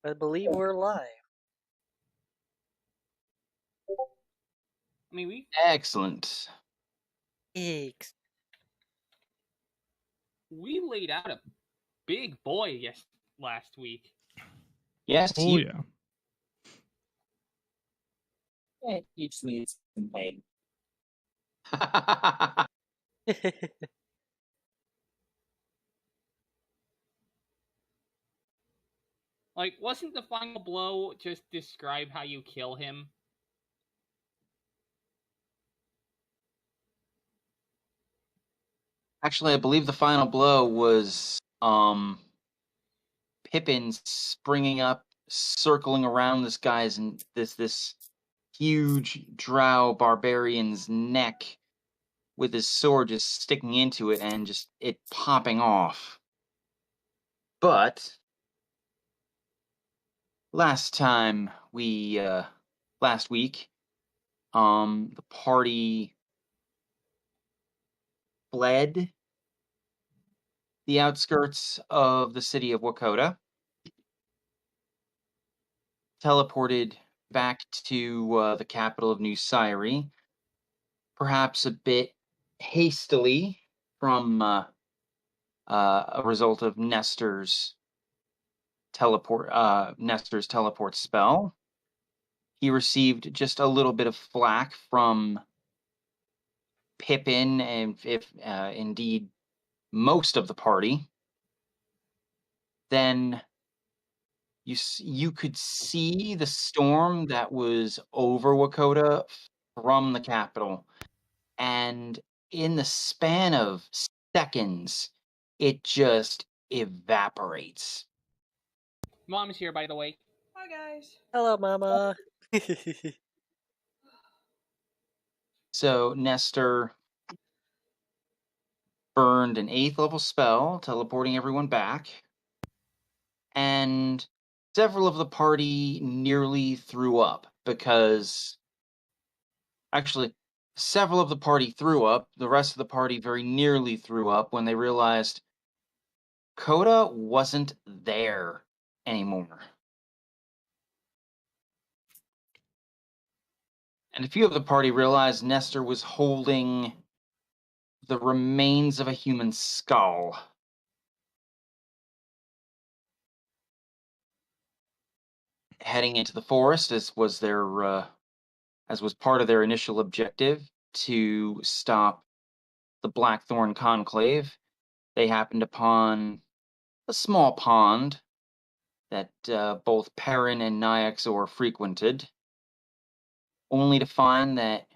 I believe we're live. I mean, Excellent. Eeks. we laid out a big boy last week. Yes, Oh yeah. Each needs some pain. Like, wasn't the final blow just describe how you kill him? Actually, I believe the final blow was Pippin springing up, circling around this guy's and this huge drow barbarian's neck with his sword just sticking into it and just it popping off. But last week, the party fled the outskirts of the city of Wakota, teleported back to the capital of New Syre, perhaps a bit hastily from a result of Nestor's teleport spell. He received just a little bit of flack from Pippin and, if indeed, most of the party. Then you could see the storm that was over Wakota from the capital, and in the span of seconds, it just evaporates. Mom's here, by the way. Hi, guys. Hello, Mama. So Nestor burned an 8th level spell, teleporting everyone back, and several of the party nearly threw up because... Actually, several of the party threw up. The rest of the party very nearly threw up when they realized Coda wasn't there anymore. And a few of the party realized Nestor was holding the remains of a human skull. Heading into the forest, as was part of their initial objective to stop the Blackthorn Conclave, they happened upon a small pond that both Perrin and Nyaxor frequented, only to find that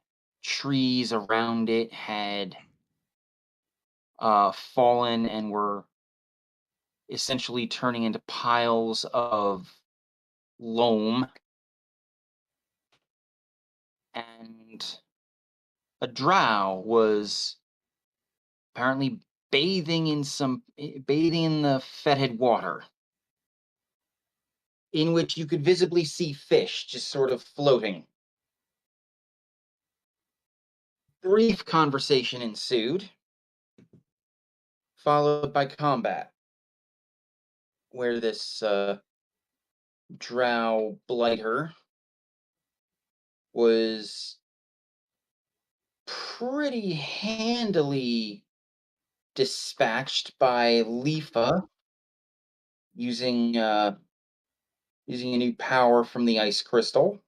trees around it had fallen and were essentially turning into piles of loam, and a drow was apparently bathing in the fetid water, in which you could visibly see fish just sort of floating. Brief conversation ensued, followed by combat, where this drow blighter was pretty handily dispatched by Leafa using a new power from the ice crystal.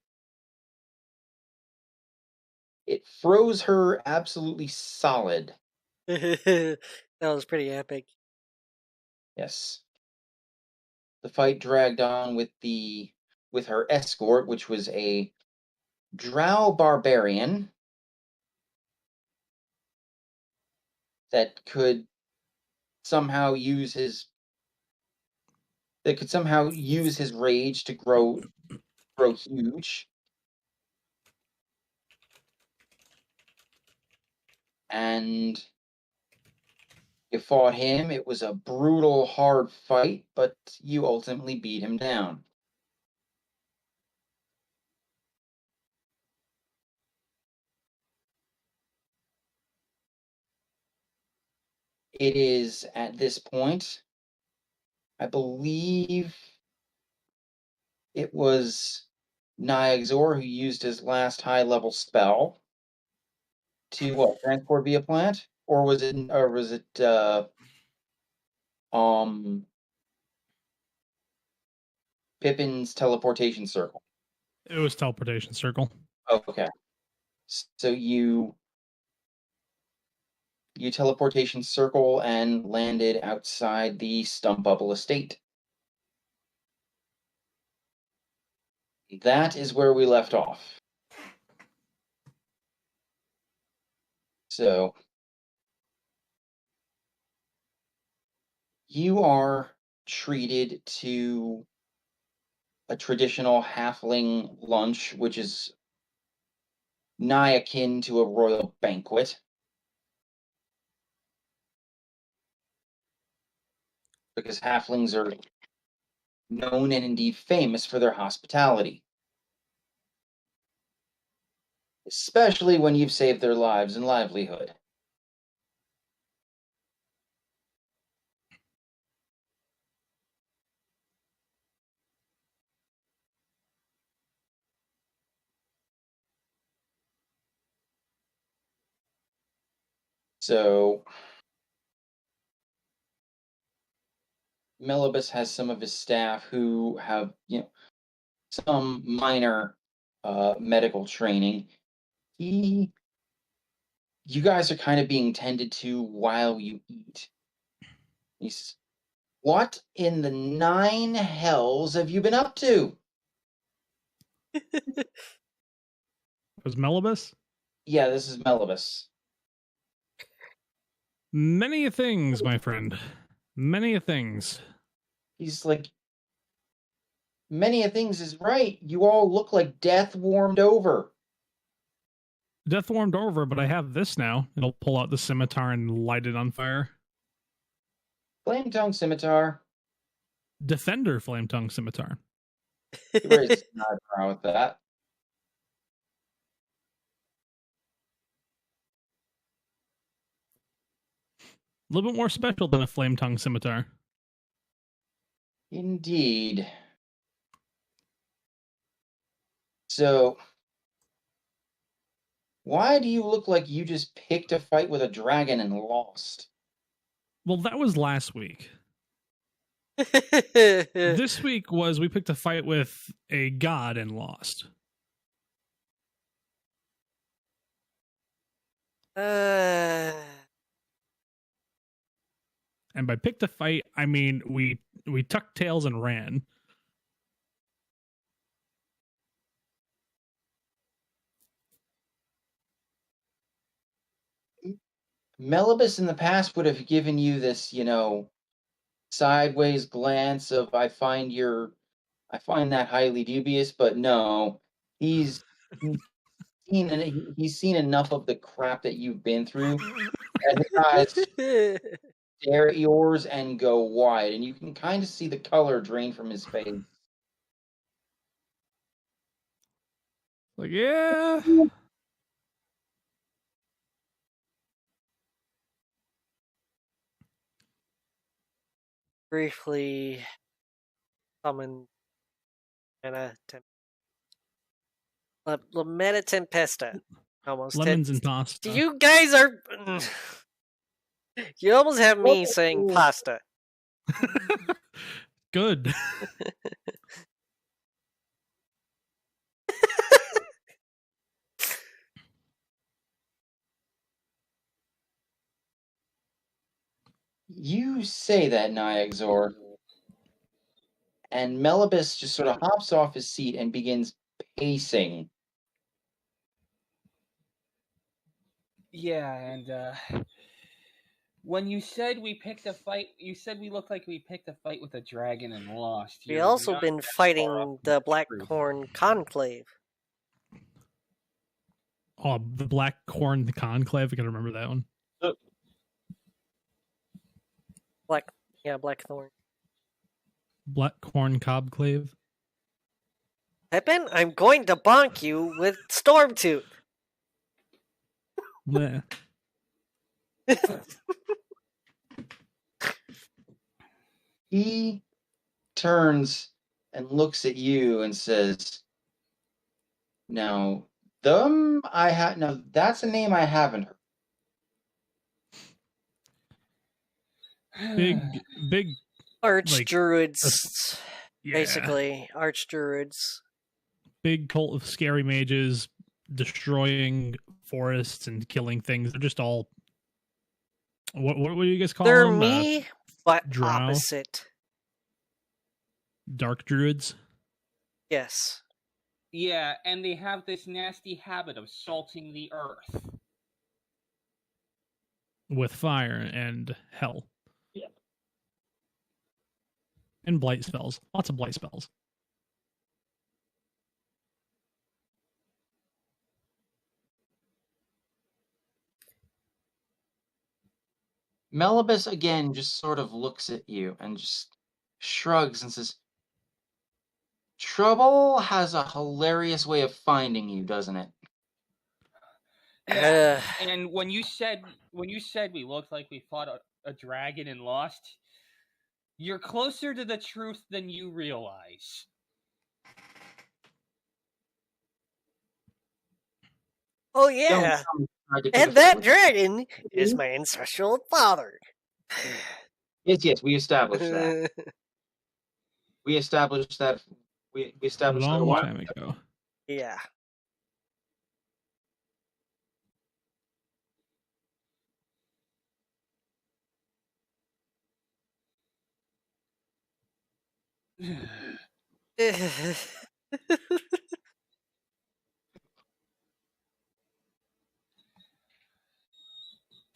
It froze her absolutely solid. That was pretty epic. Yes. The fight dragged on with her escort, which was a drow barbarian that could somehow use his rage to grow huge. And you fought him. It was a brutal, hard fight, but you ultimately beat him down. It is at this point, I believe, it was Niagzor who used his last high-level spell to what, transport via plant? Or was it Pippin's teleportation circle? It was teleportation circle. Okay. So you teleportation circle and landed outside the Stump Bubble estate. That is where we left off. So you are treated to a traditional halfling lunch, which is nigh akin to a royal banquet. Because halflings are known and indeed famous for their hospitality. Especially when you've saved their lives and livelihood. So Melibus has some of his staff who have, some minor medical training. You guys are kind of being tended to while you eat. He's, what in the 9 hells have you been up to? Was Melibus? Yeah, this is Melibus. Many a things, my friend. Many a things. He's like, many a things is right. You all look like death warmed over. Death warmed over, but I have this now. It'll pull out the scimitar and light it on fire. Flame tongue scimitar. Defender flame tongue scimitar. Raise an eyebrow with that. A little bit more special than a flame tongue scimitar. Indeed. So, why do you look like you just picked a fight with a dragon and lost? Well, that was last week. Uh, This week was we picked a fight with a god and lost. And by picked a fight, I mean we tucked tails and ran. Melibus in the past would have given you this, sideways glance of I find that highly dubious, but no. He's seen enough of the crap that you've been through that his eyes stare at yours and go wide, and you can kind of see the color drain from his face. Like, yeah. Briefly summon Mana Lamena Tempesta. Almost. Lemons and pasta. You guys are. You almost have me saying pasta. Good. You say that, Niagzor, and Melibus just sort of hops off his seat and begins pacing. Yeah, and when you said we picked a fight, you said we looked like we picked a fight with a dragon and lost. We You're also not been that far fighting off the that truth. Blackcorn Conclave. Oh, the Black Corn Conclave. I gotta remember that one. Blackthorn. Black Corn Cobclave. Pippin, I'm going to bonk you with Stormtooth. Bleh. He turns and looks at you and says, "Now, them I have. Now that's a name I haven't heard." Big, Archdruids, yeah, basically. Archdruids. big cult of scary mages destroying forests and killing things. They're just all. What do you guys call They're them? me, but drow? opposite. Dark druids. Yes. Yeah, and they have this nasty habit of salting the earth. With fire and hell. Yeah. And blight spells. Lots of blight spells. Melibus again just sort of looks at you and just shrugs and says, "Trouble has a hilarious way of finding you, doesn't it?" Yeah, and when you said we looked like we fought a dragon and lost, you're closer to the truth than you realize. Oh Don't yeah, tell me you tried to pick and a that fight with- dragon is my ancestral father. Yes, we established that. We established that. We A established that a long while time ago. ago. Yeah.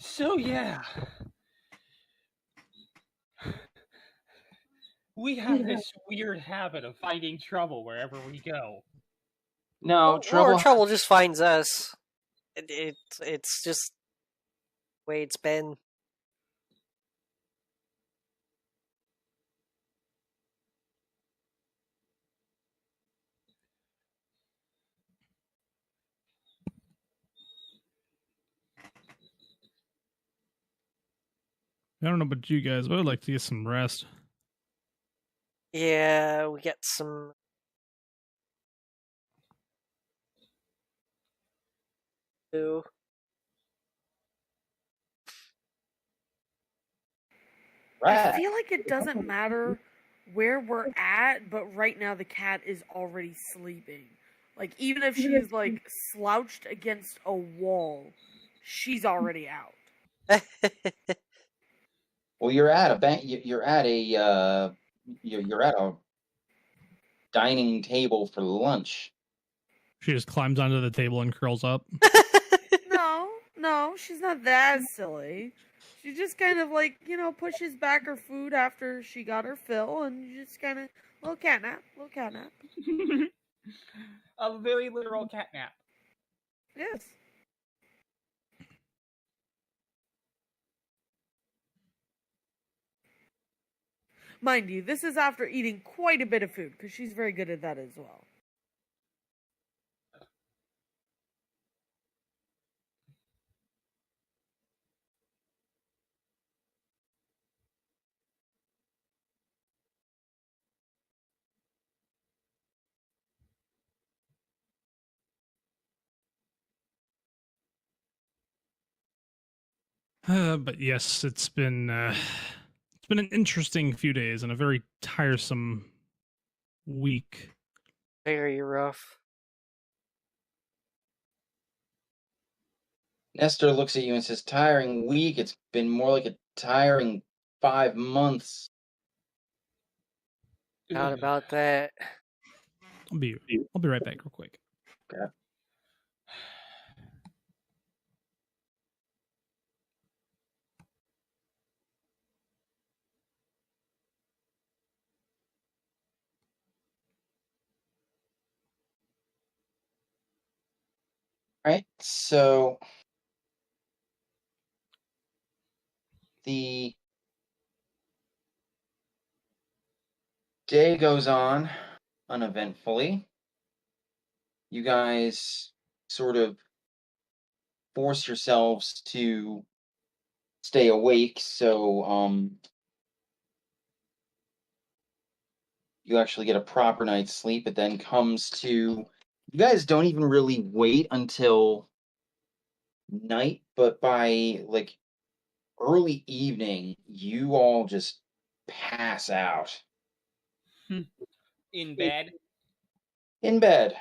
So yeah, we have this weird habit of finding trouble wherever we go. No, trouble. Or trouble just finds us. It's just the way it's been. I don't know about you guys, but I'd like to get some rest. Yeah, we get some. Too. I Rat. feel like it doesn't matter where we're at, but right now the cat is already sleeping. Like, even if she's, like, slouched against a wall, she's already out. Well, you're at a bank. You're at a. You're at a dining table for lunch. She just climbs onto the table and curls up. No, she's not that silly. She just kind of, like, pushes back her food after she got her fill, and you just kind of, little cat nap. A very literal catnap. Yes. Mind you, this is after eating quite a bit of food, because she's very good at that as well. But yes, it's been an interesting few days and a very tiresome week. Very rough. Nestor looks at you and says, "Tiring week. It's been more like a tiring 5 months." Not about that. I'll be right back real quick. Okay. Right, so the day goes on uneventfully. You guys sort of force yourselves to stay awake, so you actually get a proper night's sleep. It then comes to, you guys don't even really wait until night, but by like early evening, you all just pass out In bed. in bed.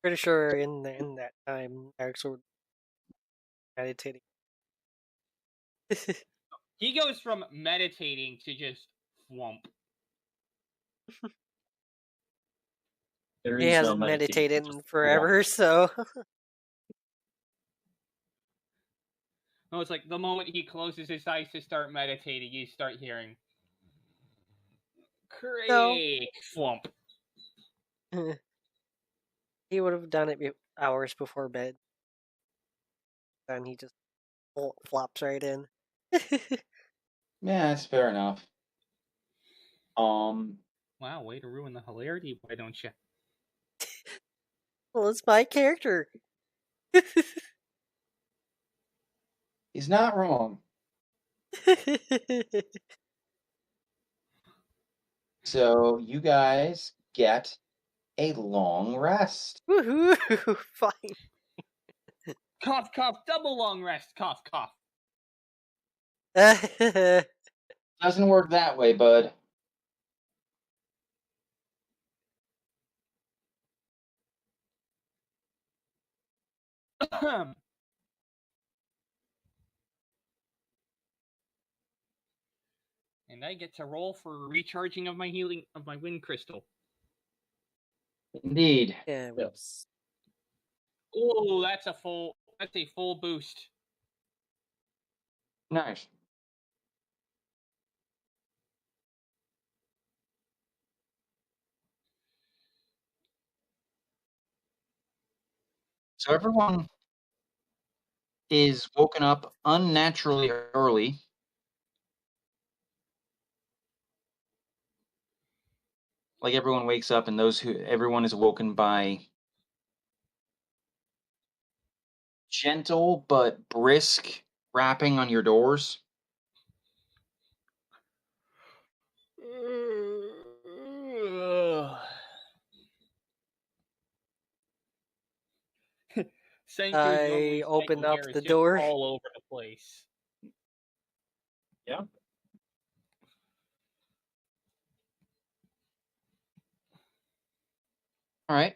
Pretty sure in that time, Eric's were meditating. He goes from meditating to just flump. There He is no hasn't meditating, meditated just in forever, so No, it's like the moment he closes his eyes to start meditating, you start hearing Craig flump. he would have done it hours before bed. Then he just flops right in. Yeah, that's fair enough. Wow, way to ruin the hilarity, why don't you? Well, it's my character. He's not wrong. So you guys get a long rest. Woohoo! Fine. Cough, cough, double long rest, cough, cough. Doesn't work that way, bud. And I get to roll for recharging of my healing of my wind crystal. Indeed. Yeah. Yes. Oh, that's a full boost. Nice. So everyone is woken up unnaturally early. Like everyone wakes up, and everyone is awoken by gentle but brisk rapping on your doors. Senku's I normally open psycho up here is the just door. all over the place. Yeah. All right.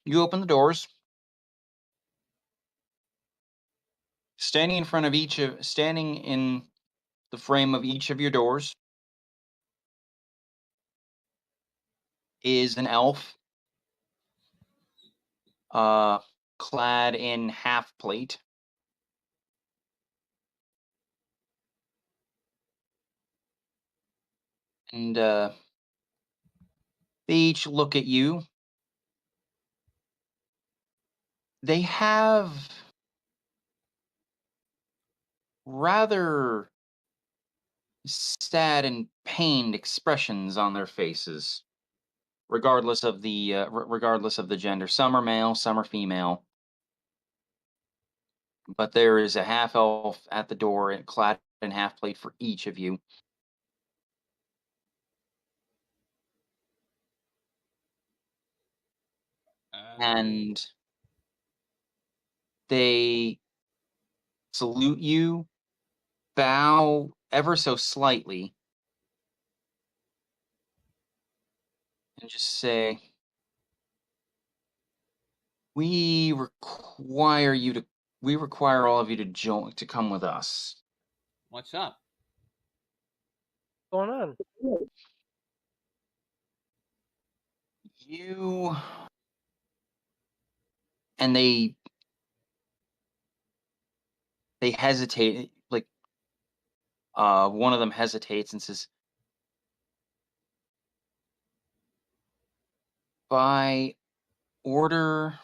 You open the doors. Standing in the frame of each of your doors is an elf, clad in half plate. And they each look at you. They have rather sad and pained expressions on their faces, regardless of the gender. Some are male, some are female. But there is a half elf at the door, and clad in half plate for each of you. And they salute you, bow ever so slightly, and just say, we require all of you to come with us. What's up? What's going on? You and they hesitate, like one of them hesitates and says, by order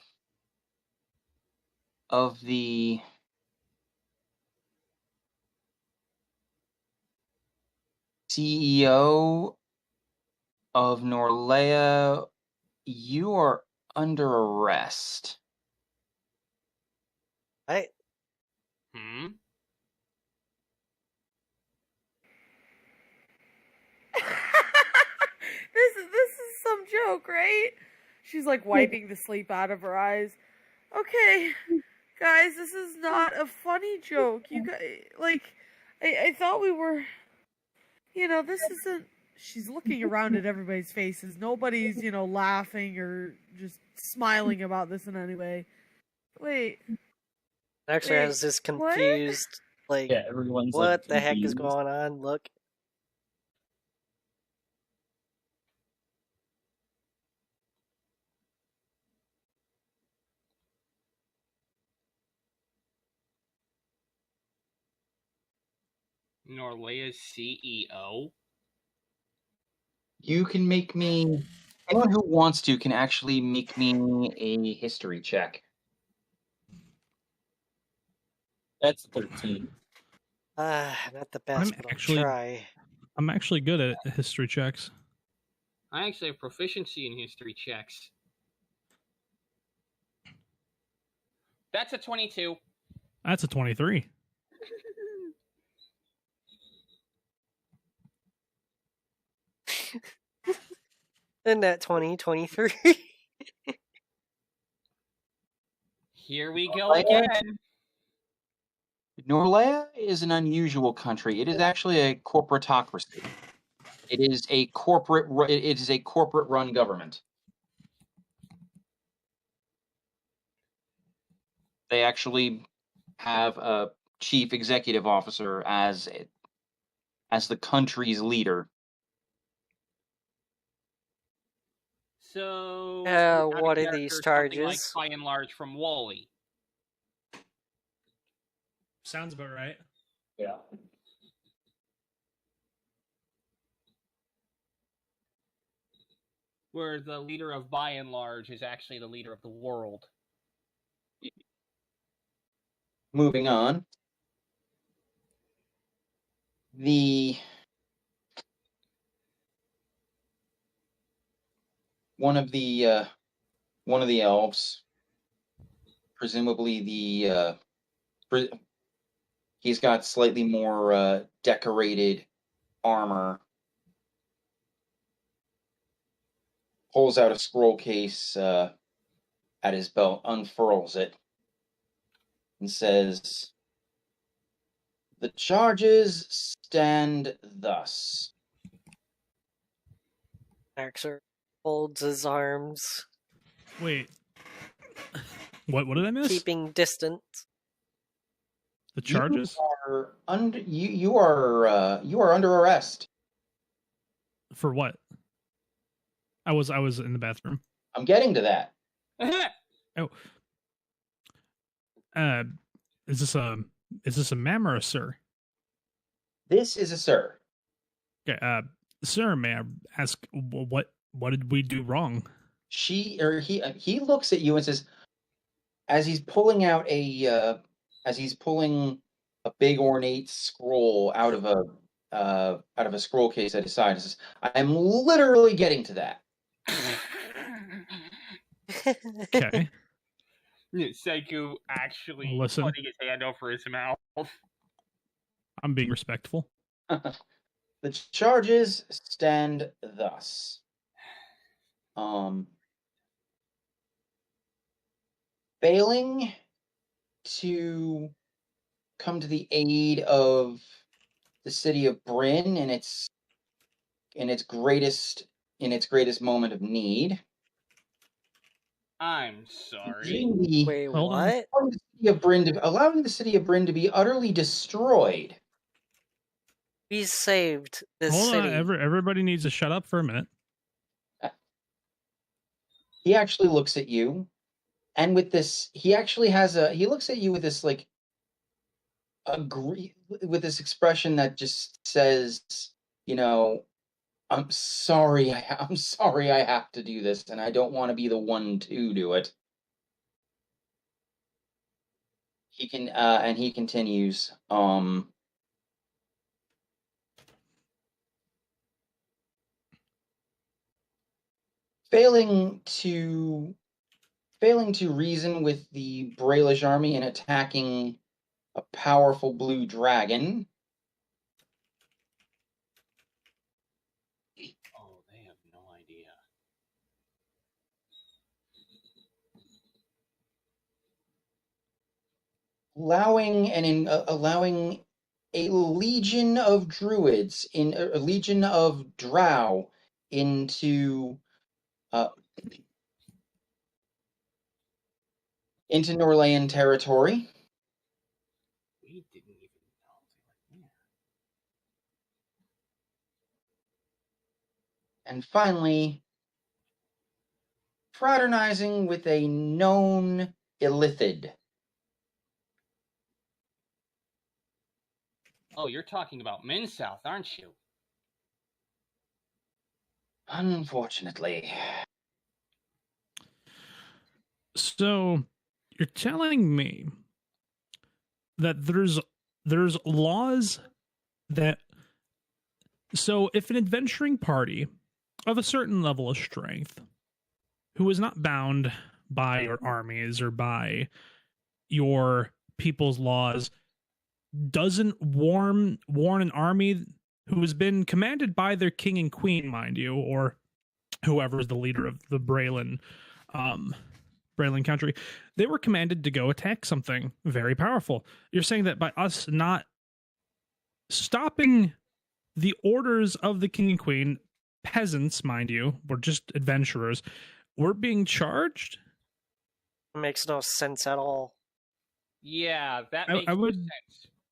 of the CEO of Norlea, you are under arrest. Right? Hmm? joke, right? She's like wiping the sleep out of her eyes. Okay, guys, this is not a funny joke. You guys, like, I thought we were, this isn't. She's looking around at everybody's faces. Nobody's, laughing or just smiling about this in any way. Wait, Actually, I was Wait, just what? confused. Like, Yeah, everyone's what like, the heck is confused. going on? Look. Norleia's CEO. You can make me. Anyone who wants to can actually make me a history check. That's 13. Not the best, but I'll try. I'm actually good at history checks. I actually have proficiency in history checks. That's a 22. That's a 23. And that 2023. Here we go Like it? again. Norleia is an unusual country. It is actually a corporatocracy. It is a corporate. It is a corporate-run government. They actually have a chief executive officer as the country's leader. So, what are these charges? Like, by and large, from Wally. Sounds about right. Yeah. Where the leader of by and large is actually the leader of the world. Moving on. One of the elves, presumably he's got slightly more decorated armor, pulls out a scroll case at his belt, unfurls it, and says, "The charges stand thus." Axer folds his arms, Wait. What did I miss? keeping distance. The charges? You are under arrest. For what? I was in the bathroom. I'm getting to that. Is this a ma'am or a sir? This is a sir. Okay, sir, may I ask what did we do wrong? He looks at you and says, as he's pulling a big ornate scroll out of a scroll case at his side, and says, "I'm literally getting to that." Okay. Seiku actually Listen. putting his hand over his mouth. I'm being respectful. The charges stand thus. Failing to come to the aid of the city of Bryn in its greatest moment of need. I'm sorry. Wait, Hold on. what? Allowing the city of Bryn to be utterly destroyed. We saved this Hold city. on, everybody needs to shut up for a minute. He actually looks at you, and with this, he looks at you with this with this expression that just says, I'm sorry I have to do this, and I don't want to be the one to do it. He continues, failing to reason with the Brailish army and attacking a powerful blue dragon. Oh, they have no idea. allowing a legion of druids in a legion of drow into Norlayan territory. We didn't even know they were there. And finally, fraternizing with a known illithid. Oh, you're talking about Minsouth, aren't you? Unfortunately. So you're telling me that there's laws that, so if an adventuring party of a certain level of strength who is not bound by your armies or by your people's laws doesn't warn an army who has been commanded by their king and queen, mind you, or whoever is the leader of the Braylon country, they were commanded to go attack something very powerful. You're saying that by us not stopping the orders of the king and queen, peasants, mind you, we're just adventurers, we're being charged? It makes no sense at all. Yeah, that makes no sense.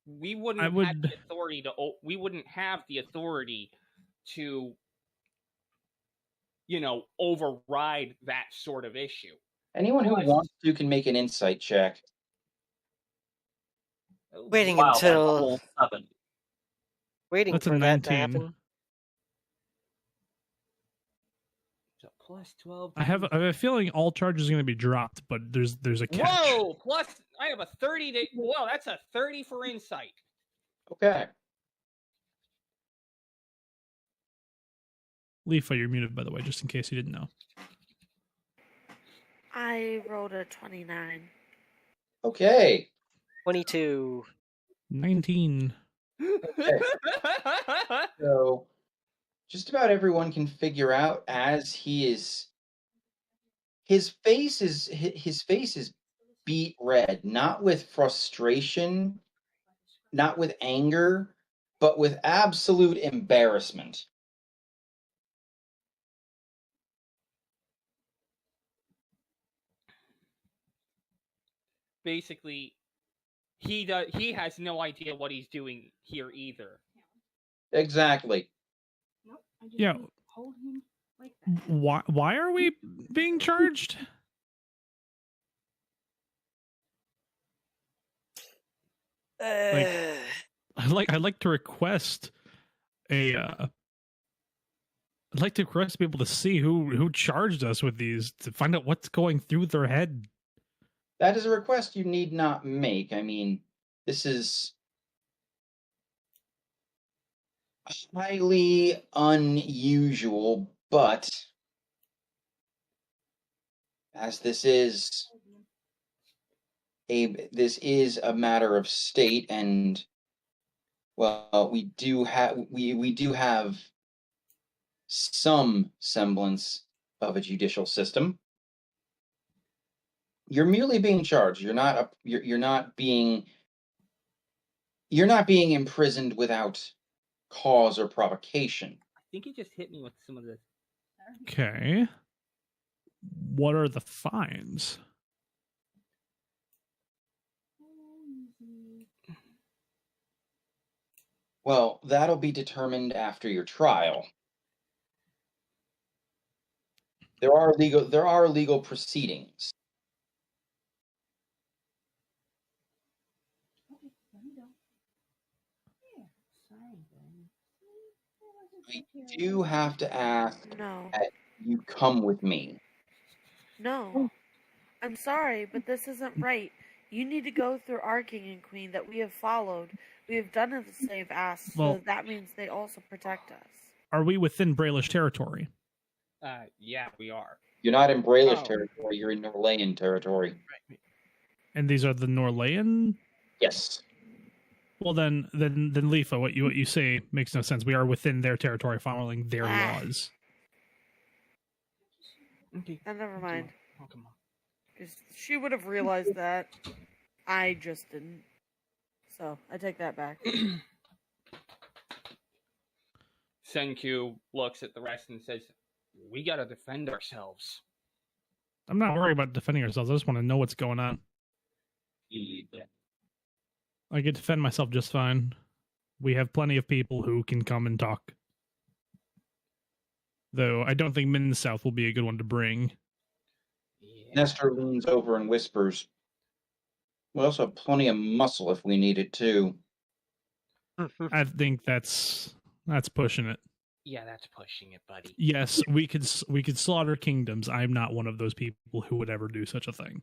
We wouldn't have the authority to. We wouldn't have the authority to, override that sort of issue. Anyone who wants to can make an insight check. Waiting Wow, until that's a 7. waiting That's a for that to 19. happen. So plus 12. I have a feeling all charges are going to be dropped, but there's a catch. Whoa! Plus, I have a 30 to. Well, that's a 30 for insight. Okay. Leafa, you're muted, by the way, just in case you didn't know. I rolled a 29. Okay. 22. 19. So just about everyone can figure out as his face is beet red, not with frustration, not with anger, but with absolute embarrassment. Basically, he has no idea what he's doing here either. Exactly. Yeah. Why are we being charged? I'd like to request I'd like to request people to see who charged us with these, to find out what's going through their head. That is a request you need not make. I mean, this is highly unusual, but as this is a matter of state, and well, we do have some semblance of a judicial system. You're merely being charged. You're not being imprisoned without cause or provocation. I think he just hit me with some of this. Okay. What are the fines? Well, that'll be determined after your trial. There are legal proceedings. I do have to ask No. that you come with me. No. I'm sorry, but this isn't right. You need to go through our king and queen that we have followed. We have done as they've asked, so Well- that means they also protect us. Are we within Brayllish territory? Yeah, we are. You're not in Brayllish Oh. territory, you're in Norlayan territory. And these are the Norlayan? Yes. Well, then Leafa, what you say makes no sense. We are within their territory, following their Ah. laws. Okay. And never mind. Oh, come on. 'Cause she would have realized that. I just didn't. So I take that back. Senkyu looks at the rest and says, "We gotta defend ourselves." I'm not worried about defending ourselves. I just want to know what's going on. I can defend myself just fine. We have plenty of people who can come and talk. Though I don't think Min South will be a good one to bring. Yeah. Nestor leans over and whispers, "We also have plenty of muscle if we need it too." I think that's pushing it. Yeah, that's pushing it, buddy. Yes, we could slaughter kingdoms. I'm not one of those people who would ever do such a thing.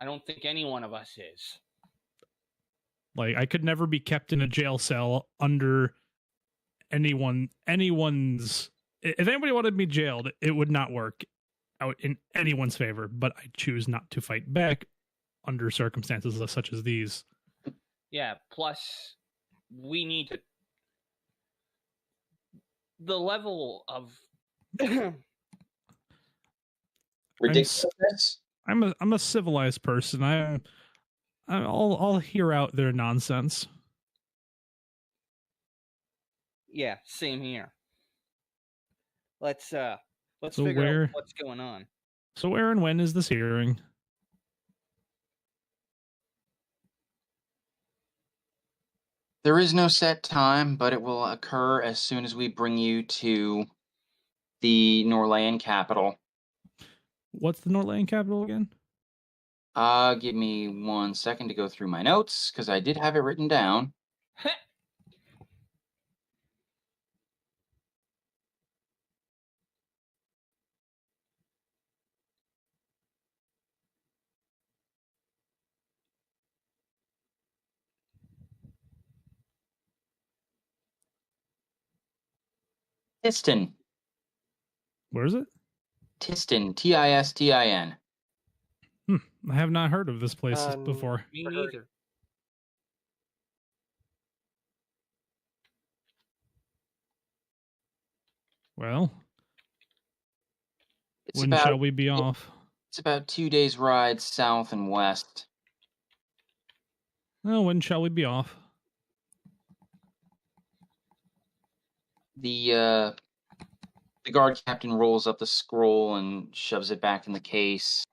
I don't think any one of us is. Like, I could never be kept in a jail cell under anyone's. If anybody wanted me jailed, it would not work out in anyone's favor. But I choose not to fight back under circumstances such as these. Yeah, plus, we need to. The level of. Ridiculous. I'm a civilized person. I'll hear out their nonsense. Yeah, same here. Let's So figure out what's going on. So where and when is this hearing? There is no set time, but it will occur as soon as we bring you to the Norlayan capital. What's the Norlayan capital again? Give me 1 second to go through my notes, because I did have it written down. Tistin. Where is it? Tistin. Tistin. I have not heard of this place before. Me neither. Well, It's when about, shall we be off? It's about 2 days' ride south and west. Well, when shall we be off? The guard captain rolls up the scroll and shoves it back in the case,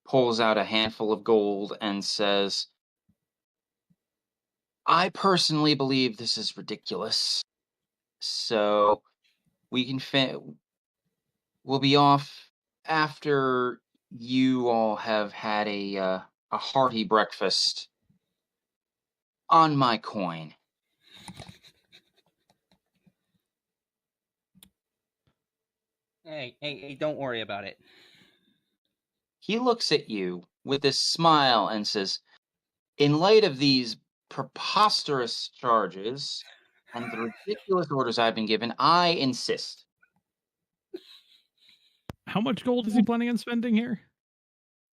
pulls out a handful of gold, and says, "I personally believe this is ridiculous. So we can we'll be off after you all have had a hearty breakfast on my coin." Hey, don't worry about it. He looks at you with a smile and says, "In light of these preposterous charges and the ridiculous orders I've been given, I insist." How much gold is he planning on spending here?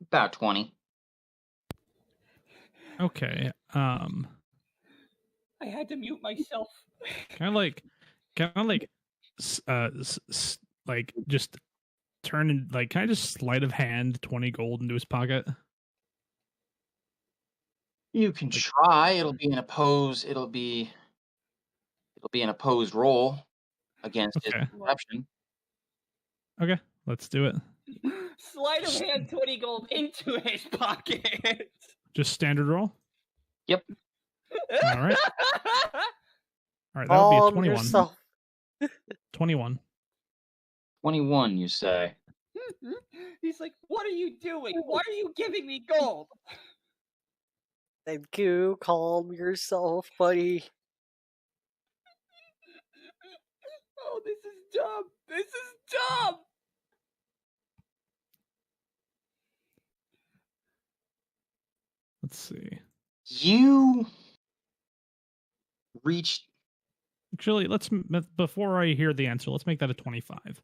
About 20. Okay. I had to mute myself. Kind of like just turn and like kind of just sleight of hand 20 gold into his pocket. You can try. It'll be an opposed roll against his Okay. perception. Okay, let's do it. Sleight of hand 20 gold into his pocket. Just standard roll. Yep. All right. All right, that'll be a Calm 21. yourself. 21. 21, you say. He's like, "What are you doing? Why are you giving me gold?" Thank you. Calm yourself, buddy. Oh, this is dumb. This is dumb. Let's see. You reached. Actually, before I hear the answer, let's make that a 25.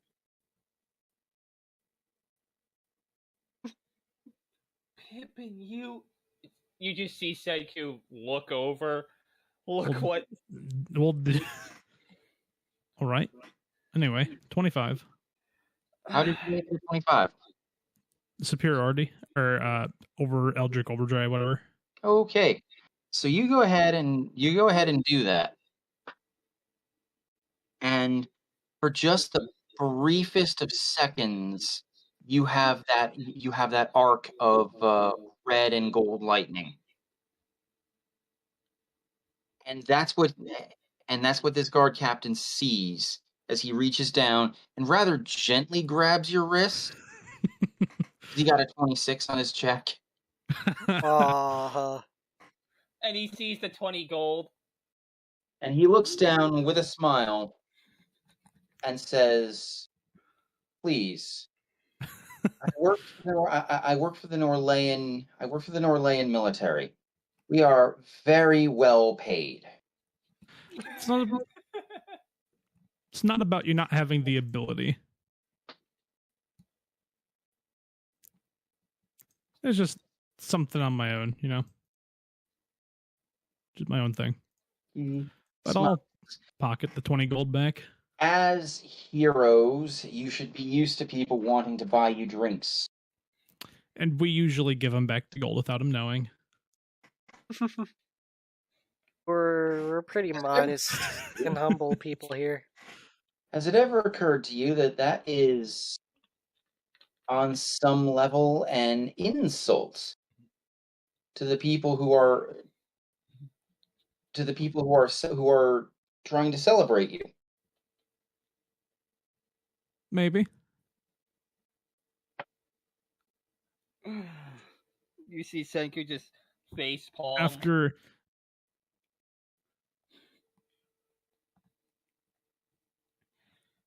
Pippin, you just see Senkyu look over. Look what. Well, all right. Anyway, 25. How did you make it 25? superiority or over Eldritch Overdrive, whatever. Okay, so you go ahead and do that, and for just the briefest of seconds, you have that arc of red and gold lightning, and that's what this guard captain sees as he reaches down and rather gently grabs your wrist. He got a 26 on his check. Uh, And he sees the 20 gold. And he looks down with a smile and says, "Please, I work for the Norleyan military. We are very well paid." It's not about you not having the ability. It's just something on my own, just my own thing. But I'll pocket the 20 gold back. As heroes, you should be used to people wanting to buy you drinks. And we usually give him back the gold without him knowing. we're pretty modest and humble people here. Has it ever occurred to you that is, on some level, an insult to the people who are trying to celebrate you? Maybe. You see Senku just face palm. After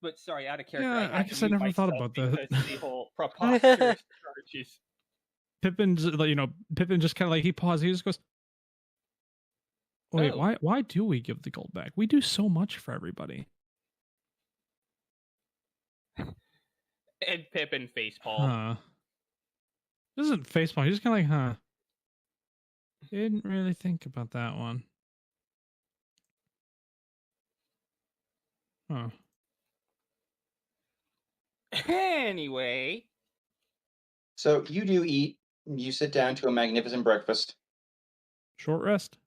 But sorry, out of character. Yeah, I guess I never thought about that. The whole preposterous charges. Pippin's, Pippin just kind of like, he pauses, he just goes, wait, Oh. why do we give the gold back? We do so much for everybody. And Pippin face palm. Huh. Doesn't facepalm, he's just kind of like, huh. Didn't really think about that one. Huh. Anyway. So you do eat. You sit down to a magnificent breakfast. Short rest?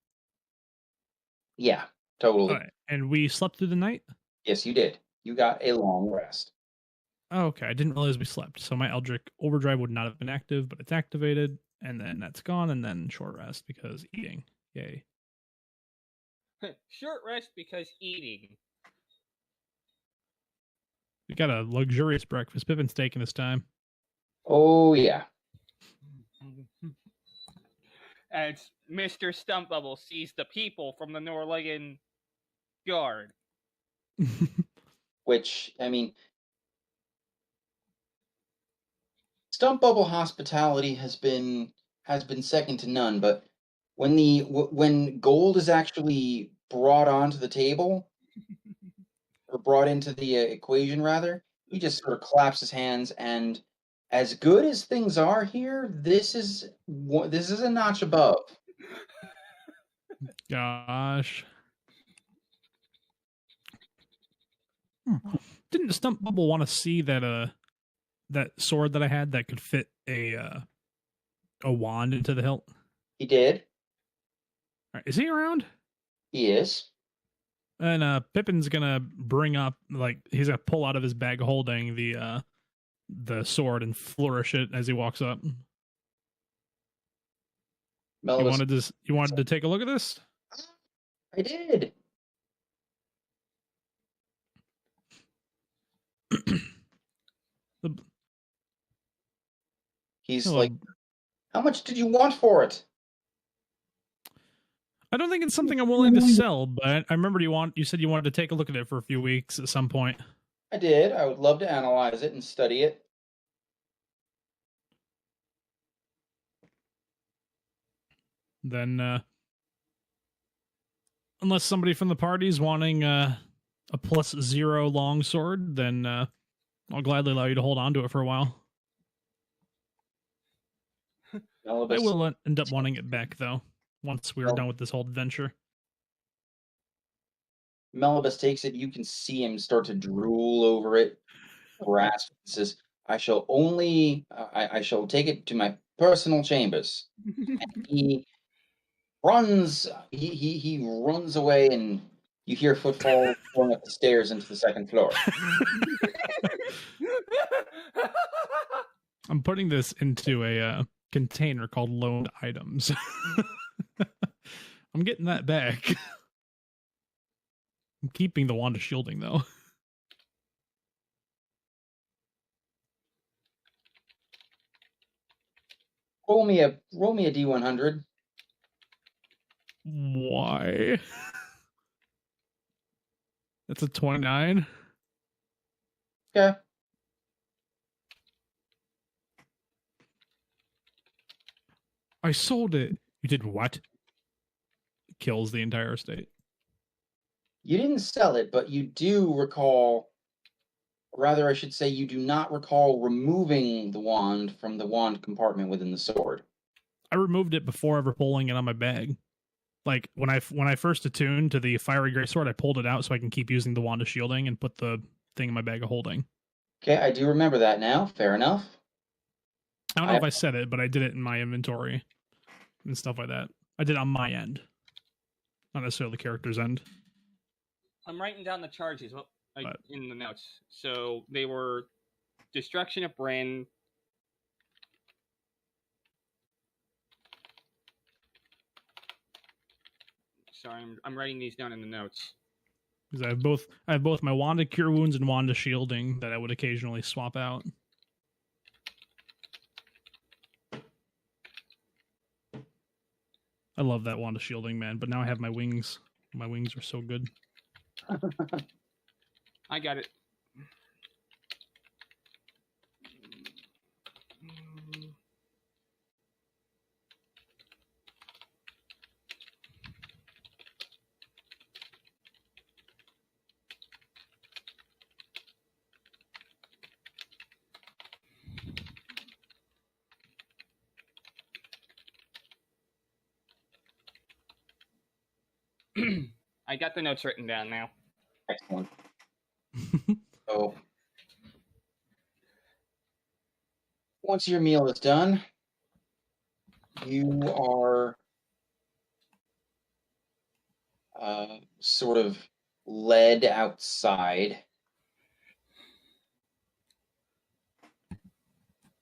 Yeah, totally. Alright, and we slept through the night? Yes, you did. You got a long rest. Oh, okay, I didn't realize we slept. So my Eldritch Overdrive would not have been active, but it's activated, and then that's gone, and then short rest because eating. Yay. Short rest because eating. We got a luxurious breakfast. Pippin's taking his time. Oh, yeah. As Mr. Stumpbubble sees the people from the Norleyan Guard. Which, I mean, Stump Bubble hospitality has been second to none, but when gold is actually brought onto the table, or brought into the equation rather, he just sort of claps his hands, and as good as things are here, this is a notch above. Gosh. Didn't Stump Bubble want to see that that sword that I had that could fit a wand into the hilt? He did. All right, is he around? He is. And Pippin's gonna bring up, like, he's gonna pull out of his bag holding the sword and flourish it as he walks up. Melvus, You wanted to take a look at this? I did. He's Hello. like, how much did you want for it? I don't think it's something I'm willing to sell, but I remember you said you wanted to take a look at it for a few weeks at some point. I did. I would love to analyze it and study it. Then, unless somebody from the party's wanting a +0 longsword, then I'll gladly allow you to hold on to it for a while. Melvus, I will end up wanting it back, though, once we are done with this whole adventure. Melvus takes it. You can see him start to drool over it. Grasp. Says, I shall only I shall take it to my personal chambers. He runs he runs away, and you hear footfall going up the stairs into the second floor. I'm putting this into a container called loaned items. I'm getting that back. I'm keeping the wand of shielding though. Roll me a D100. Why? That's a 29. Okay. I sold it. You did what? Kills the entire estate. You didn't sell it, but you do recall, rather I should say you do not recall removing the wand from the wand compartment within the sword. I removed it before ever pulling it on my bag. Like when I first attuned to the fiery great sword, I pulled it out so I can keep using the wand of shielding and put the thing in my bag of holding. Okay, I do remember that now. Fair enough. I don't know if I said it, but I did it in my inventory and stuff like that. I did it on my end, not necessarily the character's end. I'm writing down the charges in the notes. So they were destruction of Bryn. Sorry, I'm writing these down in the notes. Because I have both my wand of cure wounds and wand of shielding that I would occasionally swap out. I love that wand of shielding, man. But now I have my wings. My wings are so good. I got it. I got the notes written down now. Excellent. So, once your meal is done, you are sort of led outside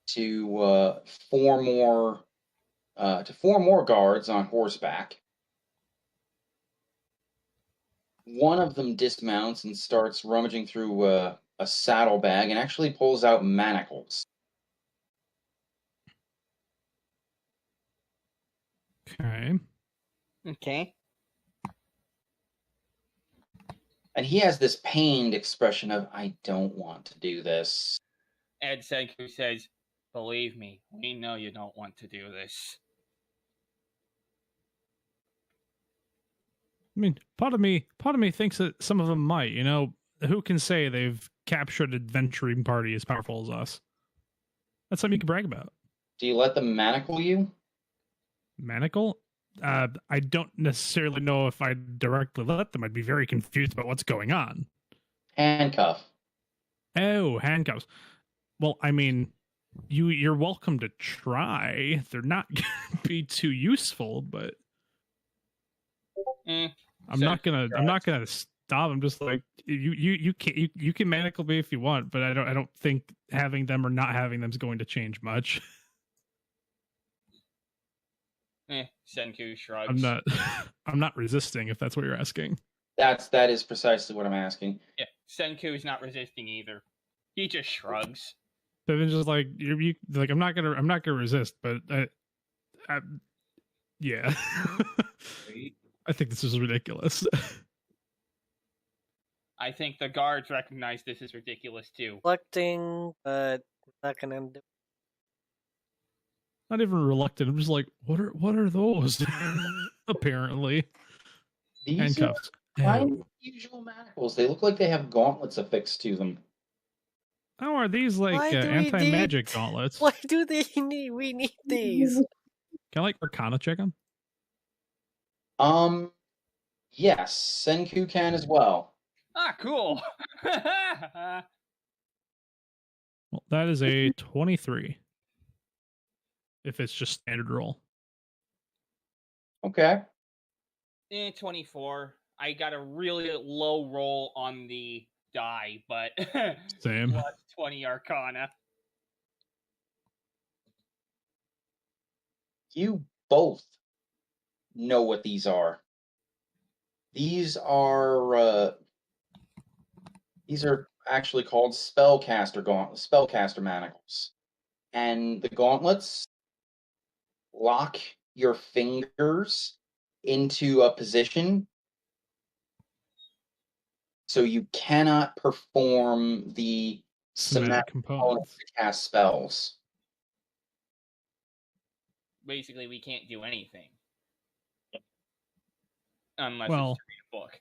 to four more guards on horseback. One of them dismounts and starts rummaging through a saddlebag and actually pulls out manacles. Okay. Okay. And he has this pained expression of, I don't want to do this. Ed Senku says, "Believe me, we know you don't want to do this." I mean, part of me thinks that some of them might. You know, who can say they've captured an adventuring party as powerful as us? That's something you can brag about. Do you let them manacle you? Manacle? I don't necessarily know if I directly let them. I'd be very confused about what's going on. Handcuff. Oh, handcuffs. Well, I mean, you're welcome to try. They're not going to be too useful, but I'm not gonna stop. I'm just like you can manacle me if you want, but I don't think having them or not having them is going to change much. Senku shrugs. I'm not resisting, if that's what you're asking. That is precisely what I'm asking. Yeah, Senku's not resisting either. He just shrugs. So then just like you like I'm not gonna resist, but yeah. I think this is ridiculous. I think the guards recognize this is ridiculous too. Collecting, but not gonna do. Not even reluctant. I'm just like, what are those? Apparently, These handcuffs. are unusual manacles. They look like they have gauntlets affixed to them. How are these like Why do we anti-magic need- gauntlets? Why do they need? We need these. Can I like Arcana check them? Yes, Senku can as well. Ah, cool. Well, that is a 23. If it's just standard roll. Okay. 24. I got a really low roll on the die, but Same. plus 20 Arcana. You both know what these are. These are actually called spellcaster manacles. And the gauntlets lock your fingers into a position so you cannot perform the Somatic components. to cast spells. Basically, we can't do anything. Unless Well, it's to read a book.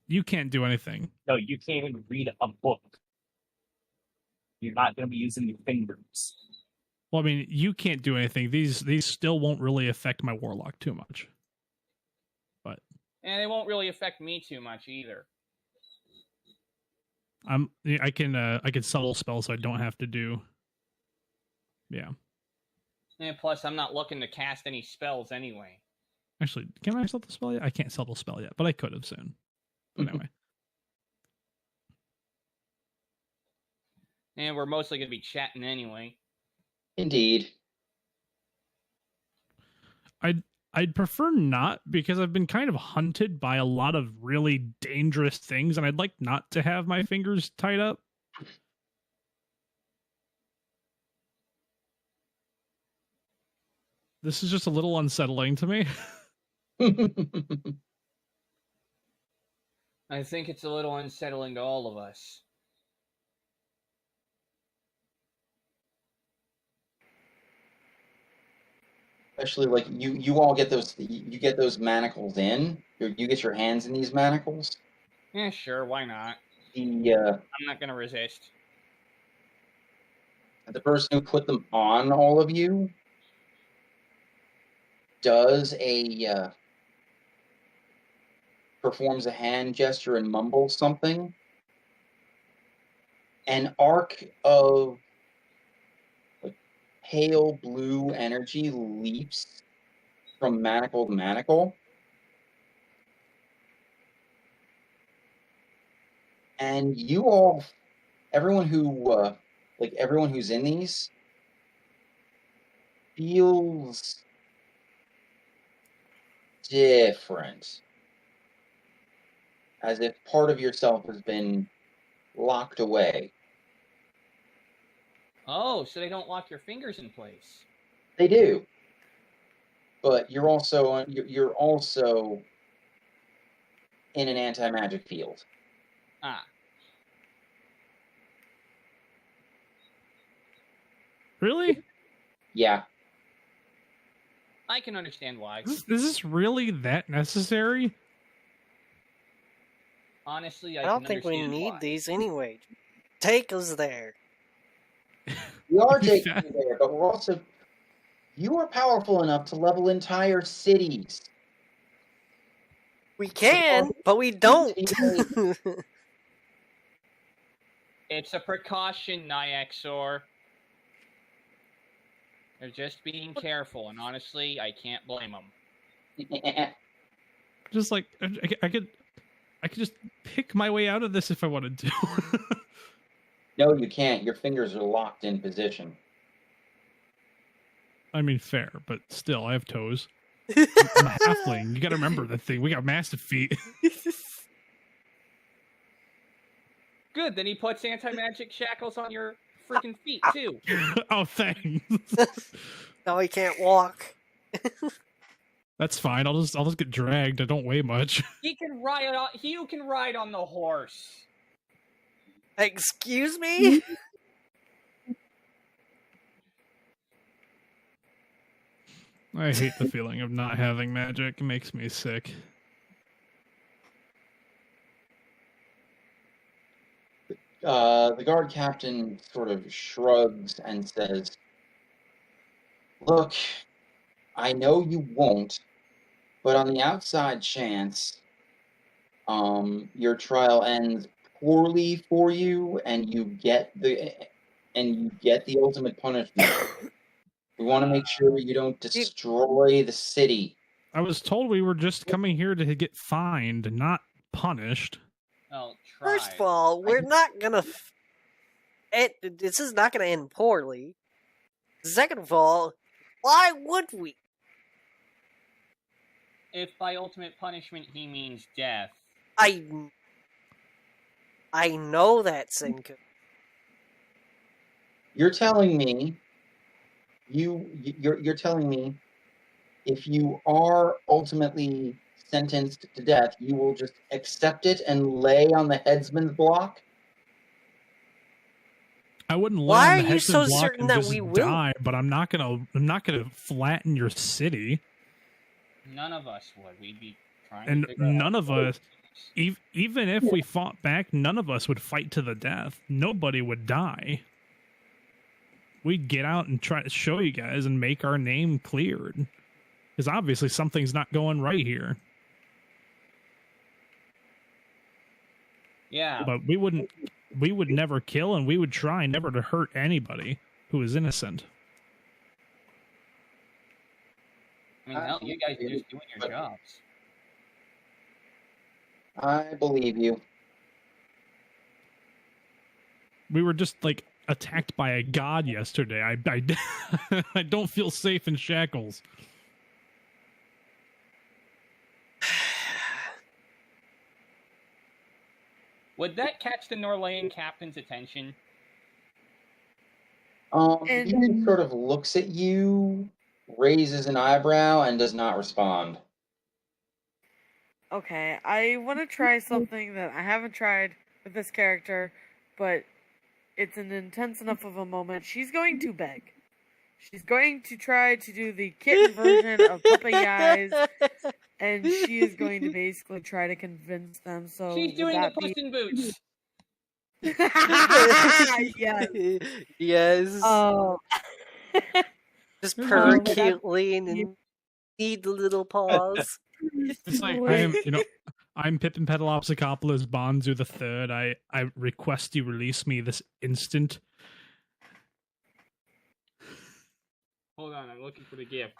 You can't do anything. No, you can't even read a book. You're not going to be using your fingers. Well, I mean, you can't do anything. These still won't really affect my warlock too much. But And it won't really affect me too much either. I can subtle spell so I don't have to do. Yeah. And plus, I'm not looking to cast any spells anyway. Actually, can I subtle spell yet? I can't subtle spell yet, but I could have soon. Anyway. And we're mostly going to be chatting anyway. Indeed. I'd prefer not, because I've been kind of hunted by a lot of really dangerous things, and I'd like not to have my fingers tied up. This is just a little unsettling to me. I think it's a little unsettling to all of us. Especially like you all get those manacles in. You get your hands in these manacles. Yeah, sure, why not? I'm not going to resist. The person who put them on all of you does performs a hand gesture and mumbles something. An arc of pale blue energy leaps from manacle to manacle. And you all, everyone who's in these feels different. As if part of yourself has been locked away. Oh, so they don't lock your fingers in place. They do. But you're also in an anti-magic field. Ah. Really? Yeah. I can understand why. Is this really that necessary? Honestly, I I don't can think we understand need why. these anyway. Take us there. We are taking you there, but we're also... You are powerful enough to level entire cities. We can, but we don't. It's a precaution, Nyaxor. They're just being careful, and honestly, I can't blame them. Just like I could just pick my way out of this if I wanted to. No, you can't. Your fingers are locked in position. I mean, fair, but still, I have toes. I'm a halfling. You got to remember that thing. We got massive feet. Good, then he puts anti-magic shackles on your freaking feet, too. Oh, thanks. Now we can't walk. That's fine. I'll just get dragged. I don't weigh much. You can ride on the horse. Excuse me? I hate the feeling of not having magic. It makes me sick. The guard captain sort of shrugs and says, "Look, I know you won't, but on the outside chance, your trial ends poorly for you and you get and you get the ultimate punishment. We want to make sure you don't destroy the city. I was told we were just coming here to get fined, not punished. Well, First of try. all, we're not gonna. This is not gonna end poorly. Second of all, why would we? If by ultimate punishment he means death. I know that, Senku. You're telling me you're telling me if you are ultimately sentenced to death, you will just accept it and lay on the headsman's block? I wouldn't lay Why on the are you headsman so block certain and that just we will? die, but I'm not gonna flatten your city. None of us would. We'd be trying And to figure out none how of to us, even if we fought back, none of us would fight to the death. Nobody would die. We'd get out and try to show you guys and make our name cleared. Because obviously something's not going right here. Yeah. But we would never kill, and we would try never to hurt anybody who is innocent. I mean, hell, you guys are just doing your jobs. I believe you. We were just like attacked by a god yesterday. I I don't feel safe in shackles. Would that catch the Norlayan captain's attention? And- He just sort of looks at you, raises an eyebrow, and does not respond. Okay, I want to try something that I haven't tried with this character, but it's an intense enough of a moment. She's going to beg. She's going to try to do the kitten version of Puppy Eyes, and she is going to basically try to convince them. So She's would doing the that Puss in Boots. yes. Yes. Oh. Just Would purr that- cutely and need the little paws. It's like I am, I'm Pippin Petalopsicopoulos Bonzu the Third. I request you release me this instant. Hold on, I'm looking for the GIF.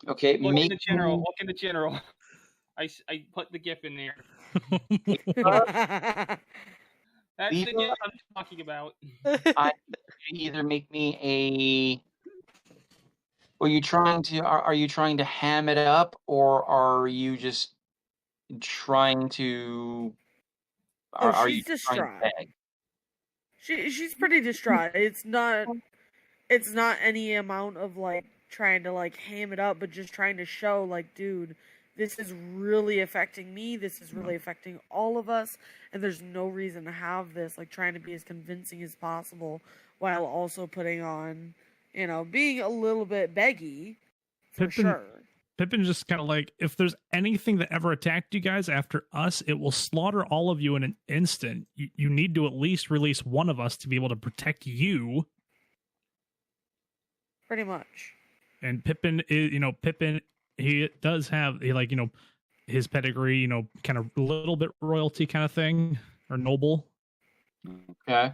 Okay, Look in make the general. Look in the general. I put the GIF in there. That's the Leave- GIF I'm talking about. either make me a. Are you trying to ham it up, or are you just trying to? Oh, Are she's you trying to distraught. beg? She's pretty distraught. It's not any amount of like trying to like ham it up, but just trying to show like, dude, this is really affecting me. This is really affecting all of us, and there's no reason to have this. Like trying to be as convincing as possible while also putting on, being a little bit beggy for Pippin- sure. Pippin's just kind of like, if there's anything that ever attacked you guys after us, it will slaughter all of you in an instant. You need to at least release one of us to be able to protect you. Pretty much. And Pippin is, Pippin, he does have, his pedigree, kind of a little bit royalty kind of thing, or noble. Okay.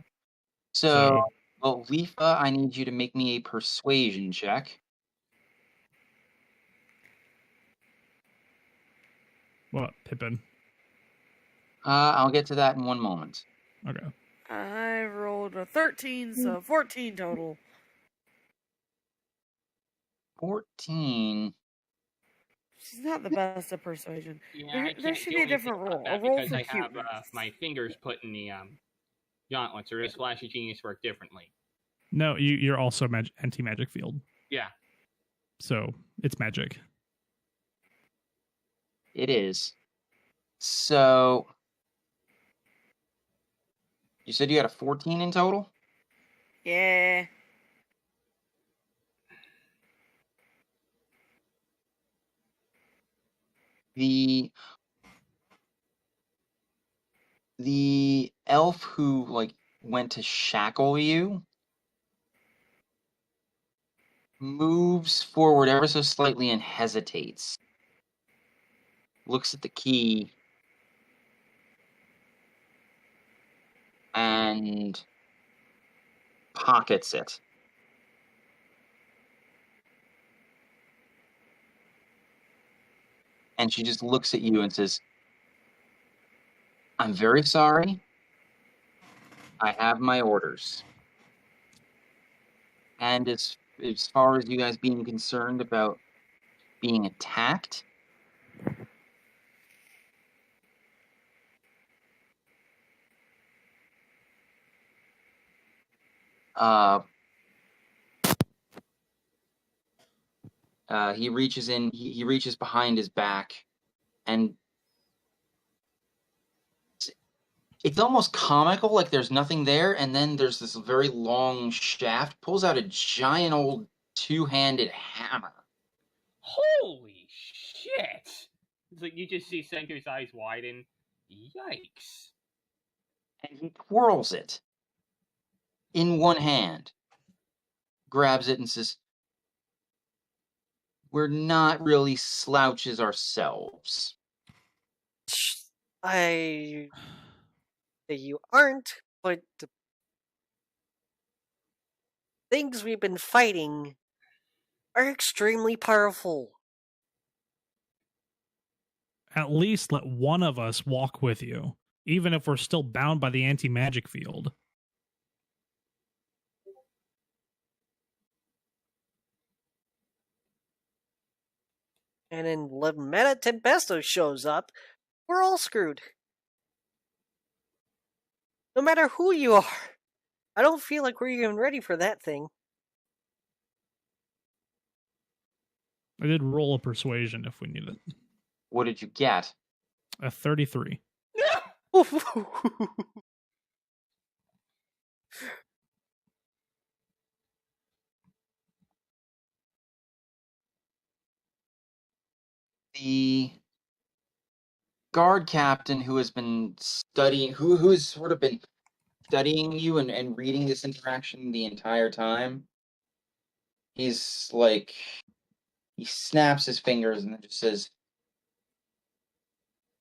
So, well, Leafa, I need you to make me a persuasion check. What, Pippin? I'll get to that in one moment. Okay. I rolled a 13, so 14 total. 14. She's not the best at persuasion. Yeah, There- I there can't should do be a anything different about roll. that A roll because for I have cuteness. my fingers put in the gauntlets, or does Flashy Genius work differently? No, you're also anti-magic field. Yeah. So, it's magic. It is. So, you said you had a 14 in total? Yeah. The elf who went to shackle you moves forward ever so slightly and hesitates. Looks at the key and pockets it. And she just looks at you and says, "I'm very sorry. I have my orders. And as far as you guys being concerned about being attacked, he reaches in, he reaches behind his back, and it's almost comical, like there's nothing there, and then there's this very long shaft, pulls out a giant old two-handed hammer. Holy shit! It's like you just see Senku's eyes widen. Yikes. And he twirls it in one hand, grabs it and says, "We're not really slouches ourselves." You aren't, but the things we've been fighting are extremely powerful. At least let one of us walk with you, even if we're still bound by the anti-magic field. And then Lametta Tempesto shows up, we're all screwed. No matter who you are, I don't feel like we're even ready for that thing. I did roll a persuasion if we need it. What did you get? A 33. The guard captain who has been studying, who's sort of been studying you and reading this interaction the entire time, he's like, he snaps his fingers and then just says,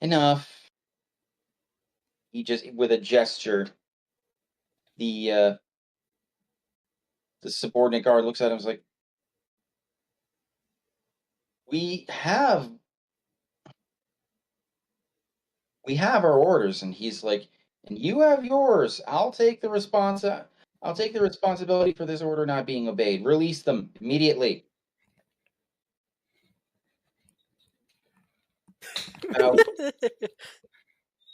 "Enough." He just, with a gesture, the subordinate guard looks at him and is like, we have our orders. And he's like, "And you have yours. I'll take the responsibility for this order not being obeyed. Release them immediately." About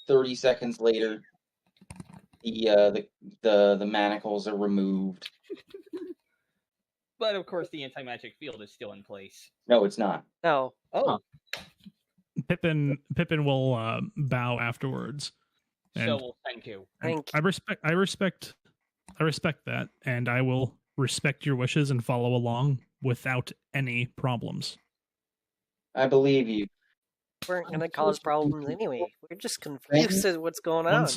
30 seconds later, the manacles are removed. But of course, the anti-magic field is still in place. No, it's not. No. Oh, Pippin will bow afterwards. And so will Senku. Thank I respect that, and I will respect your wishes and follow along without any problems. I believe you. We're going to cause problems anyway. We're just confused at what's going on.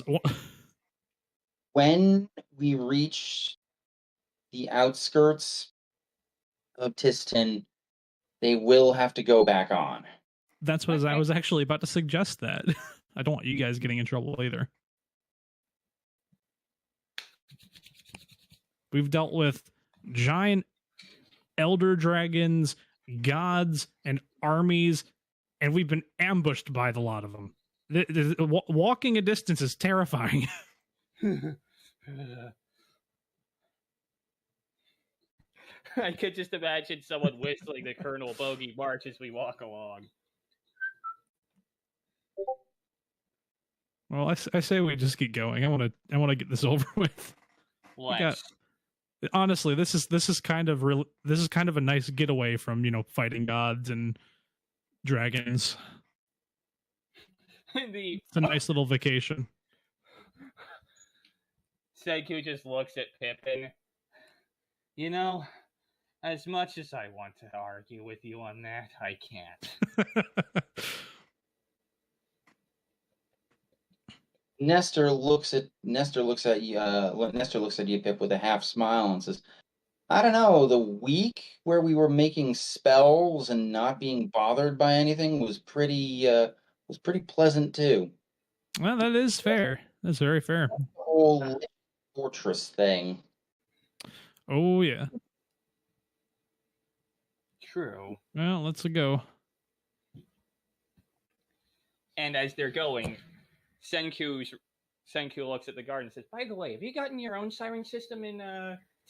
When we reach the outskirts of Tiston, they will have to go back on. That's what I was actually about to suggest that. I don't want you guys getting in trouble either. We've dealt with giant elder dragons, gods, and armies, and we've been ambushed by the lot of them. Walking a distance is terrifying. I could just imagine someone whistling the Colonel Bogey March as we walk along. Well, I say we just get going. I want to get this over with. Honestly, this is kind of a nice getaway from, fighting gods and dragons. It's a nice little vacation. Senku just looks at Pippin. As much as I want to argue with you on that, I can't. Nestor looks at you, Pip, with a half smile and says, "I don't know, the week where we were making spells and not being bothered by anything was pretty pleasant too." Well, that is fair. That's very fair. The whole fortress thing. Oh yeah. True. Well, let's go. And as they're going, Senku looks at the guard and says, "By the way, have you gotten your own siren system in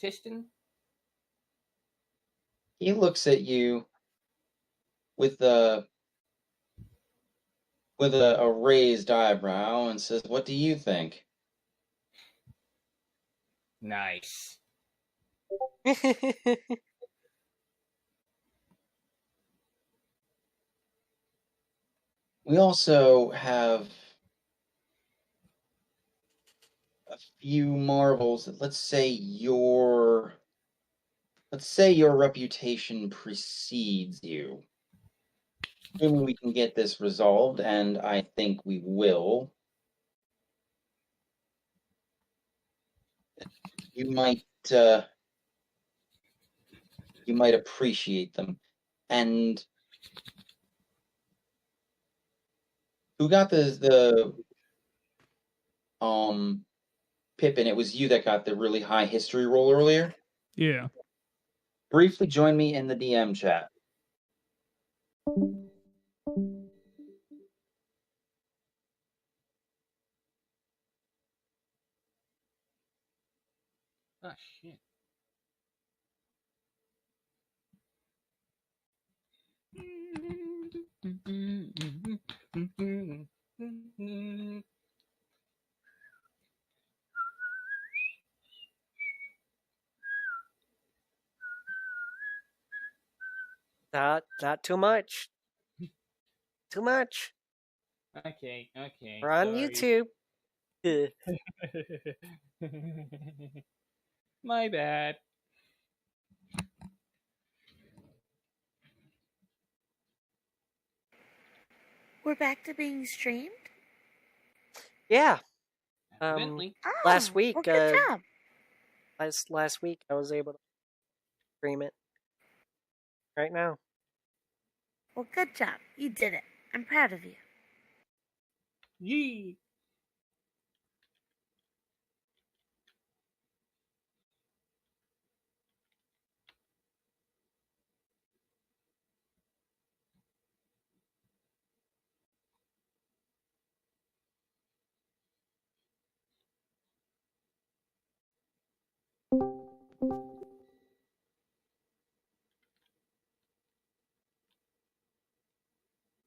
Tiston?" He looks at you with a raised eyebrow and says, "What do you think?" Nice. We also have a few marvels that let's say your reputation precedes you. Assuming we can get this resolved, and I think we will. You might appreciate them. And who got the Pippin? It was you that got the really high history roll earlier. Yeah. Briefly join me in the DM chat. Oh shit. Not too much. Too much. Okay. We're on sorry. YouTube. My bad. We're back to being streamed? Yeah. Evidently. Last week, Well, good job. Last week I was able to stream it. Right now. Well, good job. You did it. I'm proud of you. Yee.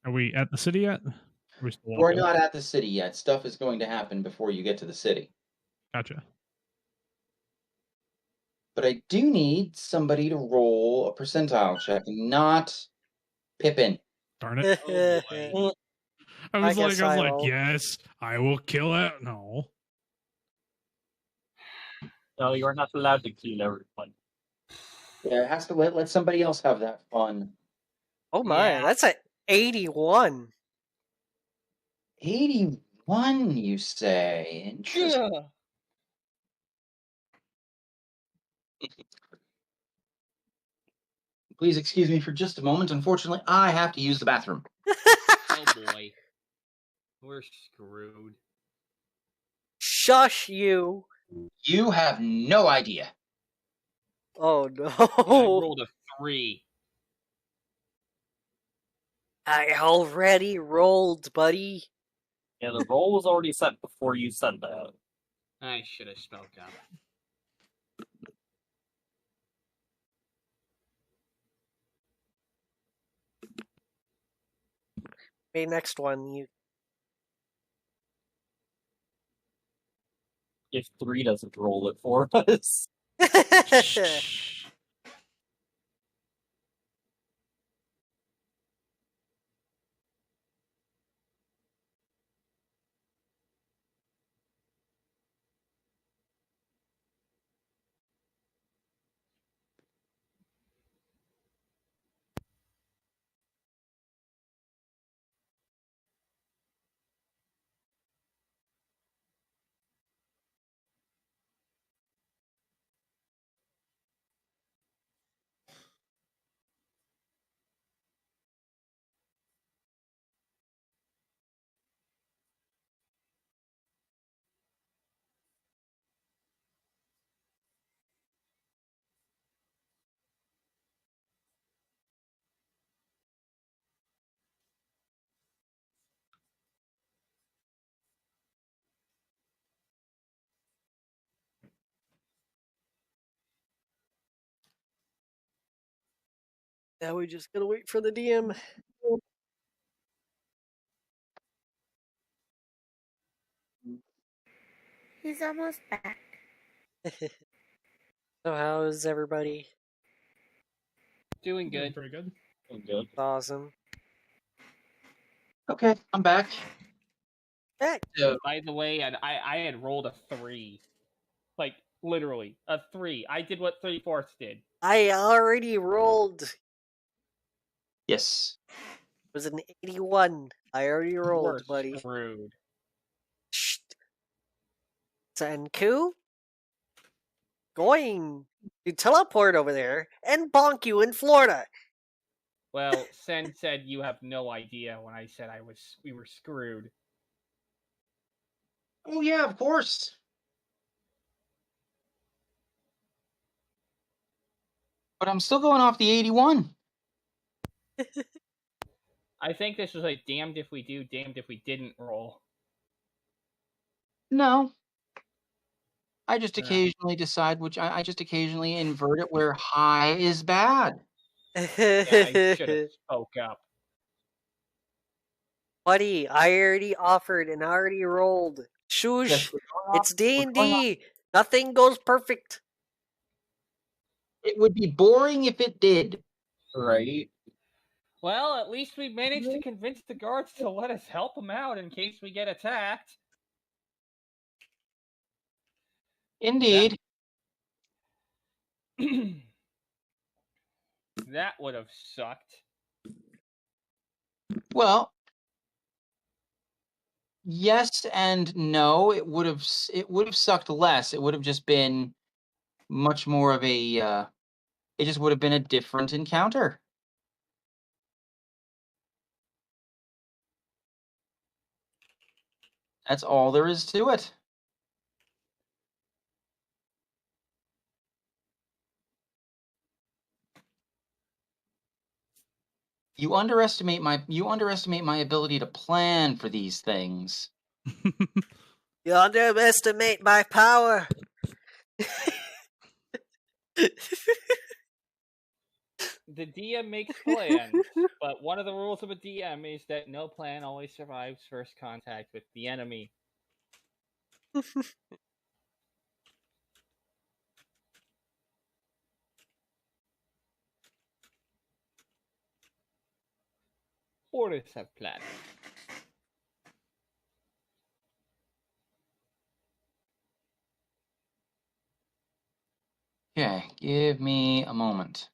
Are we at the city yet? Are we still We're walking? not at the city yet. Stuff is going to happen before you get to the city. Gotcha. But I do need somebody to roll a percentile check, not Pippin. Darn it. Oh boy. I was guess like, I will. yes, I will kill it. No. No, you're not allowed to kill everyone. Yeah, it has to let somebody else have that fun. Oh my, Yeah. that's a 81. 81, you say? Interesting. Ugh. Please excuse me for just a moment. Unfortunately, I have to use the bathroom. Oh boy. We're screwed. Shush you. You have no idea. Oh I no. rolled a 3. I already rolled, buddy. Yeah, the roll was already set before you said that. I should have spoke up. Okay, next one. You If 3 doesn't roll it for us. Shh. Now we just gotta wait for the DM. He's almost back. So how is everybody? Doing Doing good. pretty good. Good. Awesome. Okay, I'm back. Hey, So, By the way, I had rolled a 3. Like, literally, a 3. I did what 3/4 did. I already rolled. It yes. was an 81. I already rolled, We're buddy. screwed. Shh. Senku? Going to teleport over there and bonk you in Florida. Well, Sen said you have no idea when I said we were screwed. Oh yeah, of course. But I'm still going off the 81. I think this was like damned if we do, damned if we didn't roll. No. I just Yeah. occasionally decide I just occasionally invert it where high is bad. Yeah, I should have spoke up. Buddy, I already offered and I already rolled. Shush! Yes, we're going off- It's D and we're going off- D. Nothing goes perfect. It would be boring if it did. Right. Well, at least we managed to convince the guards to let us help them out in case we get attacked. Indeed. That would have sucked. Well, yes and no. It would have sucked less. It would have just been much more of a. It just would have been a different encounter. That's all there is to it. You underestimate my ability to plan for these things. You underestimate my power. The DM makes plans, but one of the rules of a DM is that no plan always survives first contact with the enemy. Orders have plans. Okay, give me a moment.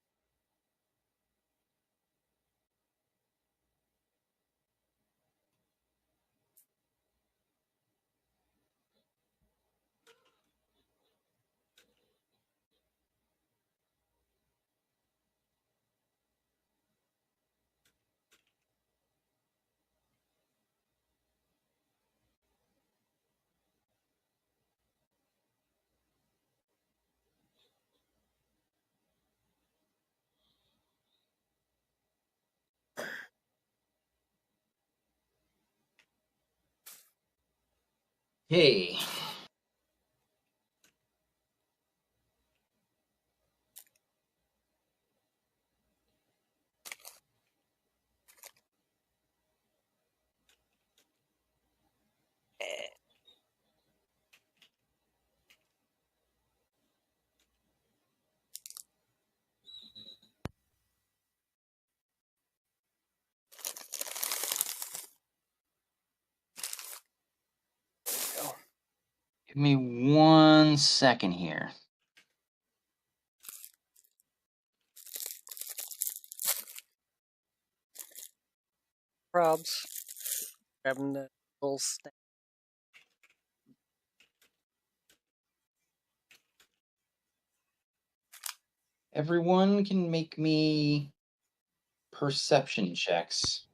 Hey. Give me 1 second here. Probs. Grabbing the little snack. Everyone can make me perception checks.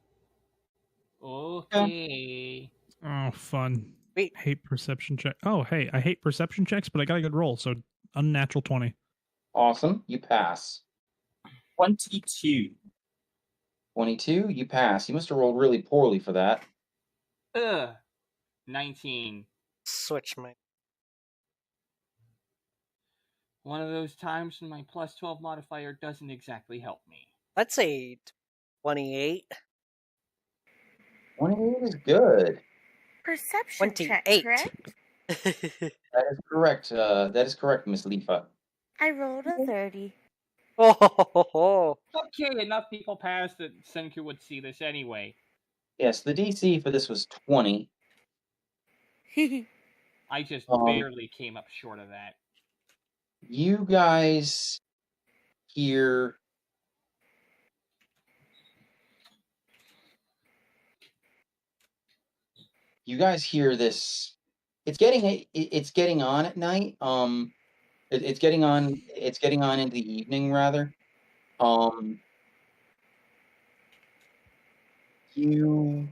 Okay. Oh, fun. Wait. Hate perception check. Oh, hey, I hate perception checks, but I got a good roll, so unnatural 20. Awesome, you pass. 22. 22, you pass. You must have rolled really poorly for that. 19. Switch my. One of those times when my plus 12 modifier doesn't exactly help me. I'd say 28. 28 is good. Perception check, 28. correct? That is correct. That is correct, Miss Leafa. I rolled a 30. Oh, Okay, enough people passed that Senku would see this anyway. Yes, the DC for this was 20. I just Um, barely came up short of that. You guys hear this. It's getting on at night. It's getting on into the evening rather. You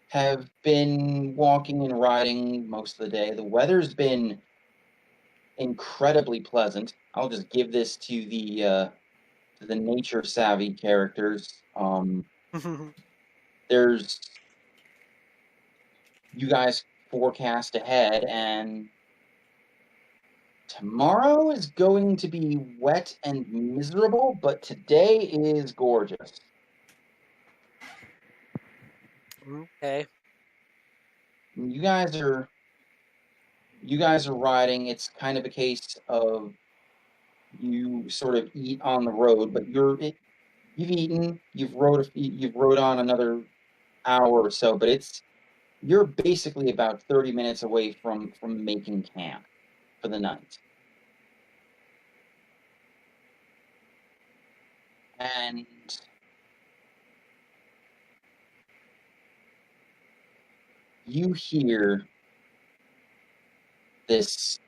have been walking and riding most of the day. The weather's been incredibly pleasant. I'll just give this to the nature savvy characters. There's you guys forecast ahead, and tomorrow is going to be wet and miserable, but today is gorgeous. okay. You guys are riding. It's kind of a case of you sort of eat on the road, but you've eaten. You've rode on another hour or so, but you're basically about 30 minutes away from making camp for the night. And you hear this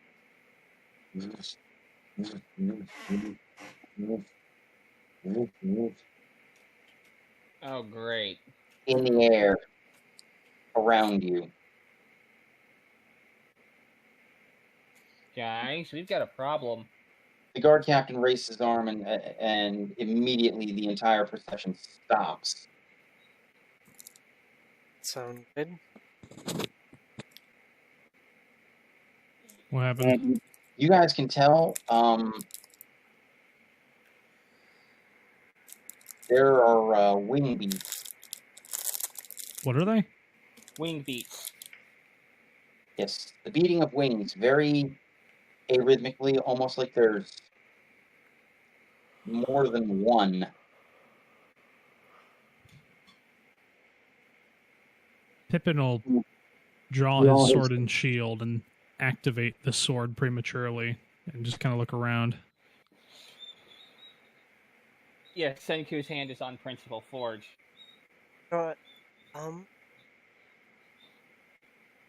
Oh, great. in the air around you. Guys, we've got a problem. The guard captain raises his arm, and immediately the entire procession stops. Sound good. What happened? You guys can tell there are wing beats. What are they? Wing beats. Yes, the beating of wings, very arrhythmically, almost like there's more than one. Pippin will draw his sword and shield and activate the sword prematurely and just kind of look around. Yeah, Senku's hand is on Principal Forge. I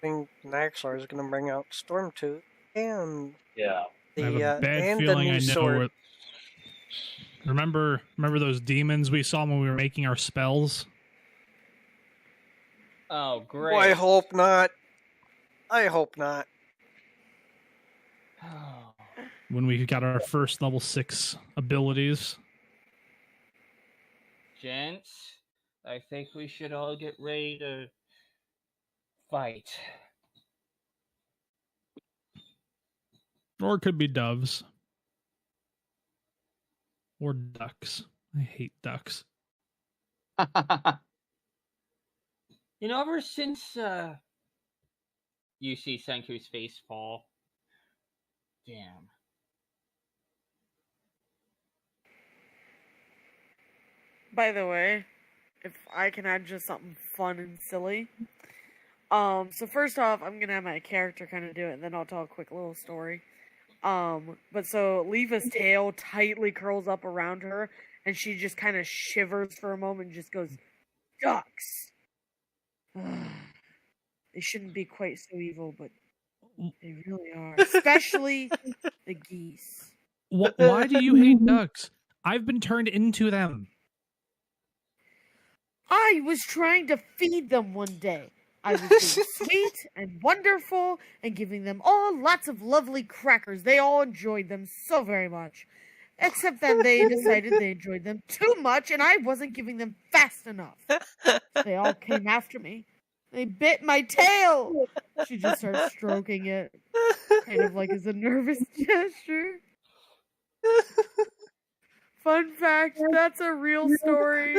think Naxar is going to bring out Stormtooth and Yeah. I have the a bad and the feeling new I know sword. what. Remember those demons we saw when we were making our spells? Oh, Oh, great. I hope not. I hope not. When we got our first level 6 abilities. Gents, I think we should all get ready to fight. Or it could be doves. Or ducks. I hate ducks. You know, ever since you see Senku's face fall, damn. By the way, if I can add just something fun and silly. So first off, I'm gonna have my character kind of do it, and then I'll tell a quick little story. But so Leafa's tail tightly curls up around her, and she just kind of shivers for a moment and just goes, "Ducks! They shouldn't be quite so evil, but they really are. Especially the geese." Why do you hate ducks? I've been turned into them. I was trying to feed them one day. I was being sweet and wonderful and giving them all lots of lovely crackers. They all enjoyed them so very much. Except that they decided they enjoyed them too much and I wasn't giving them fast enough. They all came after me. They bit my tail. She just starts stroking it, kind of like as a nervous gesture. Fun fact, that's a real story.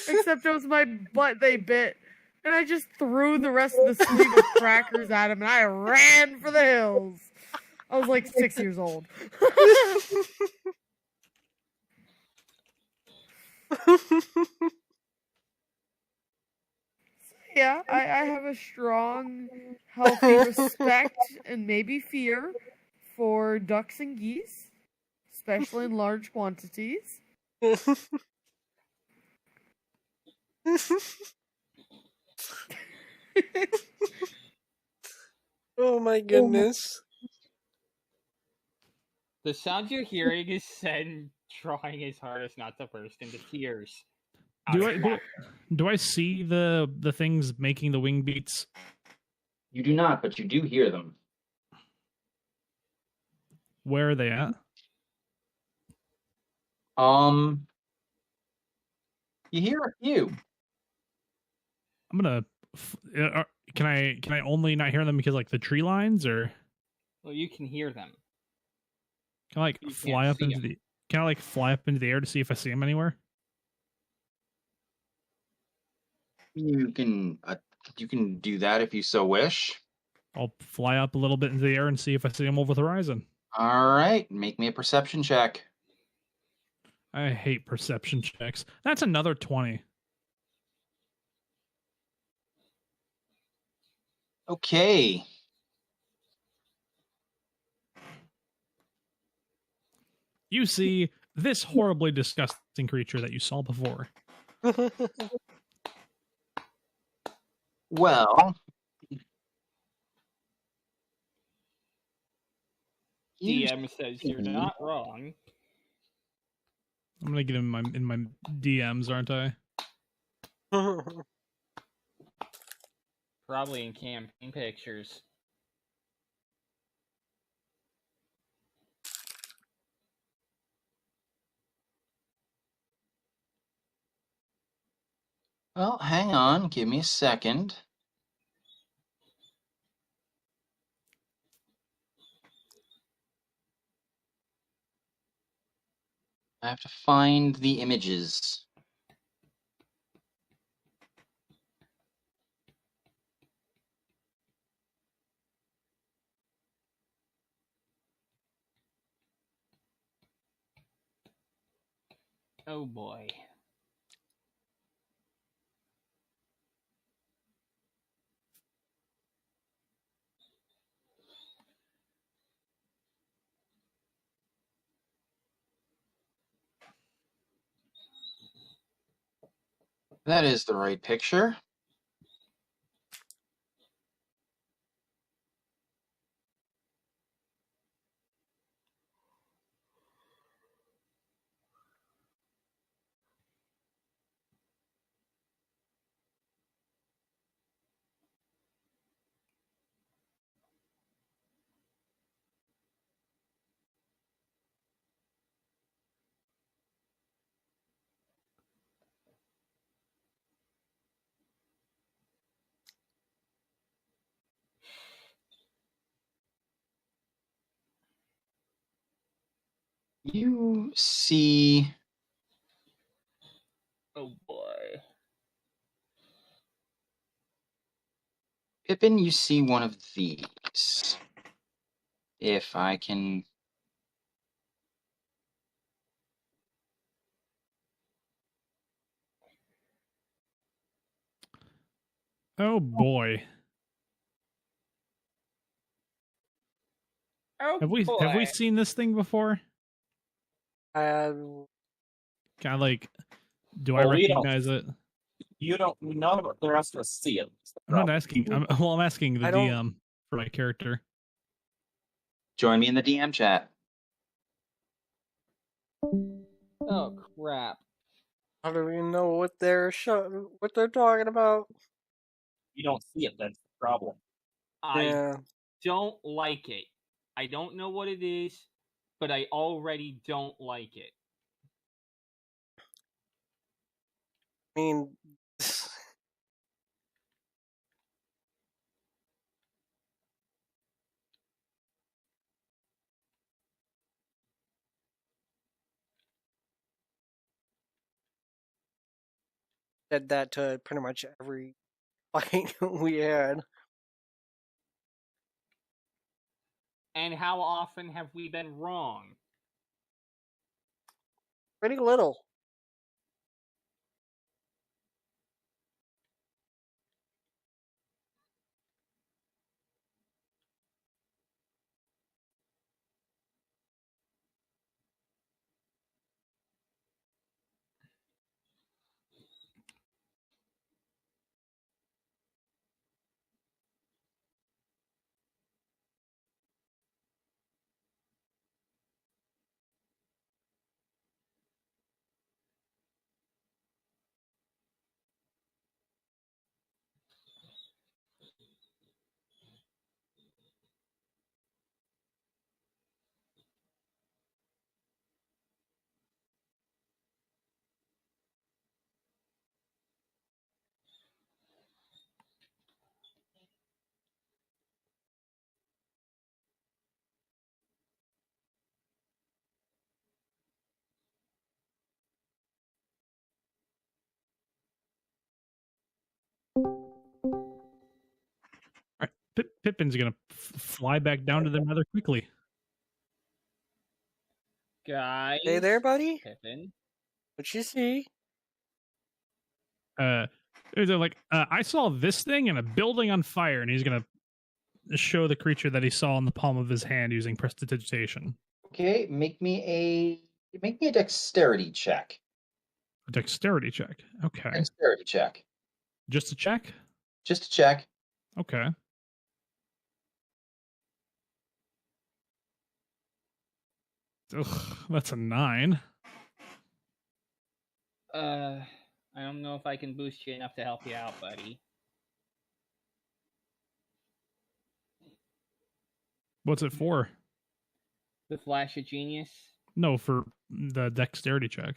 Except it was my butt they bit. And I just threw the rest of the sleeve of crackers at him and I ran for the hills. I was like 6 years old. Yeah, I have a strong, healthy respect and maybe fear for ducks and geese, especially in large quantities. Oh my goodness. The sound you're hearing is Sen trying his hardest not to burst into tears. Do I see the things making the wing beats? You do not, but you do hear them. Where are they at? You hear a few. I'm gonna. Can I only not hear them because like the tree lines, or Well, you can hear them. can I like You fly can't up see into 'em. the? Can I like fly up into the air to see if I see them anywhere? You can do that if you so wish. I'll fly up a little bit into the air and see if I see them over the horizon. All right, make me a perception check. I hate perception checks. That's another 20. Okay. You see this horribly disgusting creature that you saw before. Well, you DM says you're not wrong. I'm gonna get in my DMs, aren't I? Probably in campaign pictures. Well, hang on. Give me a second. I have to find the images. Oh boy. That is the right picture. You see, Oh boy. Pippin, you see one of these. If I can. Oh boy. Oh Have we boy. seen this thing before? Um, Can I like do I Well, we don't. recognize it? You don't. None of the rest of us see it. I'm not asking. I'm asking the I don't- DM for my character. Join me in the DM chat. Oh crap. I don't even know what they're what they're talking about. You don't see it. That's the problem. I Yeah. don't like it. I don't know what it is, but I already don't like it. I mean, Said that to pretty much every fight we had. And how often have we been wrong? Pretty little. All right, Pippin's gonna fly back down to them rather quickly. Guys. Hey there, buddy. Pippin. What you see? They're like, I saw this thing and a building on fire, and he's gonna show the creature that he saw in the palm of his hand using prestidigitation. Okay, make me a dexterity check. A dexterity check. Okay. Dexterity check. Just a check? Just a check. Okay. Ugh, that's a 9. I don't know if I can boost you enough to help you out, buddy. What's it for? The Flash of Genius. No, for the dexterity check.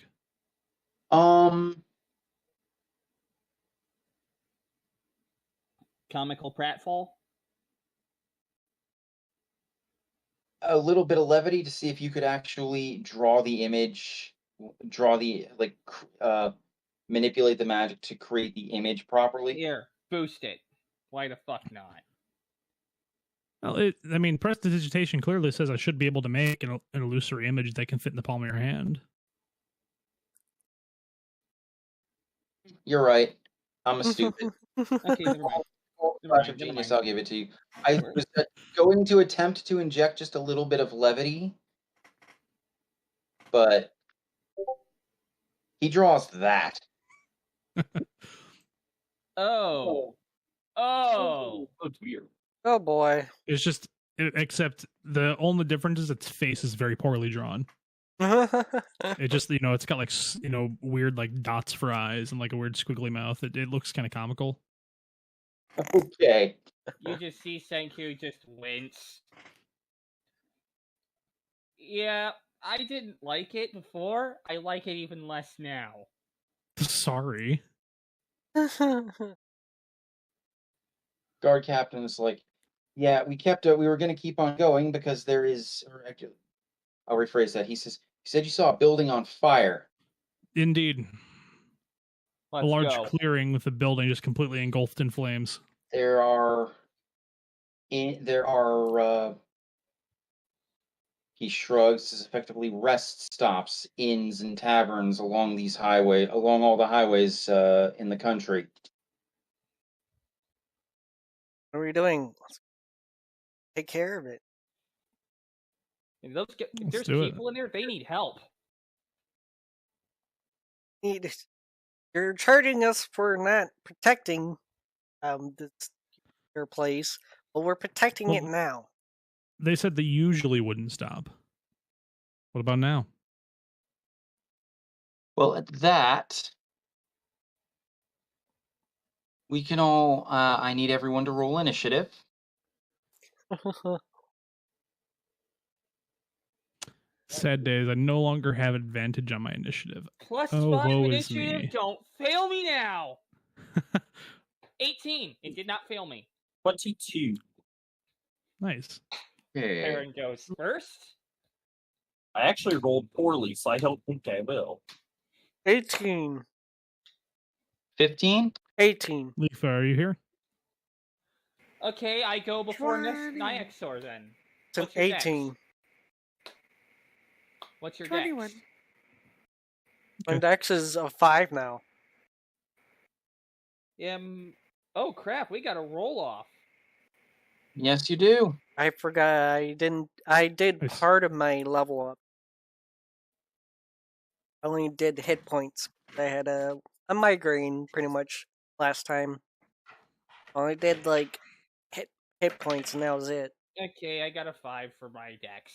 Comical pratfall. A little bit of levity to see if you could actually draw the image, manipulate the magic to create the image properly. Here, boost it. Why the fuck not? Well, prestidigitation clearly says I should be able to make an illusory image that can fit in the palm of your hand. You're right. I'm a stupid. Okay, never mind. Flash of Genius, I'll give it to you. I was going to attempt to inject just a little bit of levity, but he draws that. Oh. That's weird. Oh boy. It's just, except the only difference is its face is very poorly drawn. It just, it's got like, weird like dots for eyes and like a weird squiggly mouth. It looks kind of comical. Okay. You just see Senku just wince. Yeah, I didn't like it before. I like it even less now. Sorry. Guard captain is like, yeah, we were going to keep on going because there is, or actually, I'll rephrase that. He said you saw a building on fire. Indeed. Let's a large go. clearing with the building just completely engulfed in flames. There are he shrugs, is effectively rest stops, inns and taverns along all the highways in the country. What are we doing? Let's take care of it. If there's do it. people in there, they need help. You're charging us for not protecting your place, but we're protecting it now. They said they usually wouldn't stop. What about now? Well, at that, we can all. I need everyone to roll initiative. Sad days. I no longer have advantage on my initiative. Plus Oh, 5 woe is initiative. me. Don't fail me now. 18. It did not fail me. 22. Nice. Okay. Aaron goes first. I actually rolled poorly, so I don't think I will. 18. 15? 18. Leaf, are you here? Okay, I go before 20. Nyxor then. It's an What's your dex? 18. What's your 21. dex? My Okay. dex is a 5 now. Oh crap, we got a roll off. Yes, you do. I forgot I didn't. I did Nice. part of my level up. I only did hit points. I had a migraine pretty much last time. I only did like hit points, and that was it. Okay, I got a 5 for my dex.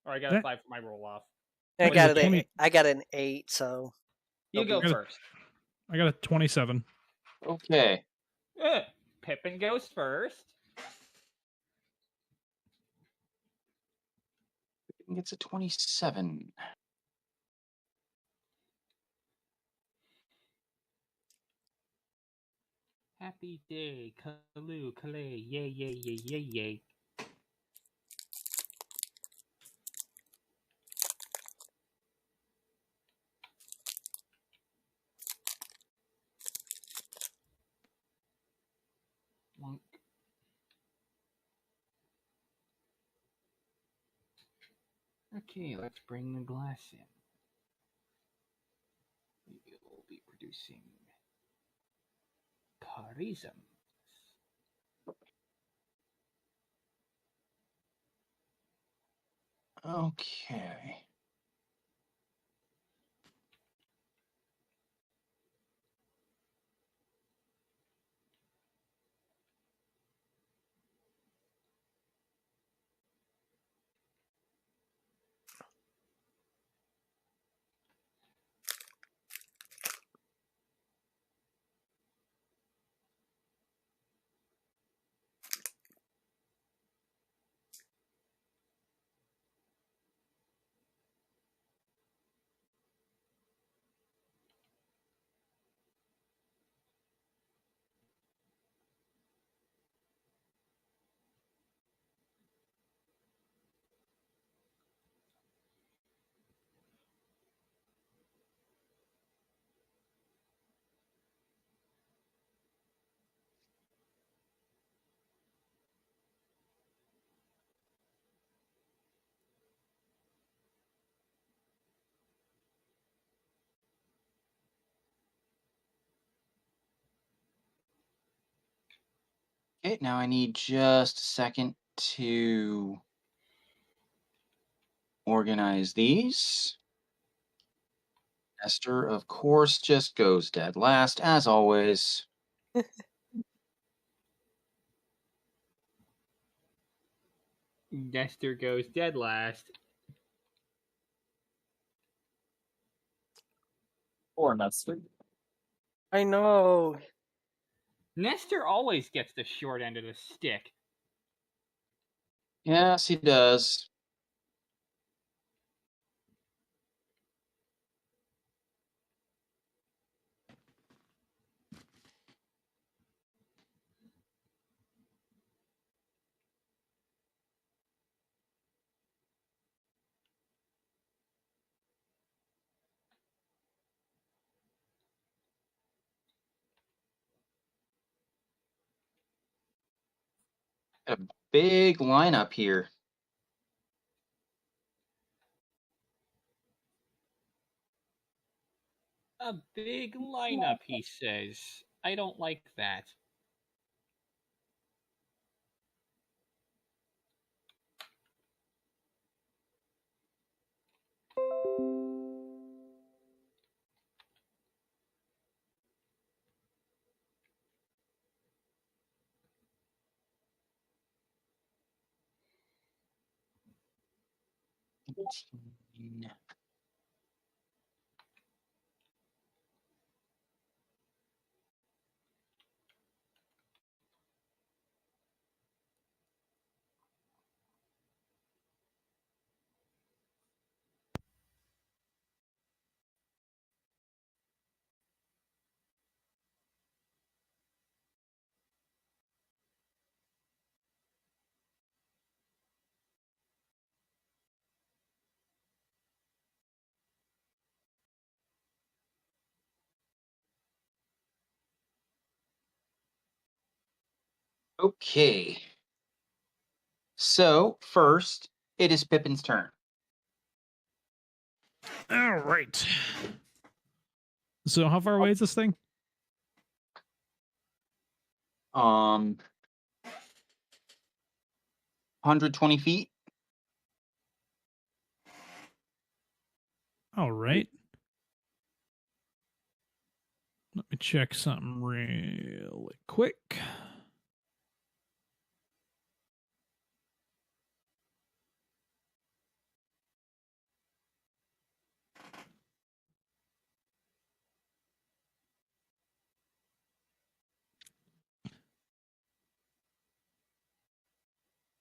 Or I got a That- 5 for my roll off. I That got is it. a 20 I got an 8. So You go be- first. I got a 27. Okay. Pippin goes first. Gets a 27. Happy day, Kalu, Kalay, yay, yay, yay, yay, yay. Monk. Okay, let's bring the glass in. We will be producing charism. Okay. Okay, now I need just a second to organize these. Esther, of course, just goes dead last, as always. Nestor goes dead last. Or Nestor. I know. Nestor always gets the short end of the stick. Yes, he does. A big lineup here. A big lineup, he says. I don't like that. Okay. So, first, it is Pippin's turn. All right. So how far away is this thing? 120 feet. All right. Let me check something really quick.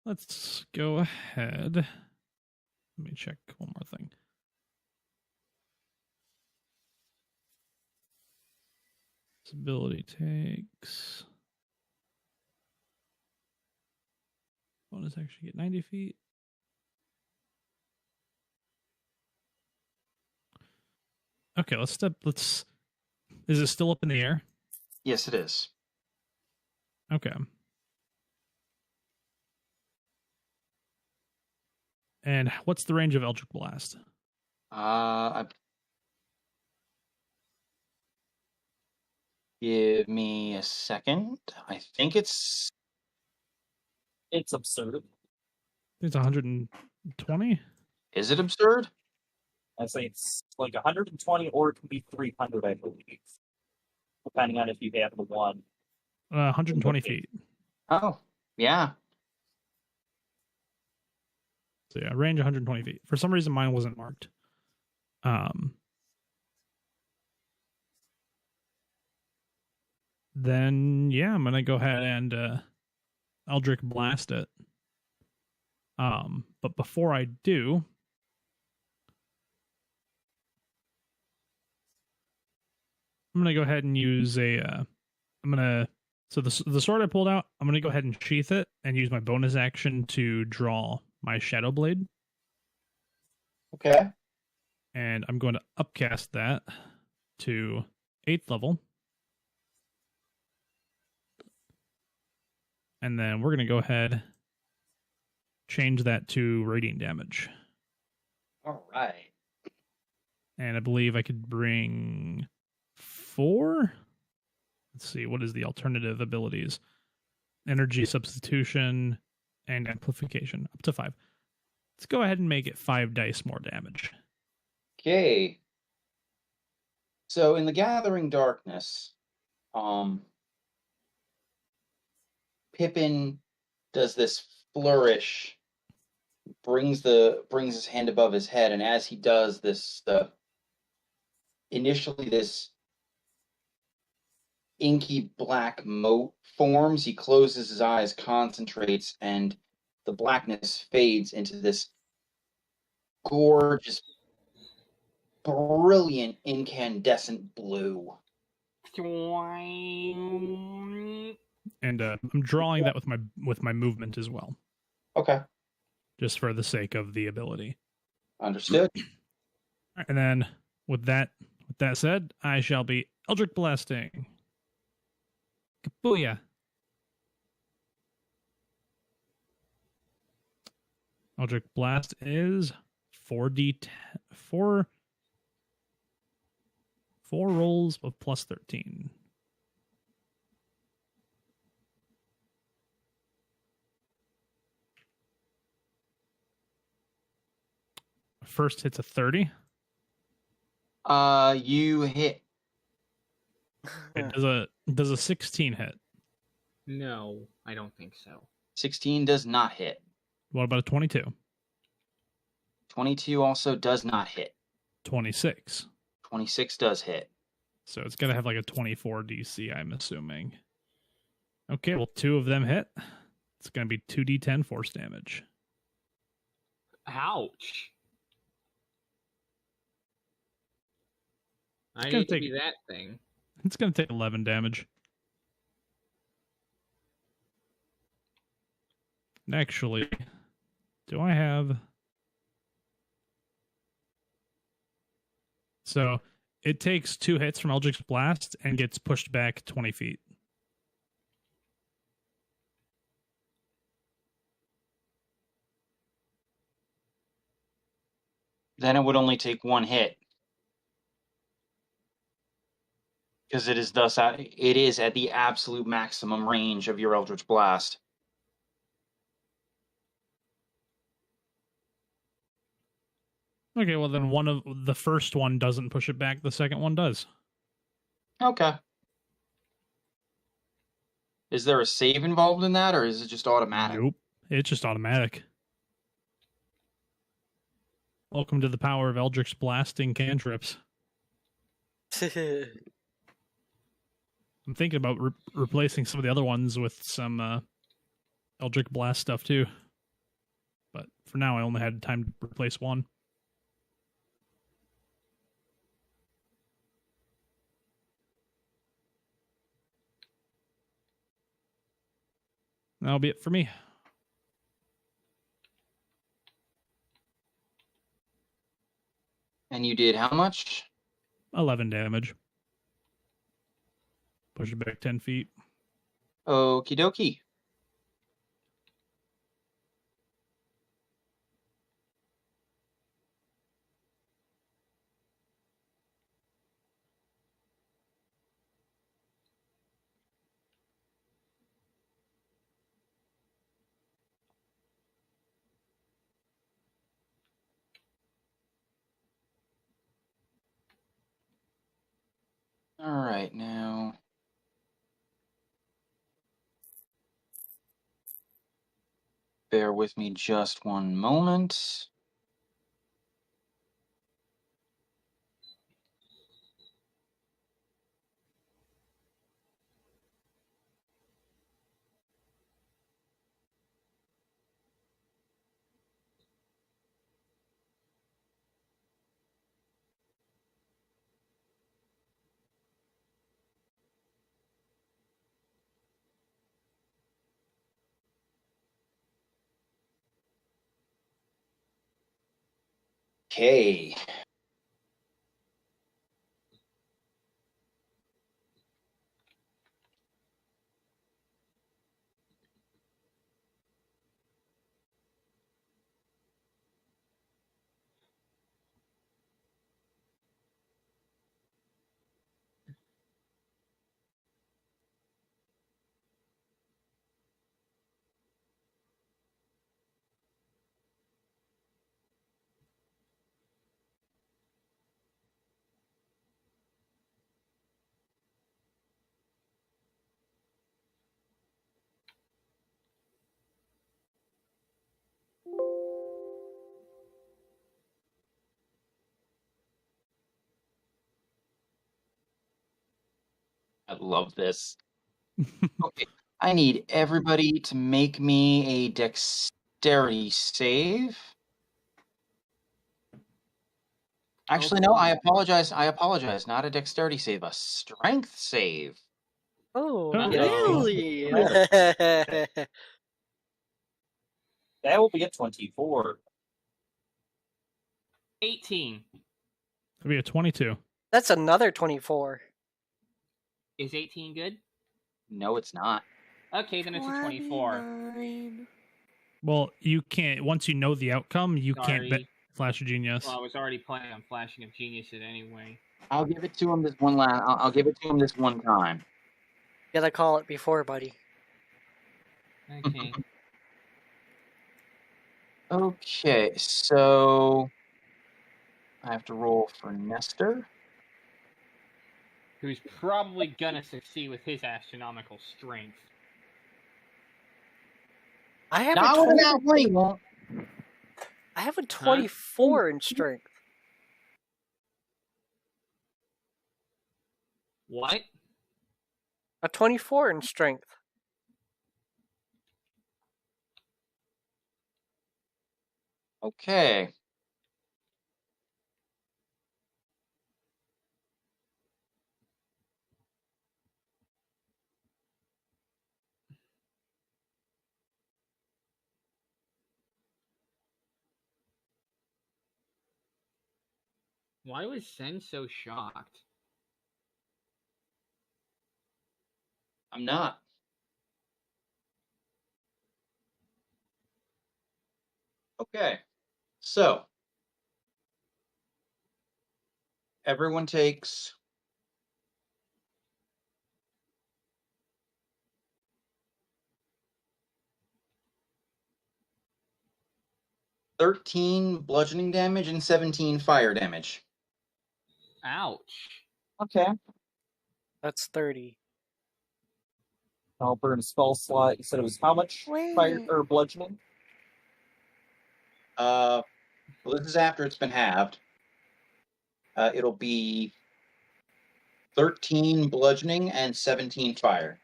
Let's go ahead. Let me check one more thing. This ability takes. Bonus actually get 90 feet. Okay, let's. Is it still up in the air? Yes, it is. Okay. And what's the range of Eldritch Blast? Give me a second. I think it's absurd. It's 120. Is it absurd? I say it's like 120, or it can be 300, I believe, depending on if you have the one. 120 feet. Oh, yeah. So yeah, range 120 feet. For some reason, mine wasn't marked. Then yeah, I'm gonna go ahead and Eldritch Blast it. But before I do, I'm gonna go ahead and use a. So the sword I pulled out, I'm gonna go ahead and sheath it and use my bonus action to draw my Shadow Blade. Okay. And I'm going to upcast that to 8th level. And then we're going to go ahead, change that to radiant damage. All right. And I believe I could bring 4. Let's see, what is the alternative abilities? Energy substitution and amplification, up to 5. Let's go ahead and make it 5 dice more damage. Okay. So in the Gathering Darkness, Pippin does this flourish, brings his hand above his head, and as he does this, initially this inky black mote forms. He closes his eyes, concentrates, and the blackness fades into this gorgeous, brilliant, incandescent blue. And I'm drawing that with my movement as well, Okay. just for the sake of the ability. Understood. And then with that said, I shall be Eldritch Blasting. Kabooyah. Eldritch Blast is 4d10, 4 rolls of plus 13. First hit's a 30. You hit. Does a 16 hit? No, I don't think so. 16 does not hit. What about a 22? 22 also does not hit. 26. 26 does hit. So it's got to have like a 24 DC, I'm assuming. Okay, well, 2 of them hit. It's going to be 2d10 force damage. Ouch. I gonna hate to take- be that thing. It's going to take 11 damage. And actually, do I have... So it takes 2 hits from Eldritch Blast and gets pushed back 20 feet. then it would only take one hit. Because it is at the absolute maximum range of your Eldritch Blast. Okay, well then one of the first one doesn't push it back, the second one does. Okay. Is there a save involved in that, or is it just automatic? Nope. It's just automatic. Welcome to the power of Eldritch blasting cantrips. I'm thinking about replacing some of the other ones with some Eldritch Blast stuff too. But for now, I only had time to replace one. That'll be it for me. And you did how much? 11 damage. Push it back 10 feet. Okie dokie. All right, now. Bear with me just one moment. Okay. I love this. Okay. I need everybody to make me a dexterity save. Actually, no, I apologize. Not a dexterity save, a strength save. Oh, Really? That will be a 24. 18. It'll be a 22. That's another 24. Is 18 good? No, it's not. Okay, then it's a 24. 29. Well, you can't, once you know the outcome, you can't bet Sorry. Flash of Genius. Well, I was already planning on flashing of genius it anyway. I'll give it to him this one I'll give it to him this one time. Gotta call it before, buddy. Okay. Okay, so I have to roll for Nestor. Who's probably gonna succeed with his astronomical strength. I have Not a with 20, that one, he won't. I have a 24 in strength. What? A 24 in strength. Okay. Why was Sen so shocked? I'm not. Okay. So everyone takes 13 bludgeoning damage and 17 fire damage. Ouch. Okay. That's 30. I'll burn a spell slot. You said it was how much fire Wait. or bludgeoning? Well, this is after it's been halved. It'll be 13 bludgeoning and 17 fire.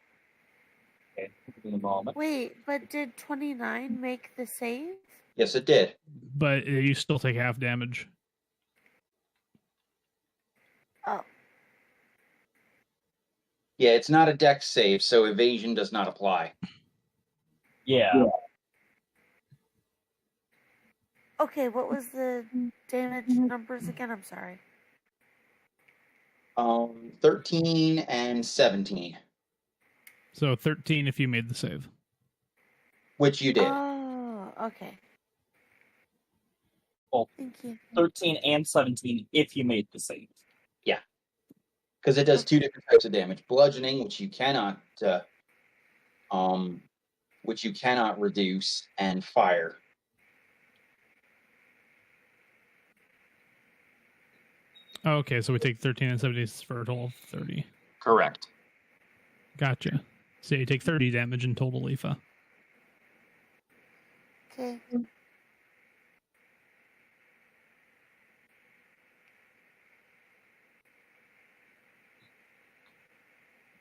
Okay, give me a moment. Wait, but did 29 make the save? Yes, it did. But you still take half damage. Oh, Yeah, it's not a dex save, so evasion does not apply. Yeah. okay. What was the damage numbers again? I'm sorry. 13 and 17, So 13 if you made the save. which you did. Oh, okay. Well, Thank you. 13 and 17 if you made the save. Because it does two different types of damage: bludgeoning, which you cannot reduce, and fire. Okay, so we take 13 and 17 for a total of 30. Correct. Gotcha. So you take 30 damage in total, Leafa. Okay.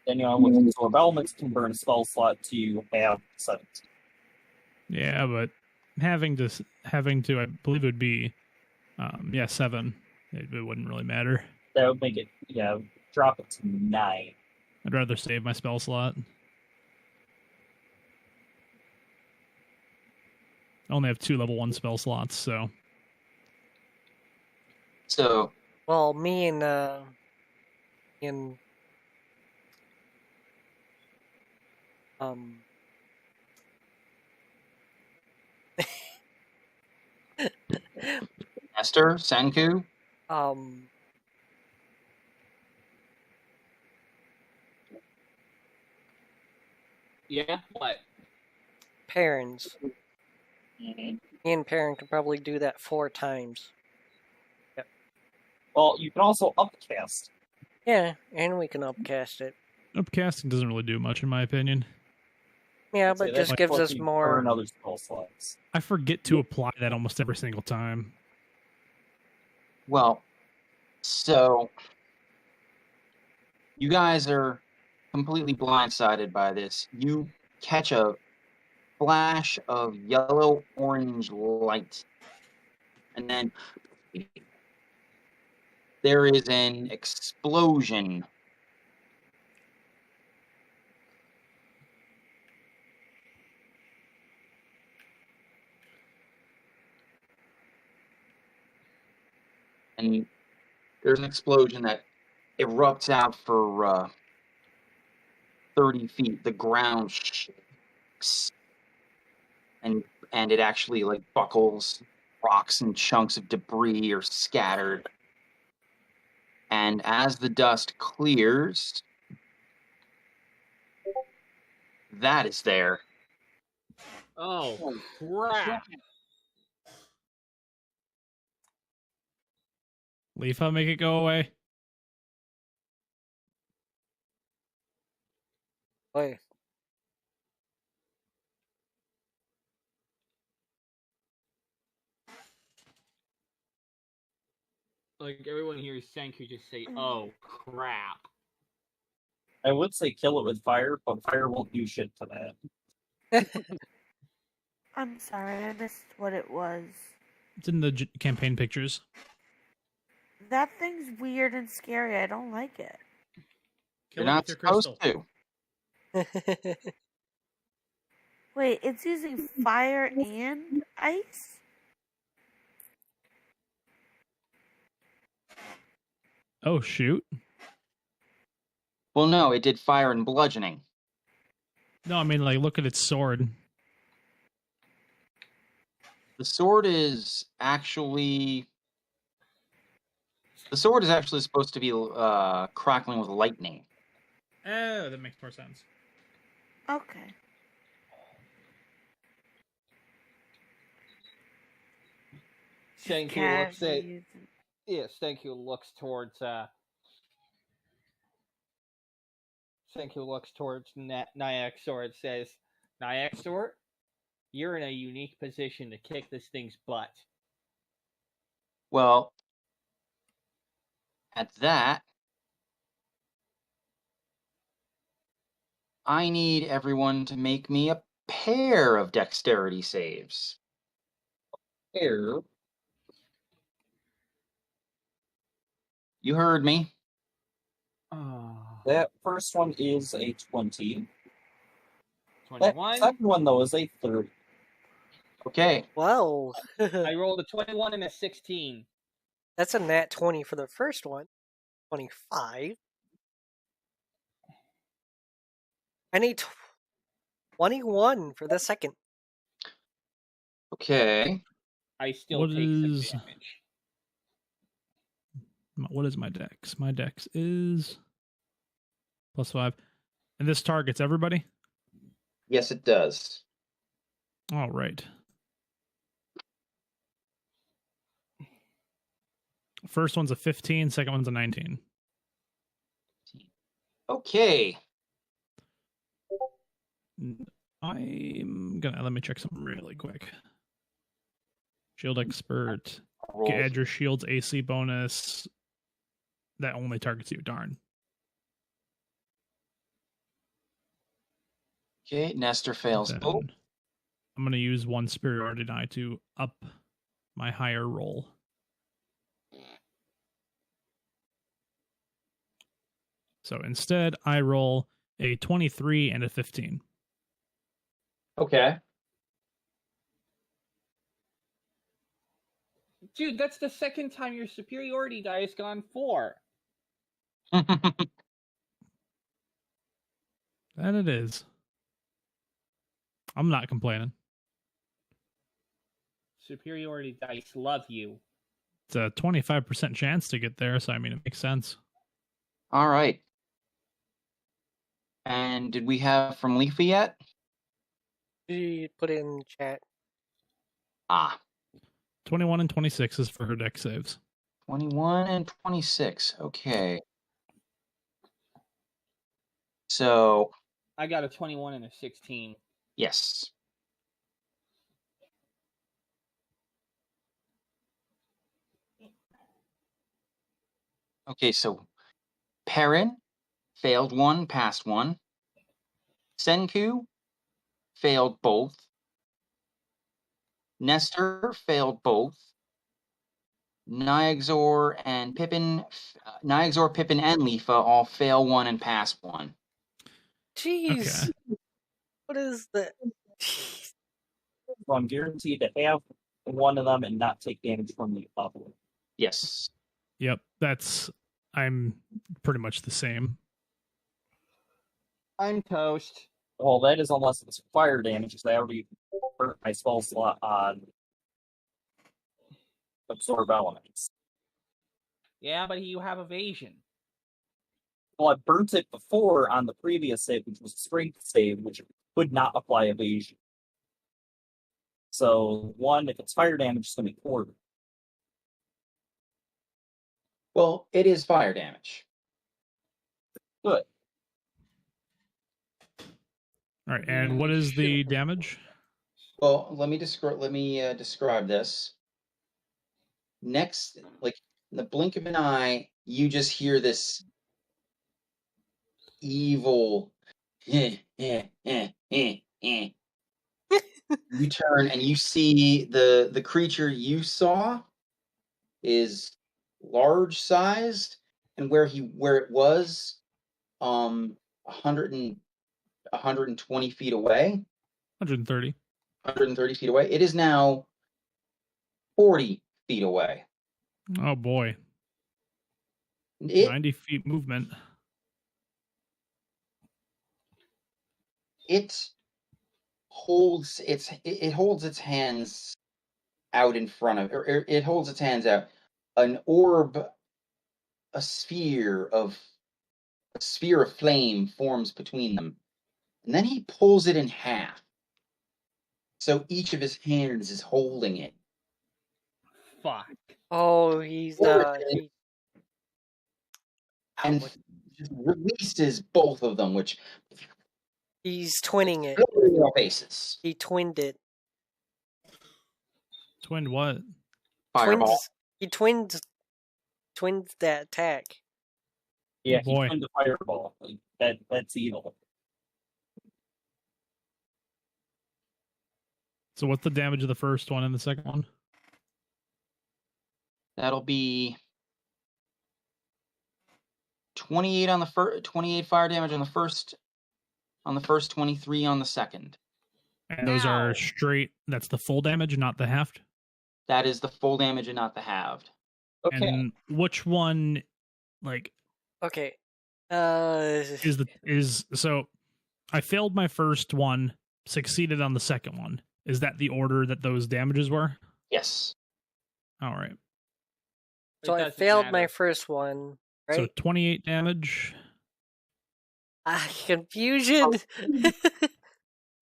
Anyone with absorb elements can burn a spell slot to have 17. Yeah, but having to, I believe it would be, 7. It wouldn't really matter. That would make it, drop it to 9. I'd rather save my spell slot. I only have 2 level 1 spell slots, so. So, Well, me and Esther, Senku, Yeah? What? Perrins. Mm-hmm. Me and Perrin could probably do that 4 times. Well, you can also upcast. Yeah, and we can upcast it. Upcasting doesn't really do much, in my opinion. Yeah, So but that's just gives what us you more. burn other spell slots. I forget to apply that almost every single time. well, so you guys are completely blindsided by this. You catch a flash of yellow-orange light, and then there is an explosion. And there's an explosion that erupts out for 30 feet. The ground shakes, and it actually like buckles. Rocks and chunks of debris are scattered. And as the dust clears, that is there. Oh, crap. Leafa, make it go away. Wait, Like, everyone hears Senku just say, oh, crap. I would say kill it with fire, but fire won't do shit to that. I'm sorry, I missed what it was. It's in the campaign pictures. That thing's weird and scary. I don't like it. You're not supposed to. Wait, it's using fire and ice? Oh, shoot. Well, no, it did fire and bludgeoning. No, I mean, like, look at its sword. The sword is actually The sword is actually supposed to be crackling with lightning. Oh, that makes more sense. Okay. Senku looks at Senku looks towards Nyaxor and says, Nyaxor, you're in a unique position to kick this thing's butt. Well, at that, I need everyone to make me a pair of dexterity saves. Pair. You heard me. That first one is a 20. That 21. second one, though, is a 30. Okay. Wow. I rolled a 21 and a 16. That's a nat 20 for the first one. 25. I need 21 for the second. Okay. I still What take some is- damage. What is my dex? My dex is +5. And this targets everybody? Yes, it does. All right. First one's a 15, second one's a 19. Okay. I'm gonna let me check something really quick. Shield expert. Roll. Add your shield's AC bonus. That only targets you. Darn. Okay, Nestor fails. Then Oh, I'm gonna use one superiority die to up my higher roll. So instead, I roll a 23 and a 15. okay. Dude, that's the second time your superiority die has gone 4. That it is. I'm not complaining. Superiority dice love you. It's a 25% chance to get there, so I mean, it makes sense. All right. And did we have from Leafy yet? She put it in chat. Ah, 21 and 26 is for her deck saves. 21 and 26. Okay. So, I got a 21 and a 16. yes. Okay, so Perrin failed one, passed one. Senku failed both. Nestor failed both. Nyaxor, Pippin, and Leafa all fail one and pass one. Jeez. Okay. What is that? Jeez. So I'm guaranteed to have one of them and not take damage from the other. Yes. Yep, I'm pretty much the same. I'm toast. Well, that is unless it's fire damage, because I already burnt my spell slot on Absorb Elements. Yeah, but you have evasion. Well, I burnt it before on the previous save, which was a strength save, which would not apply evasion. So, one, if it's fire damage, it's going to be quarter. Well, it is fire damage. Good. All right, and what is the damage? Well, let me describe this. Next, like in the blink of an eye, you just hear this evil. You turn and you see the creature you saw is large sized, and where it was 120 feet away, 130. 130 feet away, it is now 40 feet away. Oh boy. It 90 feet movement. holds its hands out in front of, or it holds its hands out. An orb a sphere of flame forms between them, and then he pulls it in half. So each of his hands is holding it. Fuck. Oh, he's And just releases both of them, which he's twinning it. blow in your faces. He twinned it. Twinned what? Fireball. He twins that attack. Yeah, boy. he's trying to fireball. That's evil. So what's the damage of the first one and the second one? That'll be 28 on the first, 28 fire damage on the first, 23 on the second. And those are Ow. straight. That's the full damage, not the halved. That is the full damage and not the halved. Okay. And which one, like, Okay. is so? I failed my first one, succeeded on the second one. Is that the order that those damages were? Yes. All right. So It I doesn't failed my matter. first one, So right? 28 damage. Confusion.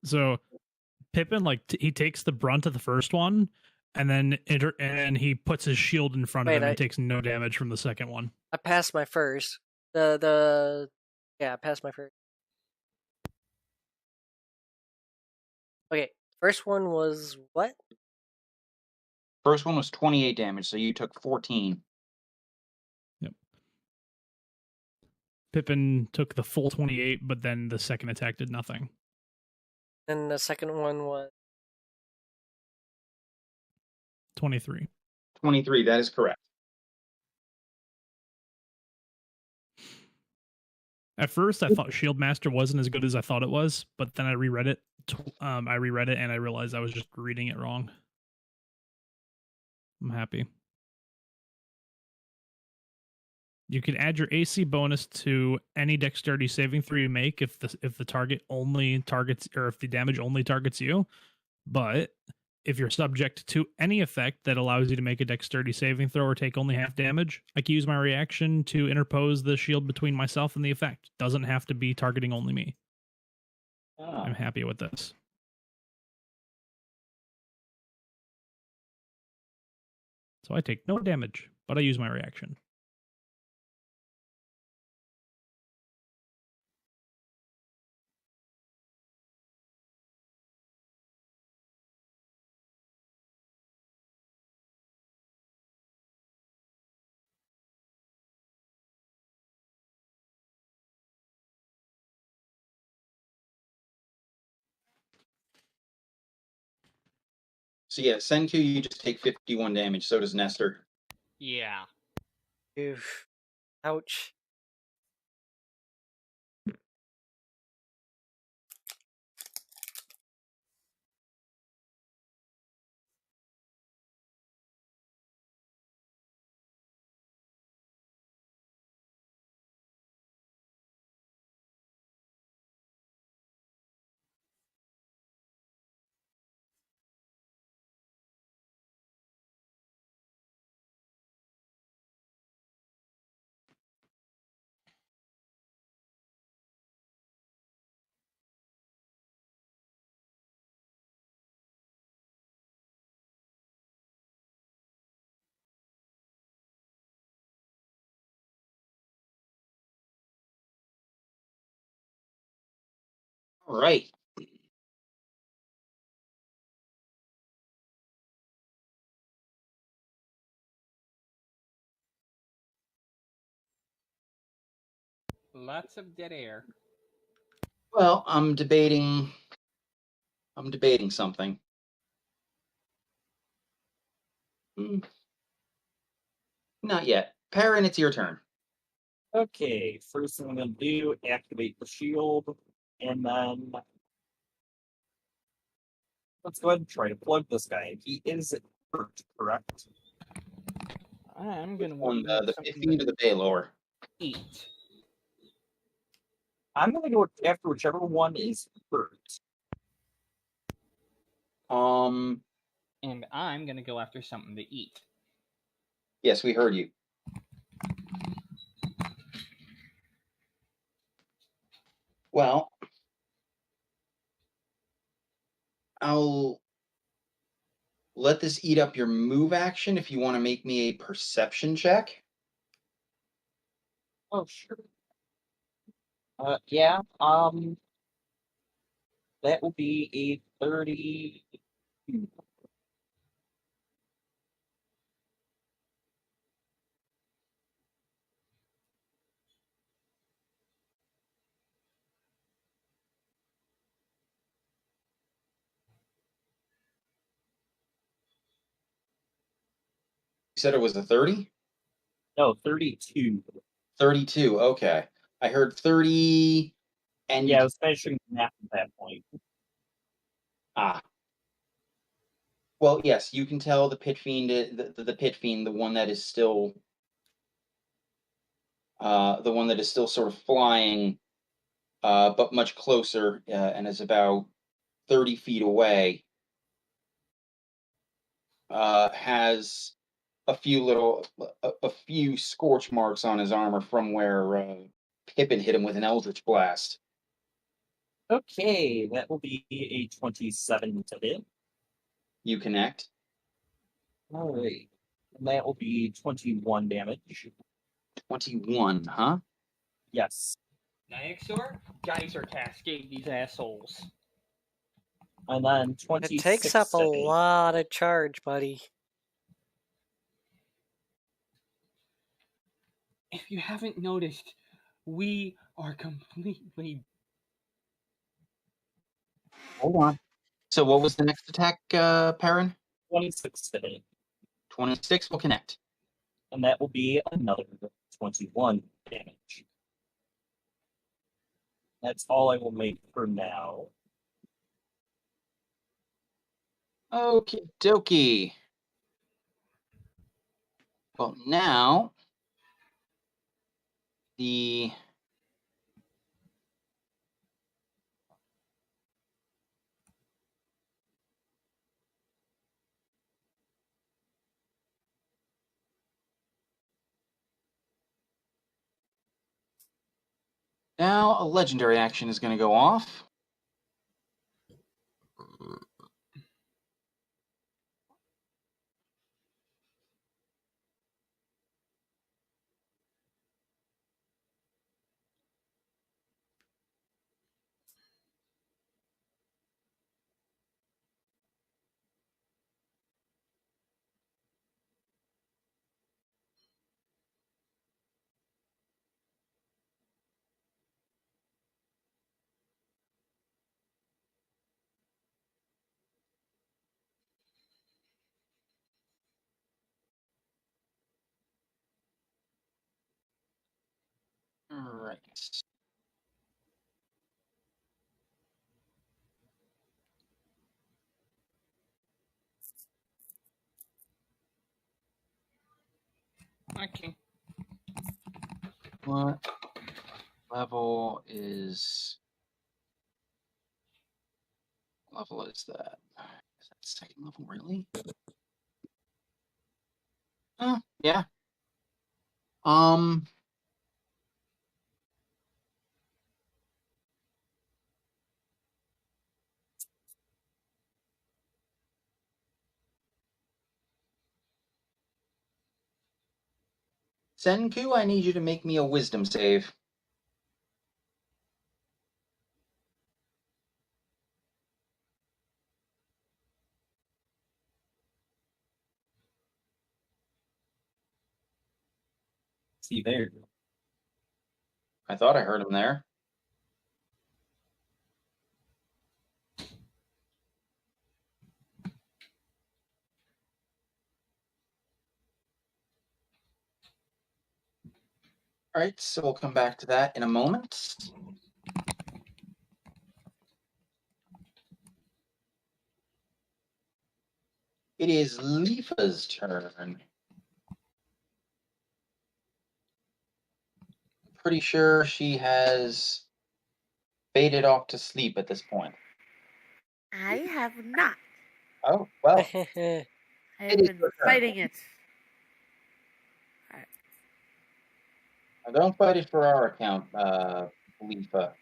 So Pippin, like, he takes the brunt of the first one, and then he puts his shield in front of Wait, him and takes no damage from the second one. I passed my first. I passed my first. Okay, first one was what? First one was 28 damage, so you took 14. Pippin took the full 28, but then the second attack did nothing. And the second one was 23. 23, that is correct. At first, I thought Shieldmaster wasn't as good as I thought it was, but then I reread it. And I realized I was just reading it wrong. I'm happy. You can add your AC bonus to any dexterity saving throw you make if the target only targets, or if the damage only targets you. But if you're subject to any effect that allows you to make a dexterity saving throw or take only half damage, I can use my reaction to interpose the shield between myself and the effect. Doesn't have to be targeting only me. Ah. I'm happy with this. So I take no damage, but I use my reaction. So yeah, Senku, you just take 51 damage, so does Nestor. Yeah. oof. Ouch. All right. Lots of dead air. Well, I'm debating something. Not yet. Perrin, it's your turn. Okay, first thing I'm going to do, activate the shield, and then let's go ahead and try to plug this guy. He is hurt, correct? I'm gonna On want the something 15 to the Baylor. to eat. I'm going to go after whichever one is hurt. And I'm gonna go after something to eat. Yes, we heard you. Well, I'll let this eat up your move action if you want to make me a perception check. Oh, sure. Yeah. That will be a 30. You said it was a 30? No, 32. 32, okay. I heard 30, and Yeah, I was finishing math at that point. Ah. Well, yes, you can tell the pit fiend, the pit fiend, the one that is still sort of flying, but much closer, and is about 30 feet away, has a few scorch marks on his armor from where Pippin hit him with an Eldritch Blast. Okay, that will be a 27 to hit. You connect. All right. And that will be 21 damage. 21, huh? Yes. Nyxor? Geyser cascade these assholes. And then It 26 takes up a to hit. lot of charge, buddy. If you haven't noticed, we are completely. Hold on. So what was the next attack, Perrin? 26 to hit. 26 will connect. And that will be another 21 damage. That's all I will make for now. Okie dokie. Well, now the now a legendary action is going to go off. All right. Okay. What level is that? Is that second level, really? Yeah. Senku, I need you to make me a wisdom save. See there. I thought I heard him there. All right, so we'll come back to that in a moment. It is Leafa's turn. Pretty sure she has faded off to sleep at this point. I have not. Oh, well. I have It is been your turn. fighting it. Now, don't fight it for our account, Leafa.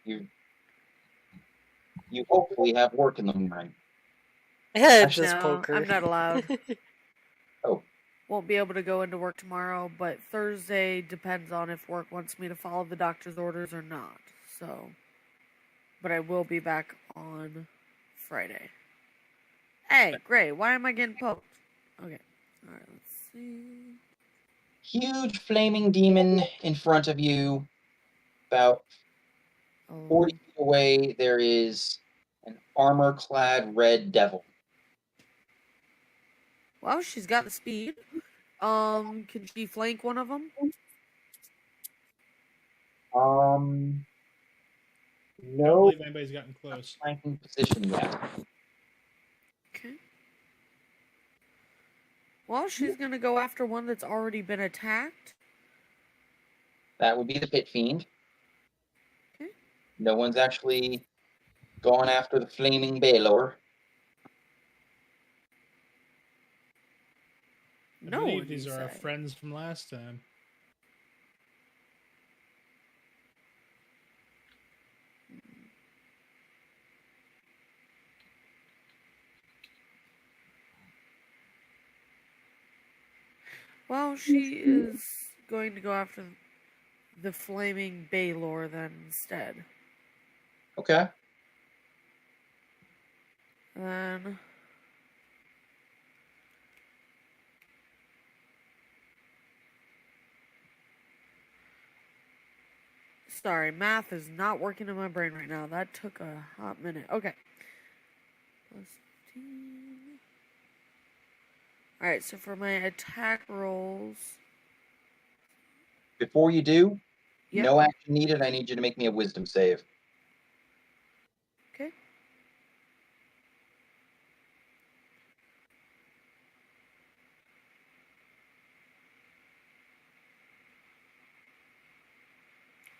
you hopefully have work in the morning. Yeah, Actually, just No, poker. I'm not allowed. Oh, Won't be able to go into work tomorrow, but Thursday depends on if work wants me to follow the doctor's orders or not. So, but I will be back on Friday. Hey, great. Why am I getting poked? Okay. All right, let's see. huge flaming demon in front of you. About 40 feet away, there is an armor-clad red devil. Well, she's got the speed. Can she flank one of them? I don't No believe anybody's gotten close. flanking position yet. Okay. Well, she's gonna go after one that's already been attacked. That would be the Pit Fiend. Okay. No one's actually gone after the flaming Baylor. I No, believe you these are our say. friends from last time. Well, she is going to go after the flaming Baylor then instead. Okay. Then sorry, math is not working in my brain right now. That took a hot minute. Okay. Plus 15. Alright, so for my attack rolls. Before you do, Yep. no action needed. I need you to make me a wisdom save. Okay.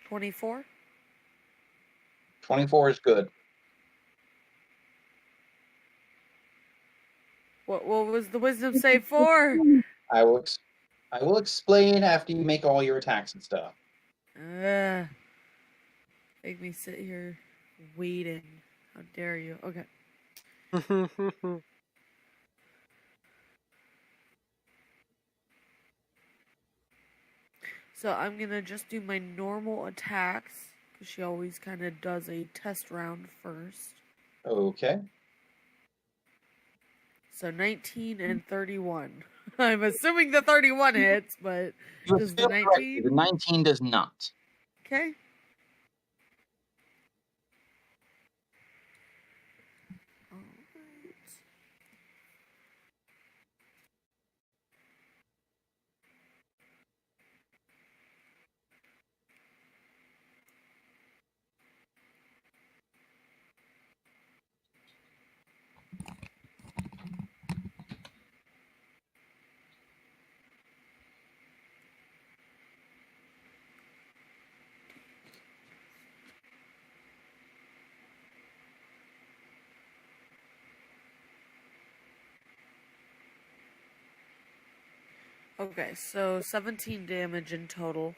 $24. 24 is good. What was the wisdom save for? I will explain after you make all your attacks and stuff. Make me sit here waiting. How dare you? Okay. So I'm gonna just do my normal attacks because she always kind of does a test round first. Okay. So 19 and 31. I'm assuming the 31 hits, but You does the feel correct. 19? The 19 does not. Okay. Alright. Okay, so 17 damage in total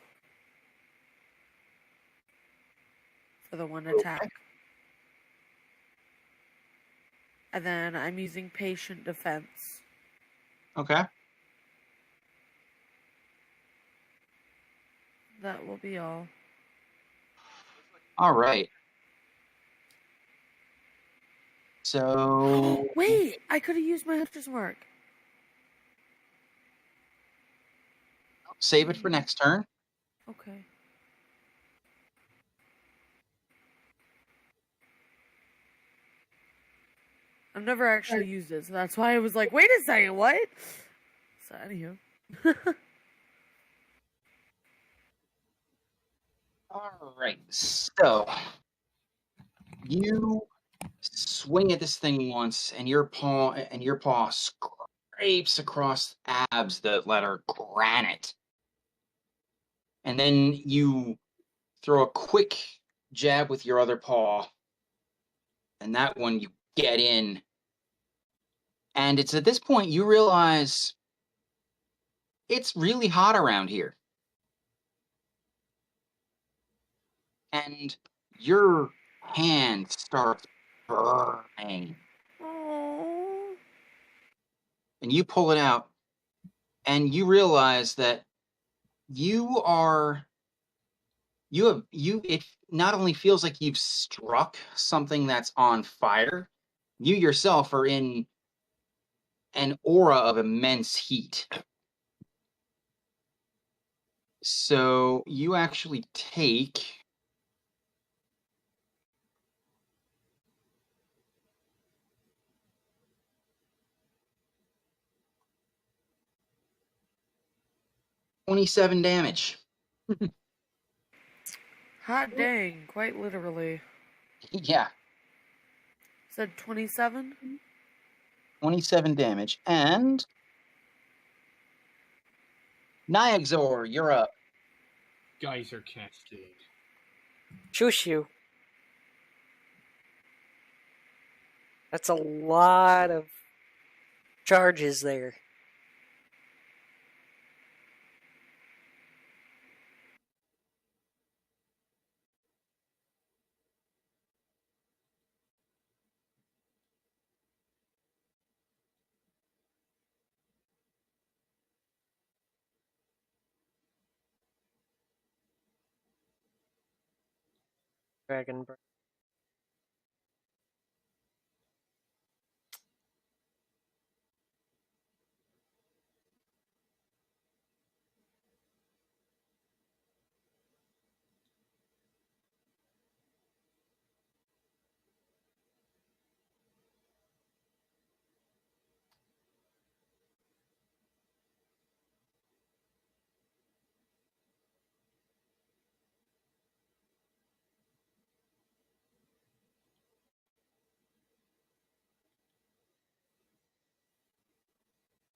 for the one attack. And then I'm using patient defense. Okay. That will be all. All right. So Wait, I could have used my hunter's mark. save it for next turn. Okay. I've never actually used it, so that's why I was like, wait a second, what? So, anywho. All right. So you swing at this thing once, and your paw scrapes across abs that are granite. And then you throw a quick jab with your other paw, and that one you get in. And it's at this point you realize it's really hot around here. And your hand starts burning. Oh. And you pull it out, and you realize that it not only feels like you've struck something that's on fire, you yourself are in an aura of immense heat. So you actually take 27 damage. Hot dang, quite literally. Yeah, Said 27? 27 damage. And Nyexor, you're up. Geyser cascade. Shushu. That's a lot of charges there. Dragon Breath.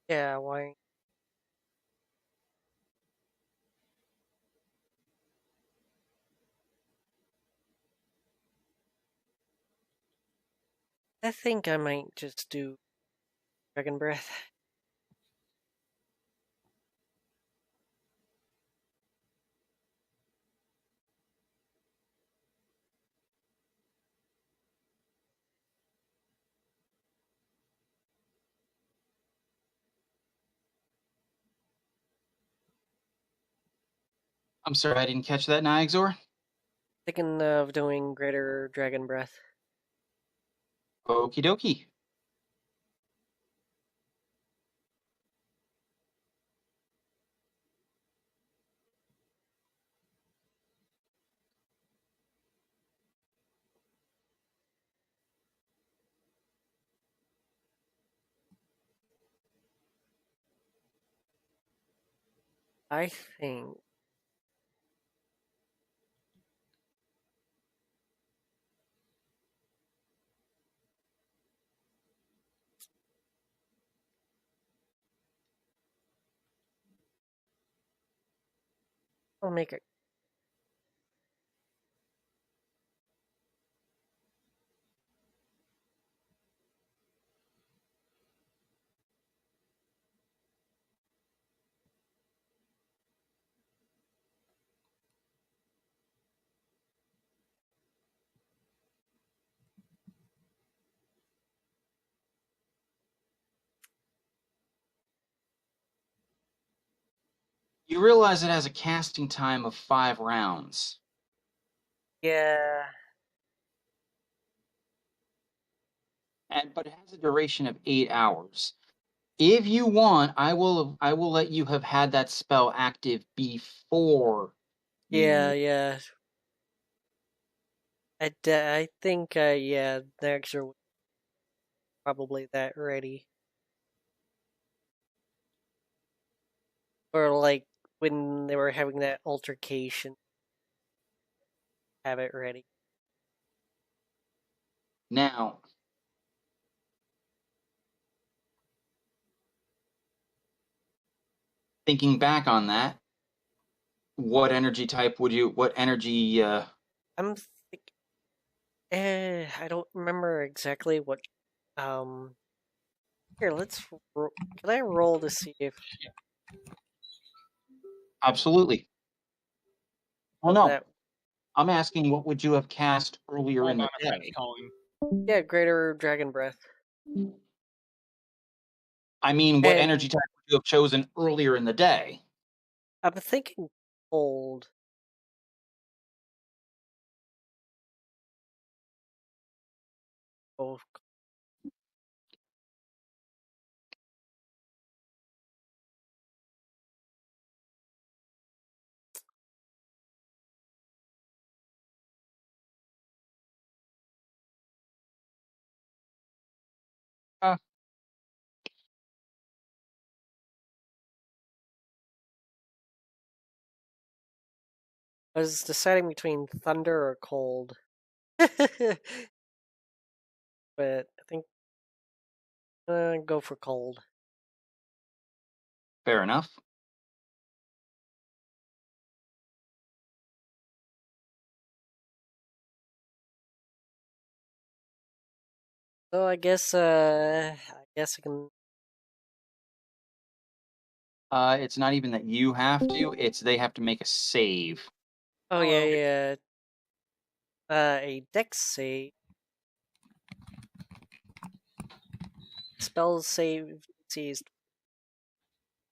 Yeah, why? I think I might just do Dragon Breath. I'm sorry, I didn't catch that, Nyexor. Thinking of doing Greater Dragon Breath. Okie dokie. I think. I'll make it. You realize it has a casting time of 5 rounds. Yeah. But it has a duration of 8 hours. If you want, I will let you have had that spell active before. Yeah. I think, yeah, next are probably that ready. Or like when they were having that altercation, have it ready. Now, thinking back on that, what energy type would you? What energy? I'm I don't remember exactly what. Here, can I roll to see if Absolutely. Oh no, that? I'm asking what would you have cast earlier in the Hold on, day? calling. Yeah, greater dragon breath. I mean, what And- energy type would you have chosen earlier in the day? I'm thinking cold. Oh, Uh. I was deciding between thunder or cold. But I think go for cold. Fair enough. So I guess I can. It's not even that you have to; it's they have to make a save. Oh yeah. A dex save. Spell save seized.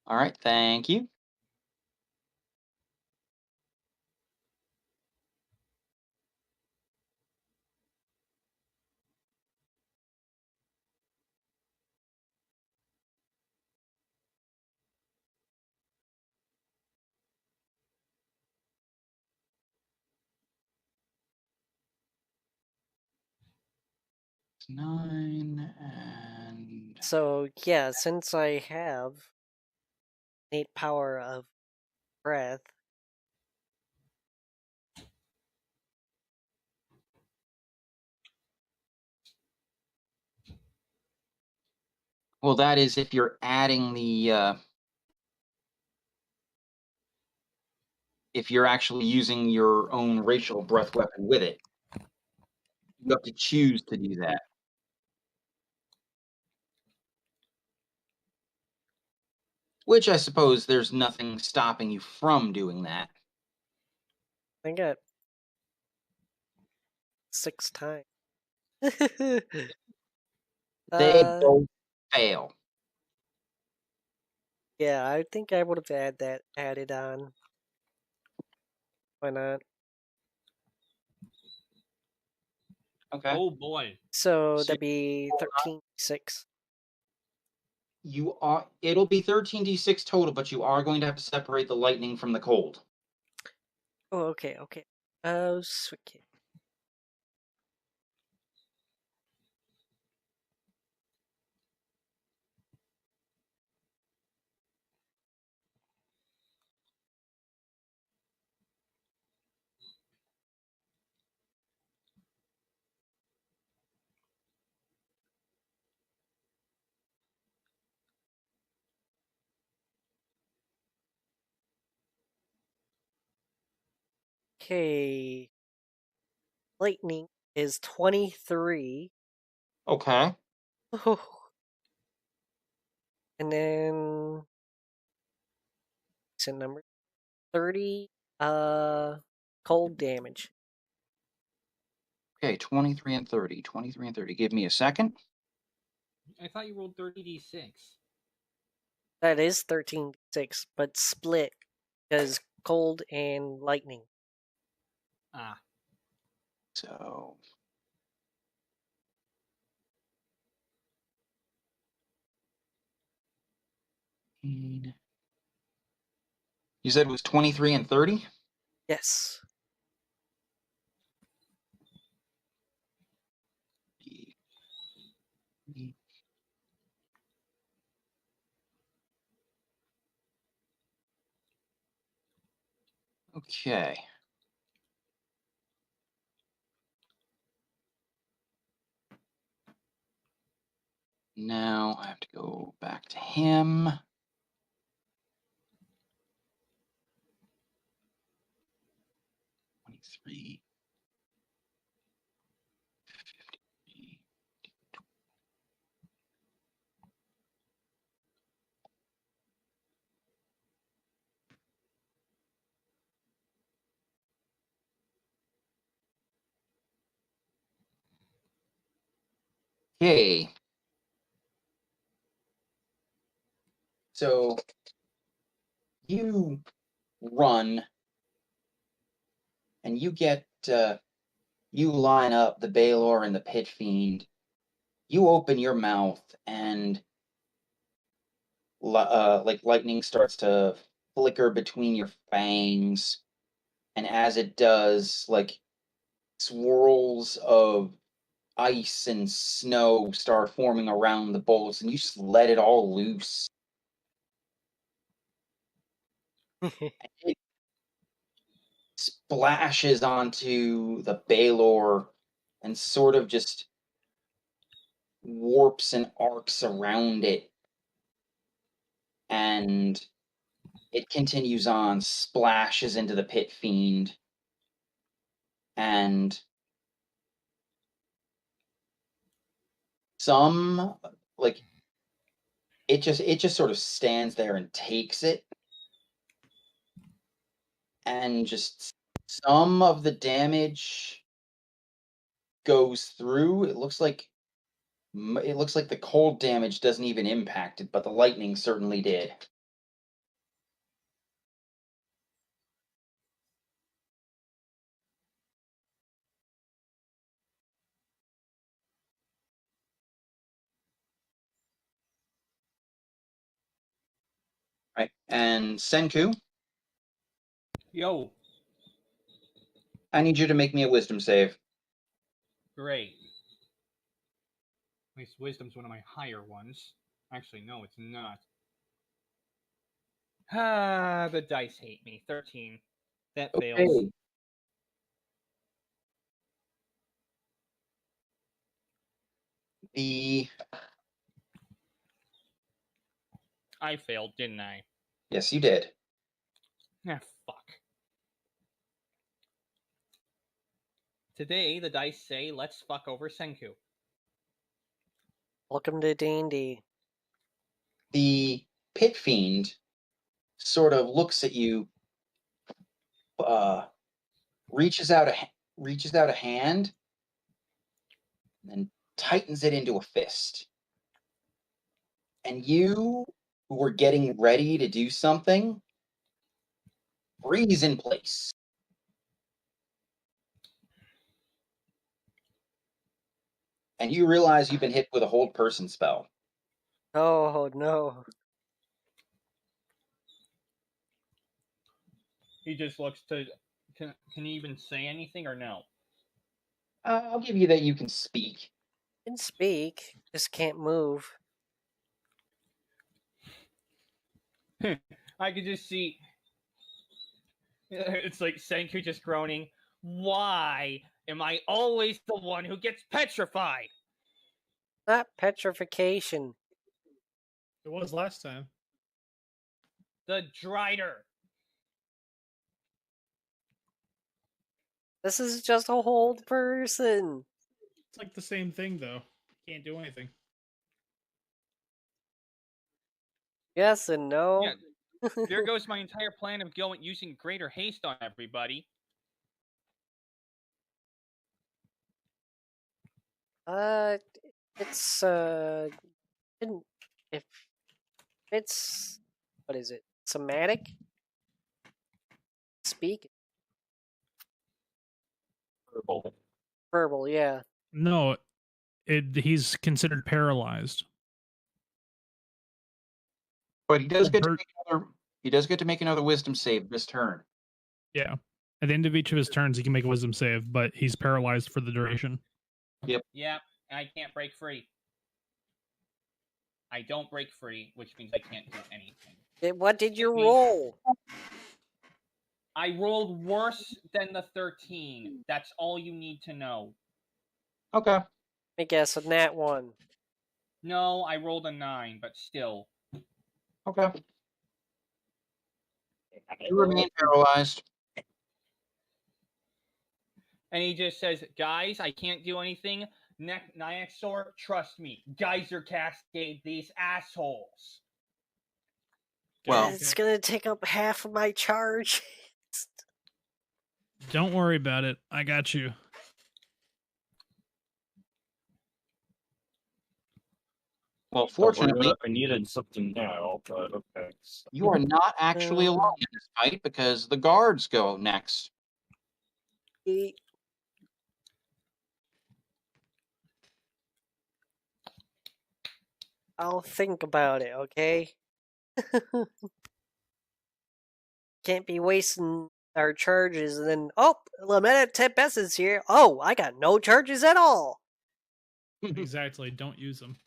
All right, thank you. It's 9 and So yeah, since I have 8 power of breath, well, that is if you're adding the if you're actually using your own racial breath weapon with it. You have to choose to do that. Which I suppose there's nothing stopping you from doing that. I got 6 times. They both fail. Yeah, I think I would have added on. Why not? Okay. Oh boy. So So- that'd be 13d6. It'll be 13d6 total, but you are going to have to separate the lightning from the cold. Oh, okay. Oh, sweet. Okay. Lightning is 23. Okay. Oh. And then it's a number 30 cold damage. Okay, 23 and 30. 23 and 30. Give me a second. I thought you rolled 30d6. That is 13d6, but split because cold and lightning. Ah. So. You said it was 23 and 30? Yes. Okay. Now I have to go back to him. Three. Okay. So you run and you get you line up the Baylor and the Pit Fiend. You open your mouth and like lightning starts to flicker between your fangs, and as it does, like swirls of ice and snow start forming around the bolts, and you just let it all loose. It splashes onto the Baylor and sort of just warps and arcs around it. And it continues on, splashes into the Pit Fiend, and some, like, it just sort of stands there and takes it, and just some of the damage goes through. It looks like the cold damage doesn't even impact it, but the lightning certainly did. Right, and Senku, Yo, I need you to make me a wisdom save. great. At least wisdom's one of my higher ones. Actually, no, it's not. Ah, the dice hate me. 13. That fails. Okay. I failed, didn't I? Yes, you did. Ah, fuck. Today, the dice say, let's fuck over Senku. Welcome to D&D. The Pit Fiend sort of looks at you, reaches out a hand, and then tightens it into a fist. And you, who were getting ready to do something, freeze in place. And you realize you've been hit with a hold person spell. Oh no. He just looks to... Can he even say anything or no? I'll give you that you can speak. Can speak, just can't move. I could just see... It's like Senku just groaning. Why am I always the one who gets petrified? Not petrification. It was last time. The Drider. This is just a hold person. It's like the same thing, though. Can't do anything. Yes and no. Yeah, there goes my entire plan of using greater haste on everybody. It's if it's what is it? Somatic? Speak. Verbal, yeah. No, he's considered paralyzed. But he does get to Hurt. make another. He does get to make another wisdom save this turn. Yeah. At the end of each of his turns, he can make a wisdom save, but he's paralyzed for the duration. Yeah, I can't break free. I don't break free, which means I can't do anything. What did you roll? I rolled worse than the 13. That's all you need to know. Okay. Let me guess, a nat 1. No, I rolled a 9, but still. Okay. You remain paralyzed. And he just says, guys, I can't do anything. Nyxor, trust me. Geyser Cascade these assholes. Well, It's gonna take up half of my charge. Don't worry about it. I got you. Well, Don't worry fortunately, about it, I needed something now, but okay. So. you are not actually alone in this fight because the guards go next. I'll think about it, okay? Can't be wasting our charges and then, oh, Lametta Tempest is here. Oh, I got no charges at all. Exactly. Don't use them.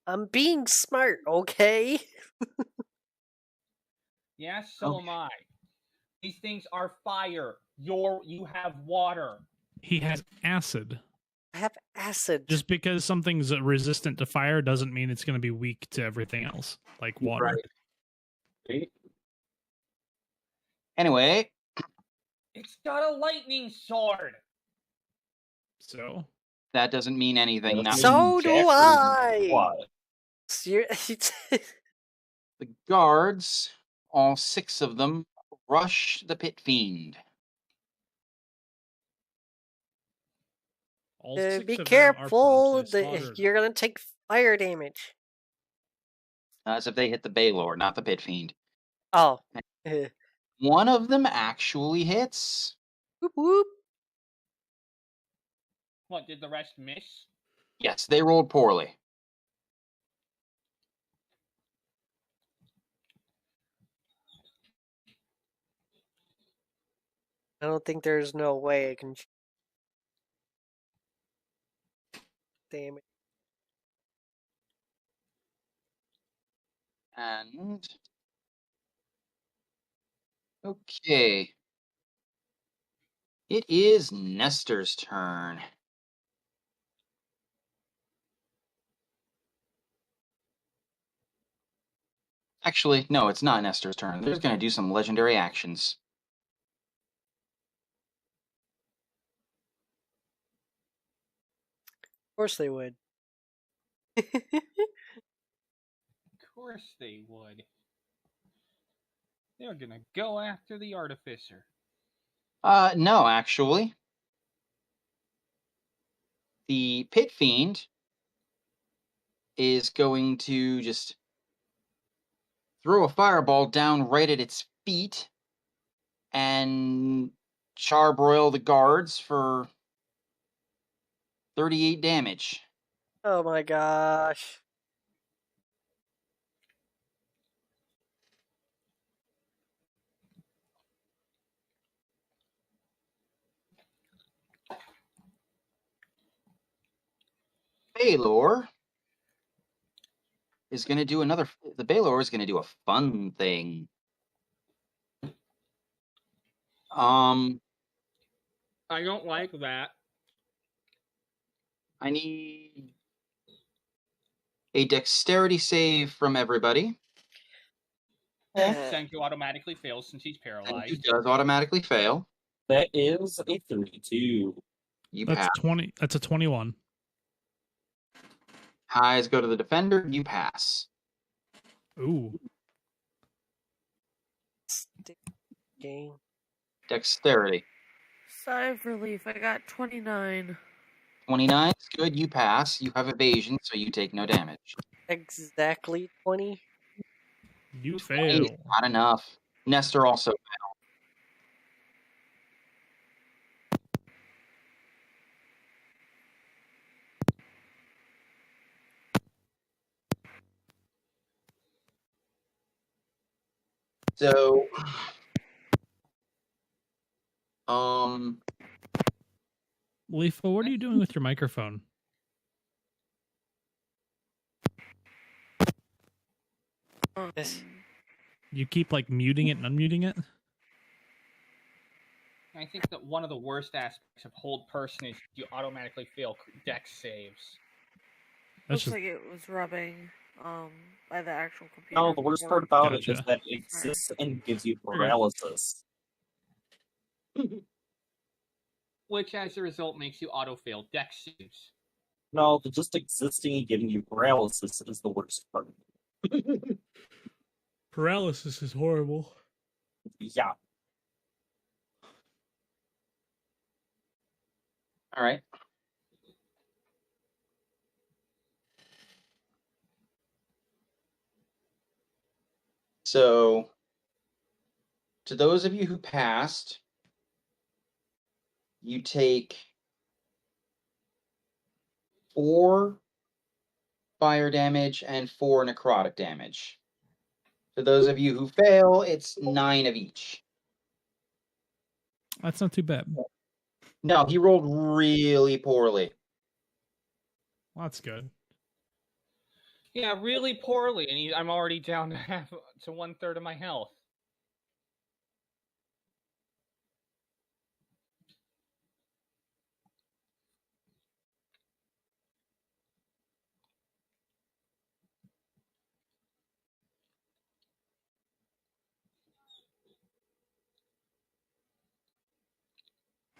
I'm being smart, okay? Yeah, so am I. These things are fire. You have water. He has acid. I have acid. Just because something's resistant to fire doesn't mean it's going to be weak to everything else, like water. Right. Anyway, It's got a lightning sword. So that doesn't mean anything. Now, So do I. What? the guards, all 6 of them, rush the pit fiend. all 6 be of them are careful. promptly slaughtered. You're gonna take fire damage. As if they hit the Baylor, not the pit fiend. Oh. One of them actually hits. Whoop whoop. What, did the rest miss? Yes, they rolled poorly. I don't think there's no way I can. Damn it. And okay. It is Nestor's turn. Actually, no, it's not Nestor's turn. They're going to do some legendary actions. Of course they would. Of course they would. They're gonna go after the artificer. No, actually. The pit fiend is going to just throw a fireball down right at its feet and charbroil the guards for 38 damage. Oh my gosh. Baylor is going to do another. The Baylor is going to do a fun thing. I don't like that. I need a dexterity save from everybody. Senku automatically fails since he's And paralyzed. he does automatically fail. That is a 32. You That's pass. 20. That's a 21. Highs go to the defender. You pass. Ooh. Game. Dexterity. Sigh of relief. I got 29. 29 is good. You pass. You have evasion, so you take no damage. Exactly 20. You 20 is fail. not enough. Nestor also failed. So, Leafo, what are you doing with your microphone? Yes. You keep like muting it and unmuting it? I think that one of the worst aspects of hold person is you automatically fail dex saves. That's Looks just like it was rubbing by the actual computer. No, the worst before. part about it is Gotcha. that it exists and gives you paralysis. Which, as a result, makes you auto-fail dex saves. No, the just existing and giving you paralysis is the worst part. paralysis is horrible. Yeah. all right. So, to those of you who passed, you take 4 fire damage and 4 necrotic damage. For those of you who fail, it's 9 of each. That's not too bad. No, he rolled really poorly. Well, that's good. Yeah, really poorly, and I'm already down to 1/3 of my health.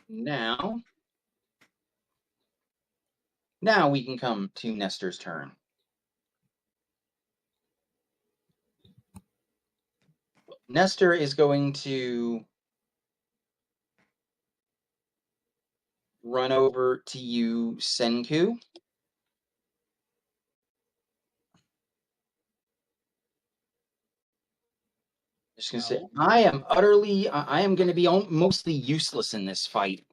Now we can come to Nestor's turn. Nestor is going to run over to you, Senku. Just gonna say, I am going to be mostly useless in this fight.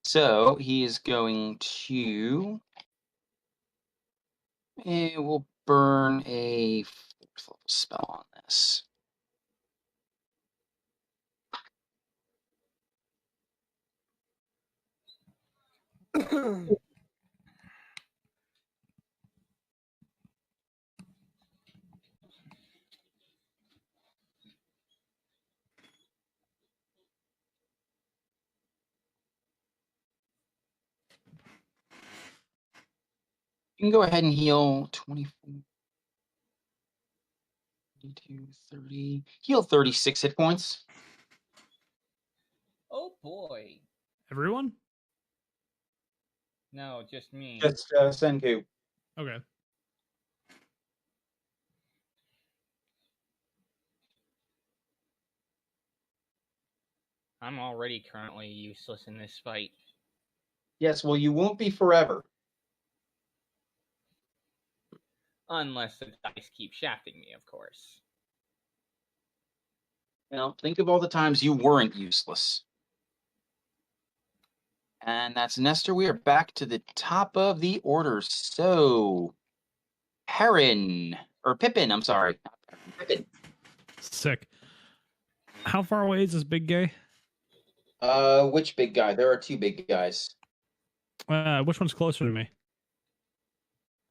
So he is going to. We'll burn a 4th level spell on this. You can go ahead and heal 24, 22, 30. Heal 36 hit points. Oh boy. Everyone? No, just me. Just Senku. Okay. I'm already currently useless in this fight. Yes, well, you won't be forever. Unless the dice keep shafting me, of course. Well, think of all the times you weren't useless. And that's Nestor. We are back to the top of the order. So, Pippin, I'm sorry. Pippin. Sick. How far away is this big guy? Which big guy? There are 2 big guys. Which one's closer to me?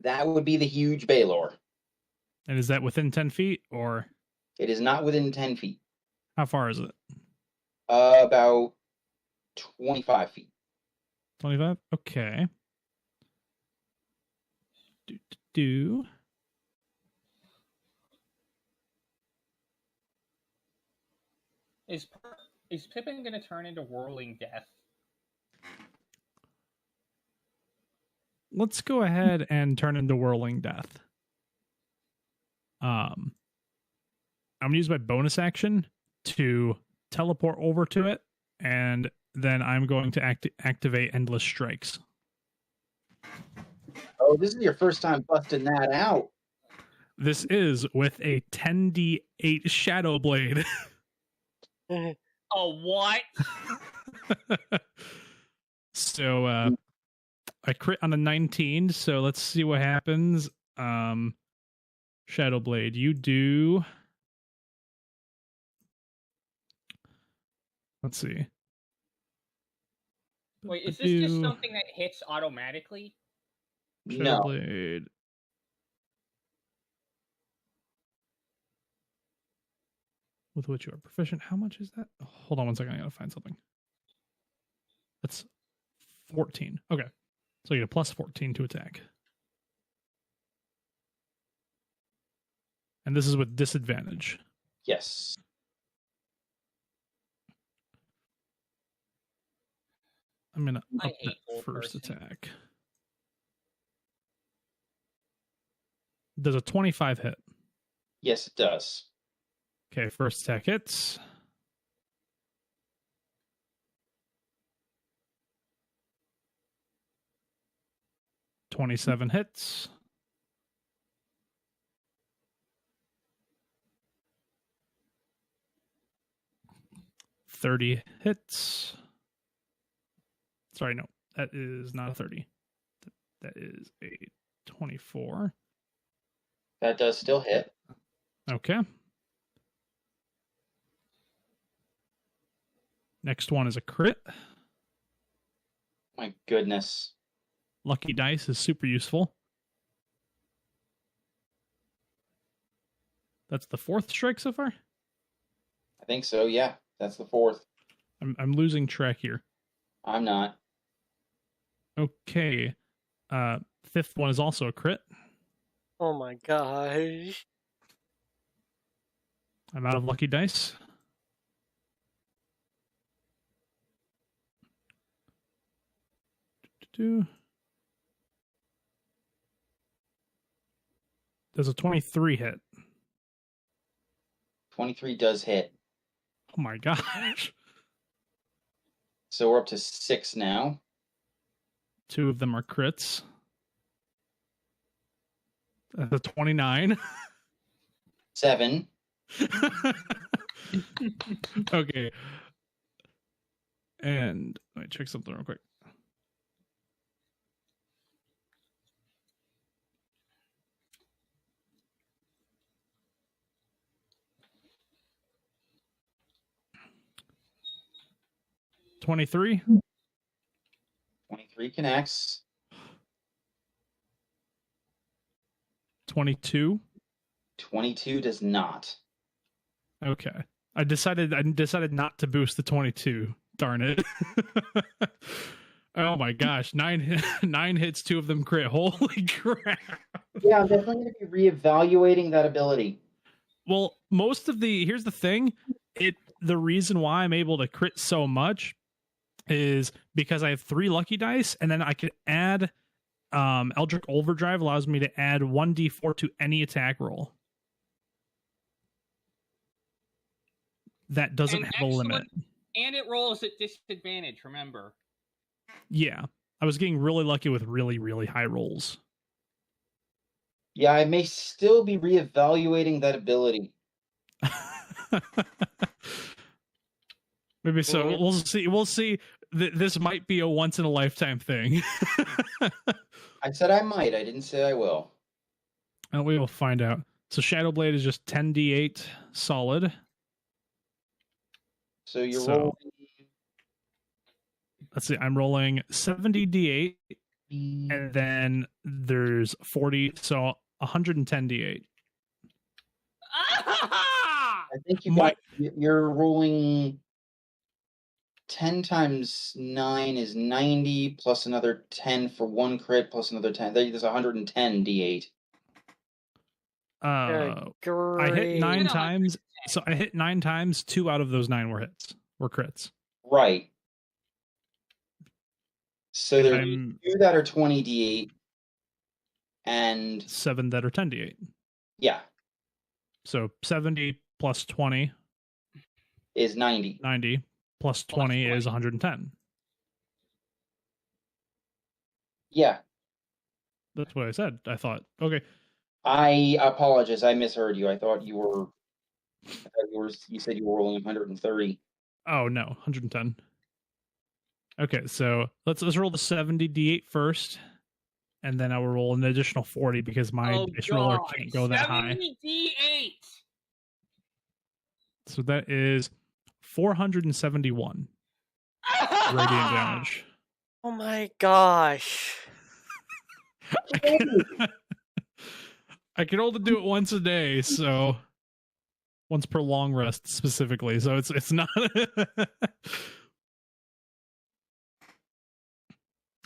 That would be the huge Baylor. And is that within 10 feet or It is not within 10 feet. how far is it? About 25 feet. 25? Okay. Do. Is Pippin going to turn into Whirling Death? Let's go ahead and turn into Whirling Death. I'm going to use my bonus action to teleport over to it, and then I'm going to activate Endless Strikes. Oh, this is your first time busting that out. This is with a 10d8 Shadow Blade. Oh, what? So I crit on a 19, so let's see what happens. Shadow Blade, you do. Let's see. Wait, is this just something that hits automatically? Shadow No. Blade. With which you are proficient. How much is that? Oh, hold on one second. I gotta find something. That's 14. Okay. So you get a plus 14 to attack. And this is with disadvantage. Yes. I'm gonna I up hate that old first person. attack. Does a 25 hit? Yes, it does. Okay, first attack hits. 27 hits. $30 hits. Sorry, no, that is not a 30. That is a 24. That does still hit. Okay. Next one is a crit. My goodness. Lucky dice is super useful. That's the fourth strike so far? I think so, yeah. That's the fourth. I'm losing track here. I'm not. Okay. Fifth one is also a crit. Oh my gosh. I'm out of lucky dice. Does a 23 hit? 23 does hit. Oh my gosh. So we're up to 6 now. 2 of them are crits. That's a 29. 7. Okay. And let me check something real quick. $23. 23 connects. 22. 22 does not. Okay. I decided not to boost the 22. Darn it. Oh my gosh. 9 hits, 2 of them crit. Holy crap. Yeah, I'm definitely going to be reevaluating that ability. Well, here's the thing. The reason why I'm able to crit so much is because I have 3 lucky dice, and then I could add Eldritch Overdrive allows me to add 1d4 to any attack roll. That doesn't have a limit. And it rolls at disadvantage, remember. Yeah. I was getting really lucky with really, really high rolls. Yeah, I may still be reevaluating that ability. Maybe so. We'll see. This might be a once in a lifetime thing. I said I might. I didn't say I will. And we will find out. So Shadowblade is just 10d8 solid. So you're rolling. Let's see. I'm rolling 70d8, and then there's 40, so 110d8. I think you're rolling 10 times 9 is 90, plus another 10 for 1 crit, plus another 10. There's 110 d8. I hit 9 times. So I hit 9 times. 2 out of those 9 were crits. Right. So there's 2 that are 20 d8 and 7 that are 10 d8. Yeah. So 70 plus 20 is 90. 90 plus 20 is 110. Yeah. That's what I said. I thought, okay. I apologize. I misheard you. I thought you said you were rolling 130. Oh no, 110. Okay, so let's roll the 70 d8 first, and then I will roll an additional 40 because my dice roller can't go that high. 70 d8. So that is 471 radiant damage. Oh my gosh. I can only do it once a day, so once per long rest specifically. So it's not.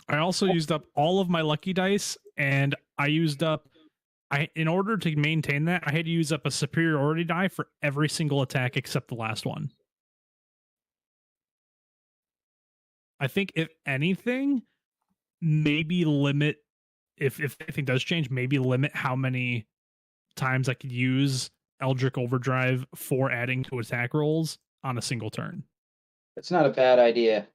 I also used up all of my lucky dice, and in order to maintain that, I had to use up a superiority die for every single attack except the last one. I think if anything, maybe limit, if anything does change, maybe limit how many times I could use Eldritch Overdrive for adding to attack rolls on a single turn. That's not a bad idea.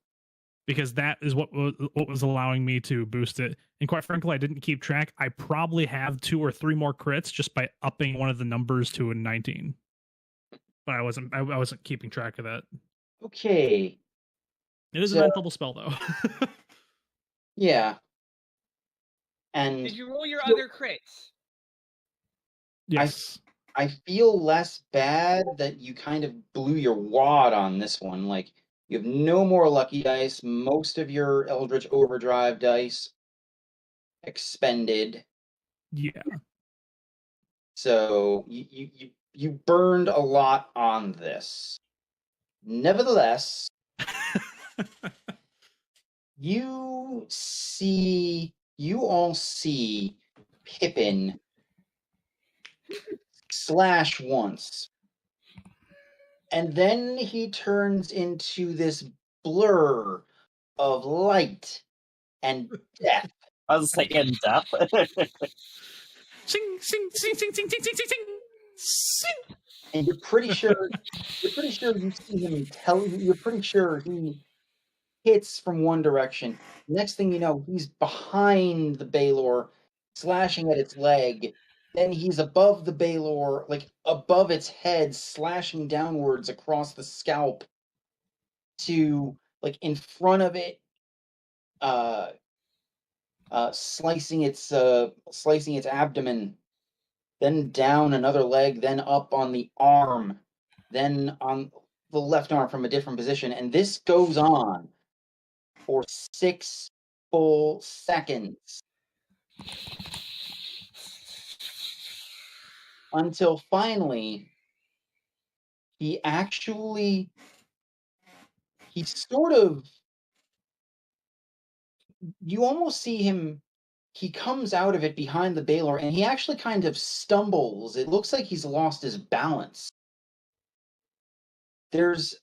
because that is what was allowing me to boost it. And quite frankly, I didn't keep track. I probably have 2 or 3 more crits just by upping one of the numbers to a 19. But I wasn't keeping track of that. Okay. It is a So- mental spell though. Yeah. And Did you roll your So- other crits? Yes. I feel less bad that you kind of blew your wad on this one. Like, you have no more lucky dice. Most of your Eldritch Overdrive dice expended. Yeah. So you burned a lot on this. Nevertheless, you all see Pippin slash once. And then he turns into this blur of light and death. I was like in death. Sing, sing, sing, sing, sing, sing, sing, sing, sing, sing. And you're pretty sure you see him you're pretty sure he hits from one direction. Next thing you know, he's behind the Baylor, slashing at its leg. Then he's above the Baylor, like above its head, slashing downwards across the scalp to like in front of it, slicing its abdomen, then down another leg, then up on the arm, then on the left arm from a different position, and this goes on for 6 full seconds. Until finally, you almost see him, he comes out of it behind the Baylor, and he actually kind of stumbles. It looks like he's lost his balance. There's,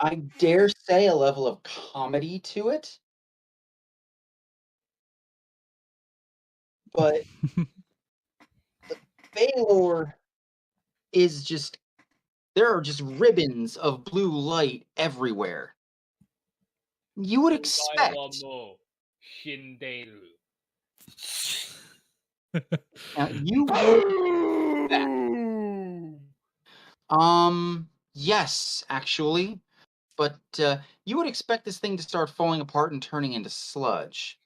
I dare say, a level of comedy to it. But the Baylor is just, there are just ribbons of blue light everywhere. You would expect. Now, you would yes, actually. But you would expect this thing to start falling apart and turning into sludge.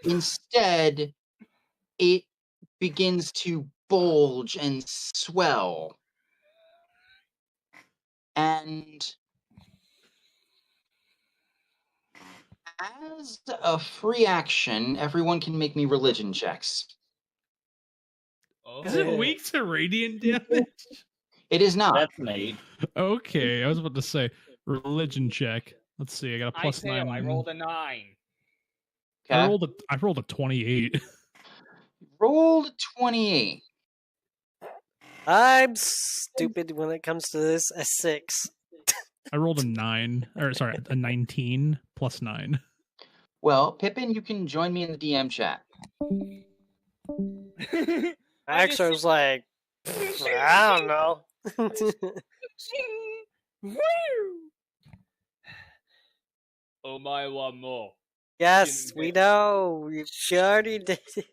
Instead, it begins to bulge and swell. And as a free action, everyone can make me religion checks. Is it weak to radiant damage? It is not. That's me. Okay, I was about to say religion check. Let's see. I got a I plus fail. 9. I rolled a 9. I Okay. rolled a 28. Rolled 28. I'm stupid when it comes to this. A 6. I rolled a 9, or sorry, a 19 plus 9. Well, Pippin, you can join me in the DM chat. Actually, I was like, I don't know. Oh my one more. Yes, we know. She already did it.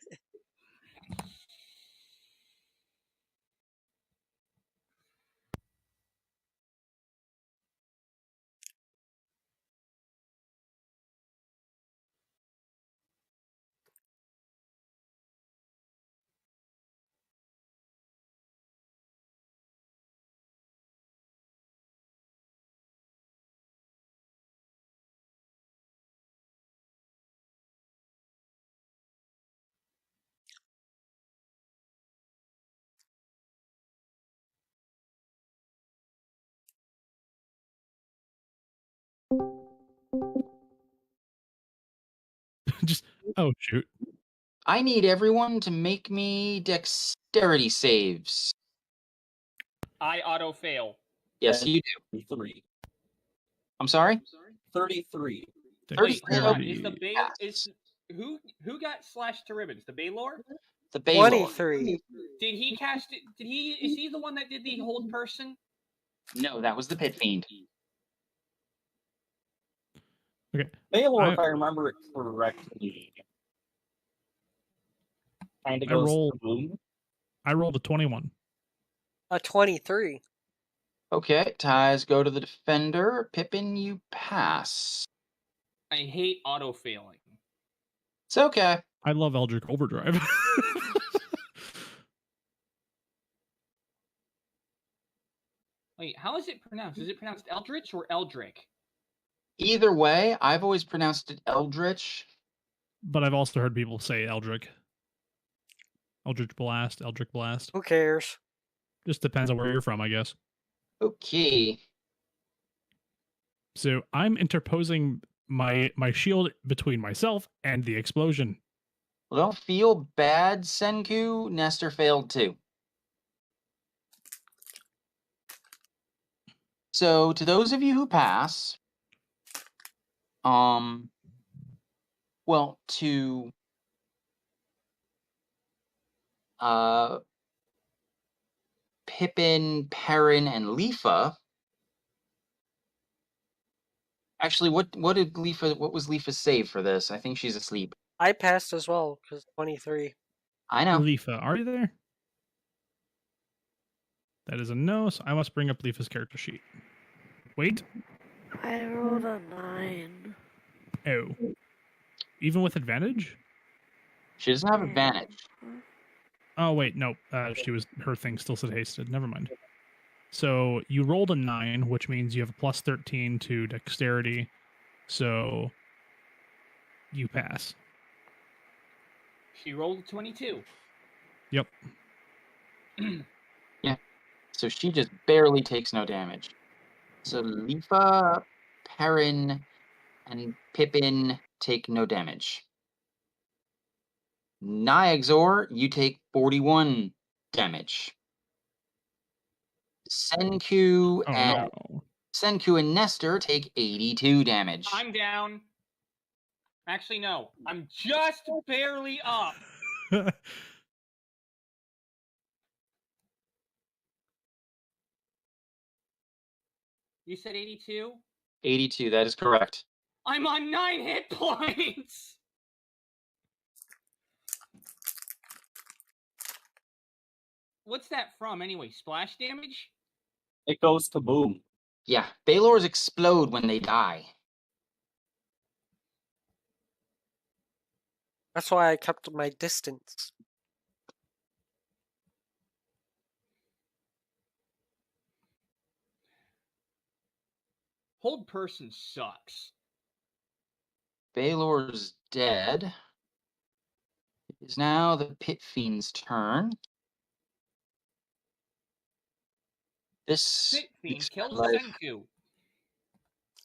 Just oh shoot. I need everyone to make me dexterity saves. I auto fail. Yes, you do. 33. I'm sorry? 33. Wait, hold on. Dexterity. Is the Bay Yes. is who got slashed to ribbons? The Baylor? The Baylor. 23. Did he cast it? Is he the one that did the hold person? No, that was the Pit Fiend. Baylor, if I remember it correctly, kind of I goes roll- to boom. I rolled a 21. A 23. Okay, ties go to the defender. Pippin, you pass. I hate auto failing. It's okay. I love Eldritch Overdrive. Wait, how is it pronounced? Is it pronounced Eldritch or Eldrick? Either way, I've always pronounced it Eldritch. But I've also heard people say Eldritch. Eldritch Blast, Eldritch Blast. Who cares? Just depends on where you're from, I guess. Okay. So I'm interposing my shield between myself and the explosion. Well, don't feel bad, Senku. Nestor failed too. So, to those of you who pass, well, to Pippin, Perrin, and Leafa. Actually, what was Leafa's save for this? I think she's asleep. I passed as well, because 23. I know. Leafa, are you there? That is a no, so I must bring up Leafa's character sheet. Wait. I rolled a 9. Oh. Even with advantage? She doesn't have advantage. Oh, wait, no. Her thing still said hasted. Never mind. So you rolled a 9, which means you have a plus 13 to dexterity. So you pass. She rolled a 22. Yep. Yeah. So she just barely takes no damage. So Leafa, Perrin, and Pippin take no damage. Nyxor, you take 41 damage. Senku Oh, and no. Senku and Nestor take 82 damage. I'm down. Actually, no. I'm just barely up. You said 82? 82, that is correct. I'm on 9 hit points! What's that from anyway? Splash damage? It goes to boom. Yeah, Baylors explode when they die. That's why I kept my distance. Hold person sucks. Baylor's dead. It is now the Pit Fiend's turn. This Pit Fiend makes my kills life, Senku.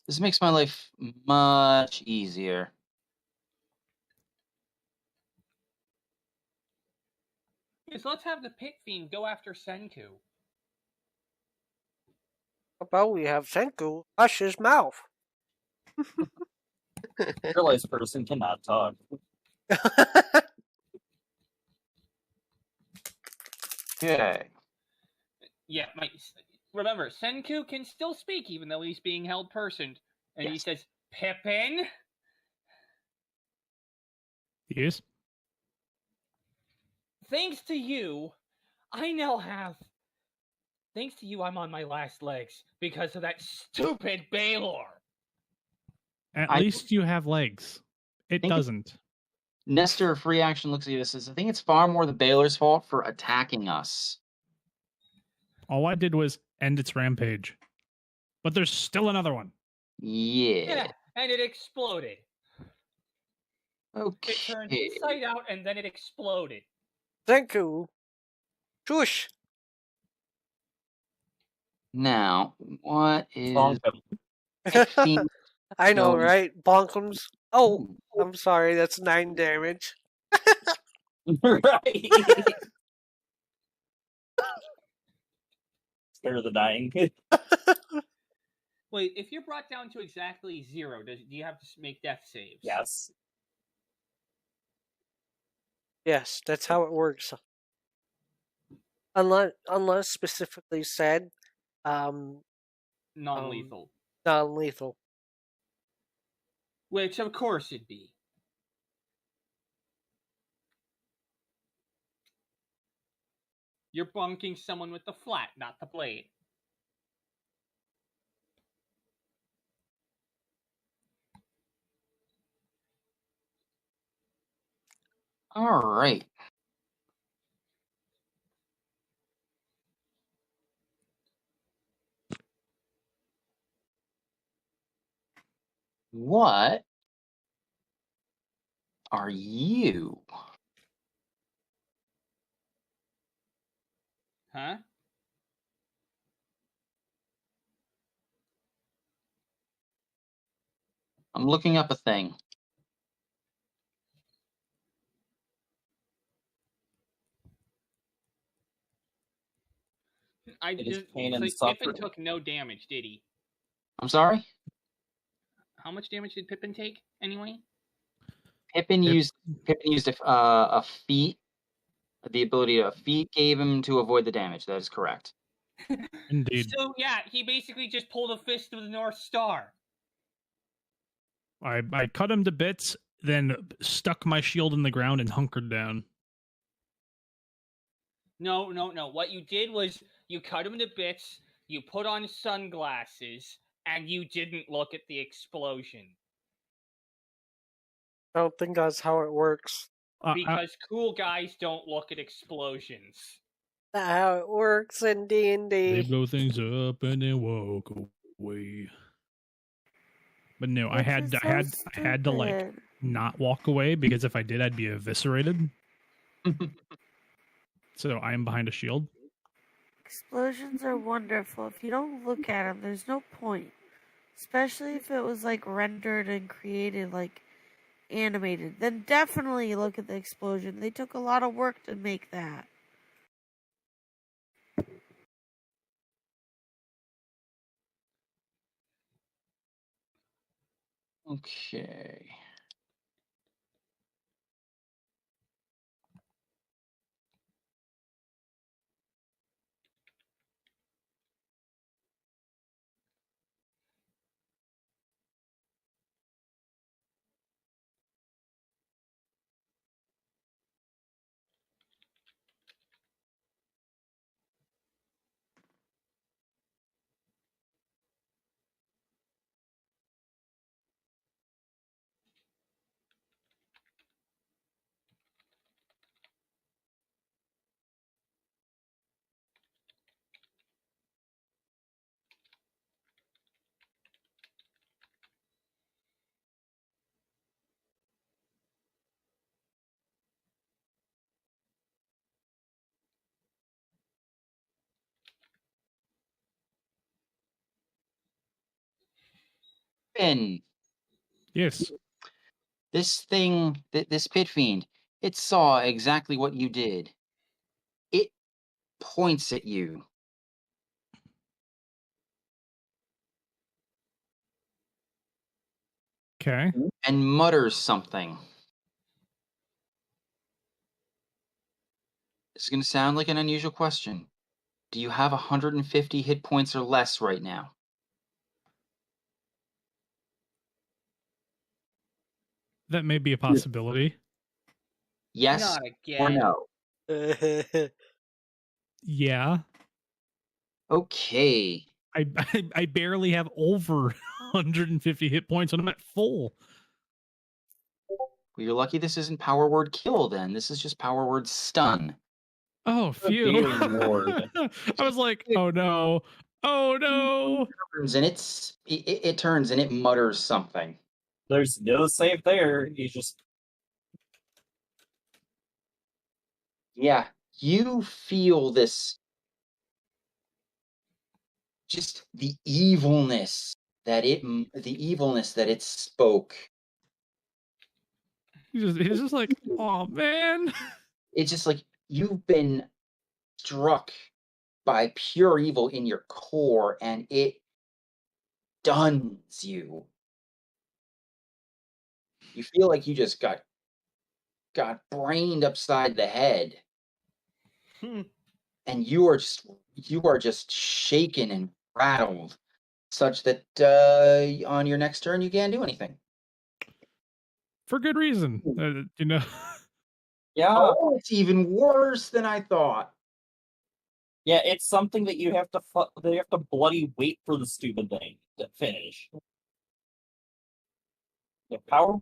this makes my life much easier. Yes, let's have the Pit Fiend go after Senku. How about we have Senku hush his mouth? Realize person cannot talk. Okay. Yeah, remember, Senku can still speak even though he's being held personed. And he Yes. says, Pippin? Yes. Thanks to you, I now have... Thanks to you, I'm on my last legs because of that stupid Baylor. At I- least you have legs. It Think it- doesn't. Nestor, free action, looks at you and says, I think it's far more the Baylor's fault for attacking us. All I did was end its rampage. But there's still another one. Yeah. And it exploded. It turned Okay. inside out and then it exploded. Senku, shush. Now, what is Bonk him. Pit Fiend? I know, No. right? Bonkums. Oh, Ooh. I'm sorry, that's 9 damage. Right. Spare the dying. Wait, if you're brought down to exactly 0, do you have to make death saves? Yes. Yes, that's how it works. Unless specifically said, Non-lethal. non-lethal. Which, of course, it'd be. You're bunking someone with the flat, not the blade. All right. What are you? Huh? I'm looking up a thing. It is pain so and Pippin suffering. took no damage, did he? I'm sorry? How much damage did Pippin take, anyway? Pippin used a feat. The ability to feat gave him to avoid the damage. That is correct. Indeed. So, yeah, he basically just pulled a fist of the North Star. I cut him to bits, then stuck my shield in the ground and hunkered down. No. What you did was you cut him to bits, you put on sunglasses, and you didn't look at the explosion. I don't think that's how it works. Because cool guys don't look at explosions. That's how it works in They D&D. blow things up and then walk away. But no, I had to like not walk away, because if I did, I'd be eviscerated. So I am behind a shield. Explosions are wonderful. If you don't look at them, there's no point. Especially if it was like rendered and created like animated. Then definitely look at the explosion. They took a lot of work to make that. Okay. Finn, Yes. this thing, this pit fiend, it saw exactly what you did. It points at you. Okay. And mutters something. This is going to sound like an unusual question. Do you have 150 hit points or less right now? That may be a possibility. Yes Not or again. no? Yeah. Okay. I barely have over 150 hit points when I'm at full. Well, you're lucky this isn't power word kill then. This is just power word stun. Oh, phew. Dear Lord. I was like, oh no. Oh no. It turns and it mutters something. There's no save there. He's just Yeah, you feel this, just the evilness that it spoke. He's just like, oh man. It's just like you've been struck by pure evil in your core, and it stuns you. You feel like you just got brained upside the head. And you are just shaken and rattled, such that on your next turn you can't do anything. for good reason. You know, Yeah. Oh, it's even worse than I thought. Yeah, it's something that you have to they have to bloody wait for the stupid thing to finish. The power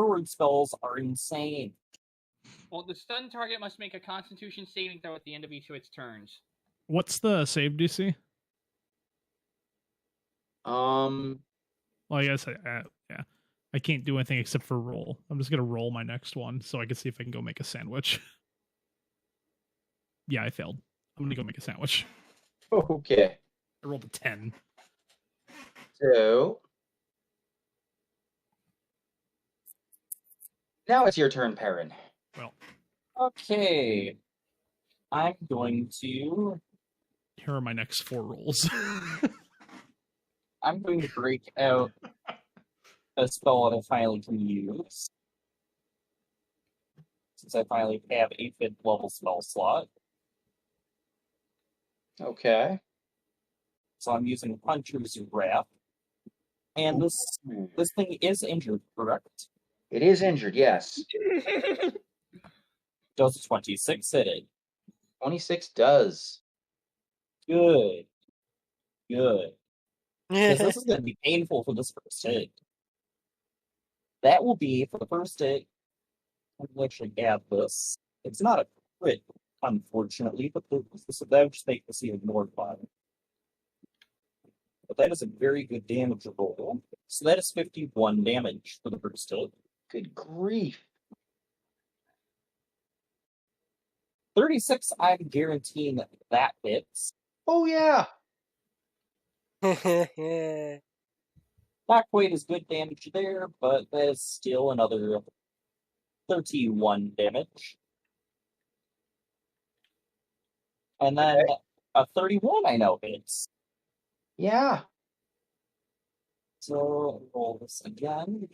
word spells are insane. Well, the stun target must make a Constitution saving throw at the end of each of its turns. what's the save DC? Um, Well, I guess yeah, I can't do anything except for roll. I'm just gonna roll my next one so I can see if I can go make a sandwich. Yeah, I failed. I'm gonna go make a sandwich. okay. I rolled a 10. So now it's your turn, Perrin. Well, Okay. I'm going to here are my next 4 rolls. break out a spell that I finally can use. Since I finally have a 5th level spell slot. Okay. So I'm using Puncher's Wrath. And this thing is injured, correct? It is injured, yes. Does 26 hit it? 26 does. Good. Good. Because this is going to be painful for this first hit. That will be, for the first hit, I'll actually add this. It's not a crit, unfortunately, but that would just make this even more fun. But that is a very good damage roll. So that is 51 damage for the first hit. Good grief. 36, I'm guaranteeing that hits. Oh, yeah. Not quite as good damage there, but that is still another 31 damage. And then a 31 I know hits. Yeah. So roll this again.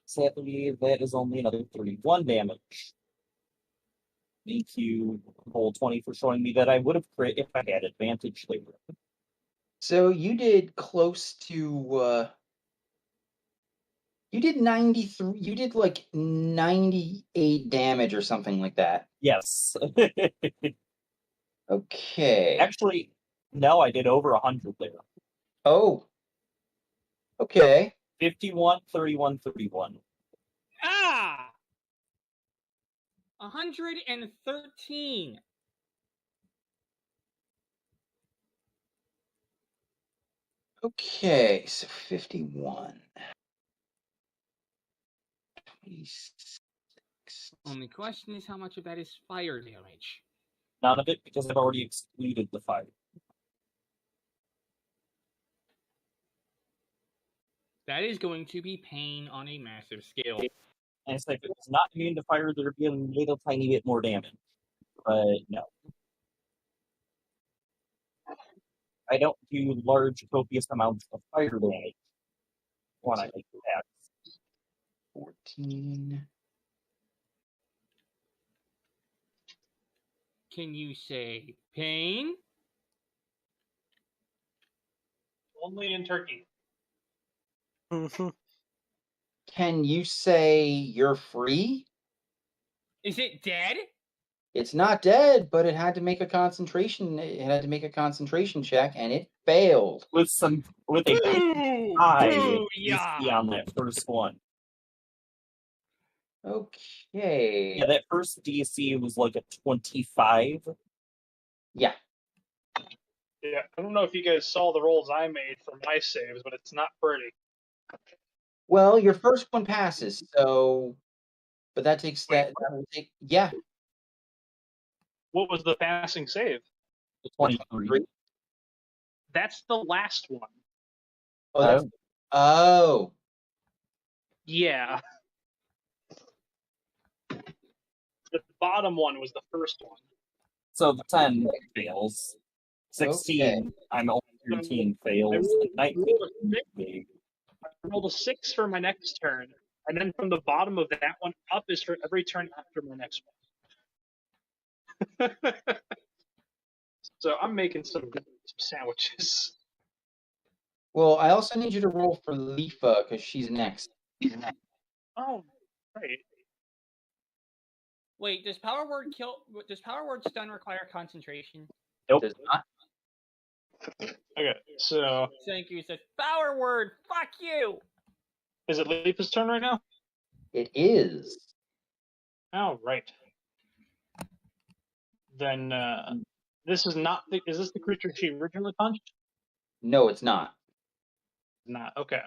Sadly, that is only another 31 damage. Thank you, roll 20, for showing me that I would have crit if I had advantage later. So you did close to, you did 93, you did like 98 damage or something like that. Yes. Okay. Actually, no, I did over 100 there. Oh. Okay. 51, 31, 31. Ah! 113. Okay, so 51. 26. Only question is how much of that is fire damage. None of it, because I've already excluded the fire. That is going to be pain on a massive scale. And so if it was not immune to fire, there'd be a little tiny bit more damage. But no. I don't do large, copious amounts of fire damage when I make attacks. 14. Can you say pain? Only in Turkey. Can you say you're free? Is it dead? It's not dead, but it had to make a concentration. It had to make a concentration check, and it failed. With a Boo! high Booyah! DC on that first one. Okay. Yeah, that first DC was like a 25. Yeah. Yeah, I don't know if you guys saw the rolls I made for my saves, but it's not pretty. Well, your first one passes, so, but that takes that will take. Yeah. What was the passing save? The 23. That's the last one. Oh. That's, oh. Yeah. The bottom one was the first one. So the 10 fails. 16, Okay. I'm only 13 fails. 19. I rolled a 6 for my next turn, and then from the bottom of that one up is for every turn after my next one. So I'm making some sandwiches. Well, I also need you to roll for Leafa because she's next. Oh, great. Wait, does Power Word stun require concentration? Nope. Does not. Okay, so Thank you. Says Power Word. Fuck you. is it Leap's turn right now? It is. Oh, right. Then this is not. Is this the creature she originally punched? No, it's not. Not. Okay.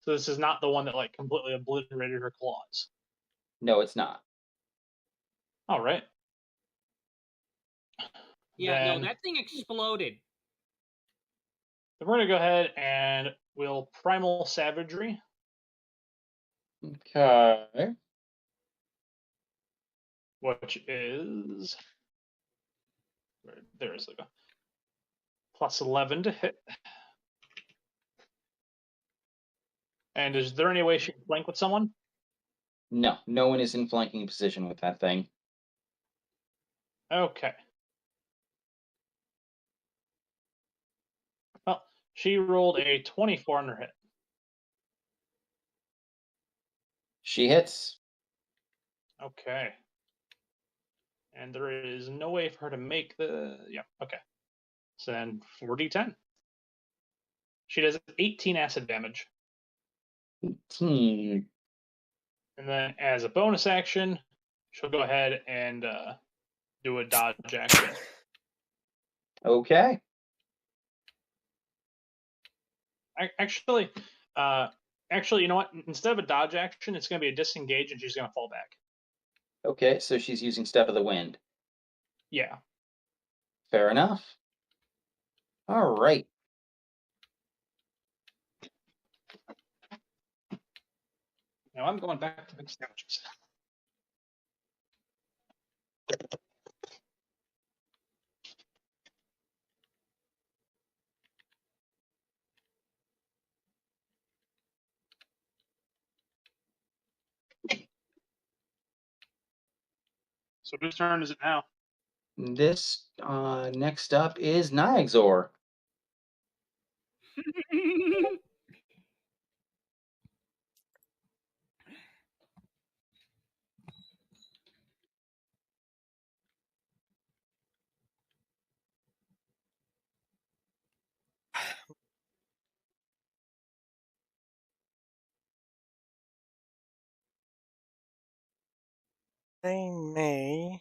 So this is not the one that like completely obliterated her claws. No, it's not. All right. Yeah, Then- no, that thing exploded. Then we're gonna go ahead and we'll primal savagery. Okay. Which is there's like a plus 11 to hit. And is there any way she can flank with someone? No, no one is in flanking position with that thing. Okay. Well, she rolled a 24 on her hit. She hits. Okay. And there is no way for her to make the. Yeah, okay. So then 4d10. She does 18 acid damage. 18. And then as a bonus action, she'll go ahead and do a dodge action. Okay. Actually, you know what? Instead of a dodge action, it's going to be a disengage and she's going to fall back. Okay, so she's using Step of the Wind. Yeah. Fair enough. All right. Now I'm going back to mixed damages. So whose turn is it now? This next up is Nyxor. I may.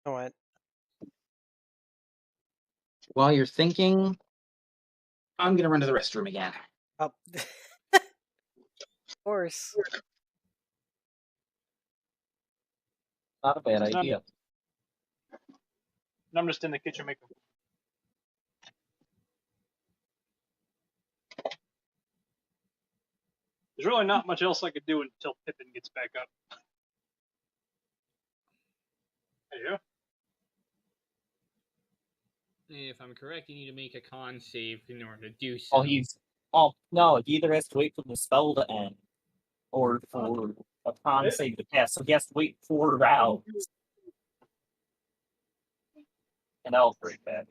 What? While you're thinking, I'm going to run to the restroom again. Oh. Of course. Not a bad It's not- idea. I'm just in the kitchen making. There's really not much else I could do until Pippin gets back up. There you go. If I'm correct, you need to make a con save in order to do so. No, he either has to wait for the spell to end or for a con save to pass. So he has to wait 4 rounds. And I'll break that.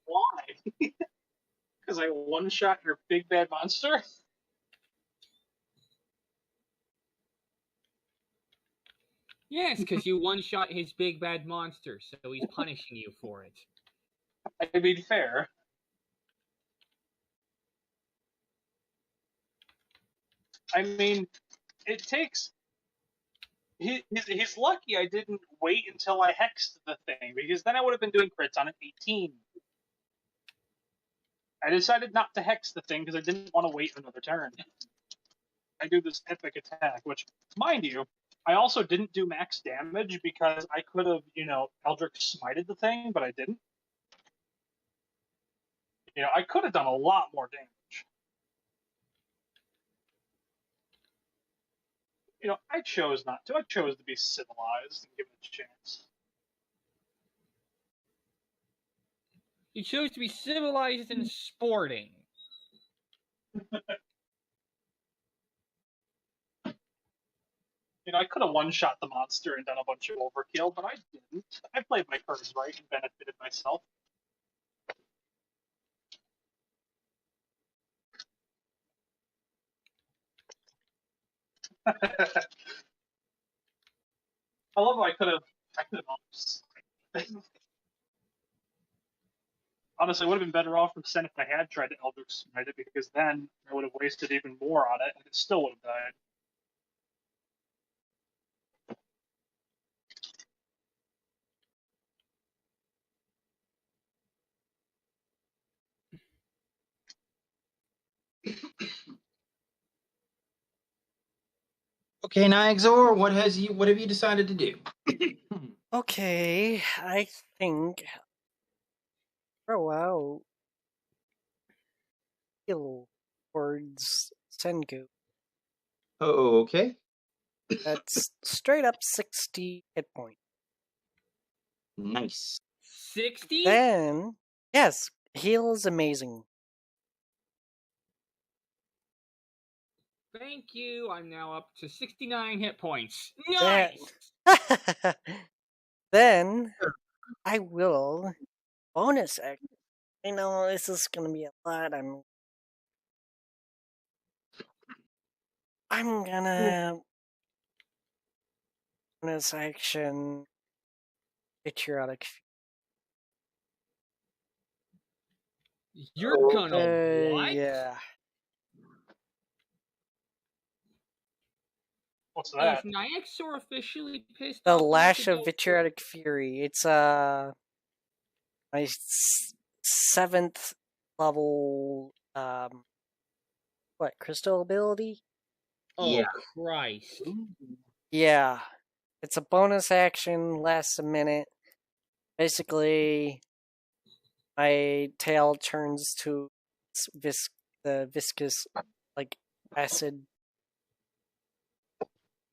Why? Because I one-shot your big bad monster? Yes, because you one-shot his big bad monster, so he's punishing you for it. I mean, fair. I mean, it takes. He's lucky I didn't wait until I hexed the thing, because then I would have been doing crits on an 18. I decided not to hex the thing because I didn't want to wait another turn. I do this epic attack, which, mind you, I also didn't do max damage because I could have, Eldritch smited the thing, but I didn't. I could have done a lot more damage. I chose not to. I chose to be civilized and give it a chance. You chose to be civilized and sporting. I could have one-shot the monster and done a bunch of overkill, but I didn't. I played my cards right and benefited myself. I love how I could have. Honestly, I would have been better off with Sen if I had tried to Eldritch Smite it, because then I would have wasted even more on it, and it still would have died. Okay, Nyxor, what have you decided to do? Okay, I think throw out heal towards Senku. Oh, okay. That's straight up 60 hit points. Nice. 60? Then, yes, heal is amazing. Thank you. I'm now up to 69 hit points. That- Nice! Then I will bonus act. I know this is gonna be a lot. I'm gonna bonus action patriotic. You're gonna what? Yeah. What's Is that? Nyxor officially pissed The off? Lash of Vitriol? Vitriolic Fury. It's my 7th level crystal ability? Oh, Yeah. Christ. Yeah. It's a bonus action, lasts a minute. Basically, my tail turns to the viscous acid.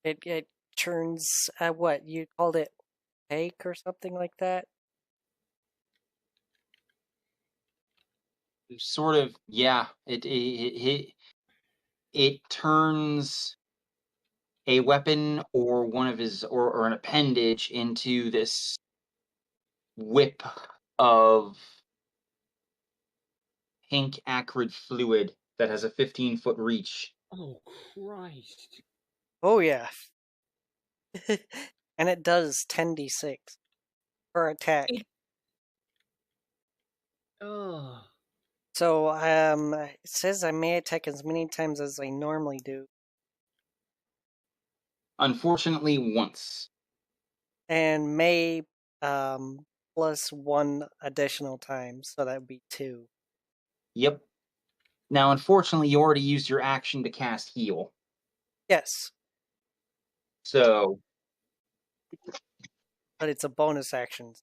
It turns what you called it, cake or something like that. Sort of, yeah. It turns a weapon or one of his or an appendage into this whip of pink acrid fluid that has a 15-foot reach. Oh, Christ. Oh yeah. And it does 10d6 per attack. Ugh. So it says I may attack as many times as I normally do. Unfortunately, once. And may plus 1 additional time, so that would be 2. Yep. Now, unfortunately, you already used your action to cast heal. Yes, So but it's a bonus action.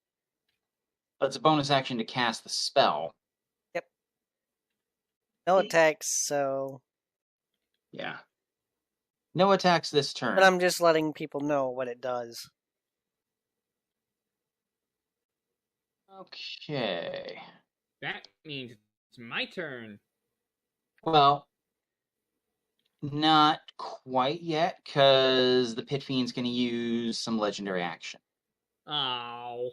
it's a bonus action to cast the spell. No attacks, so. Yeah. No attacks this turn. But I'm just letting people know what it does. Okay. That means it's my turn. Well, not quite yet, because the Pit Fiend's going to use some legendary action. Ow.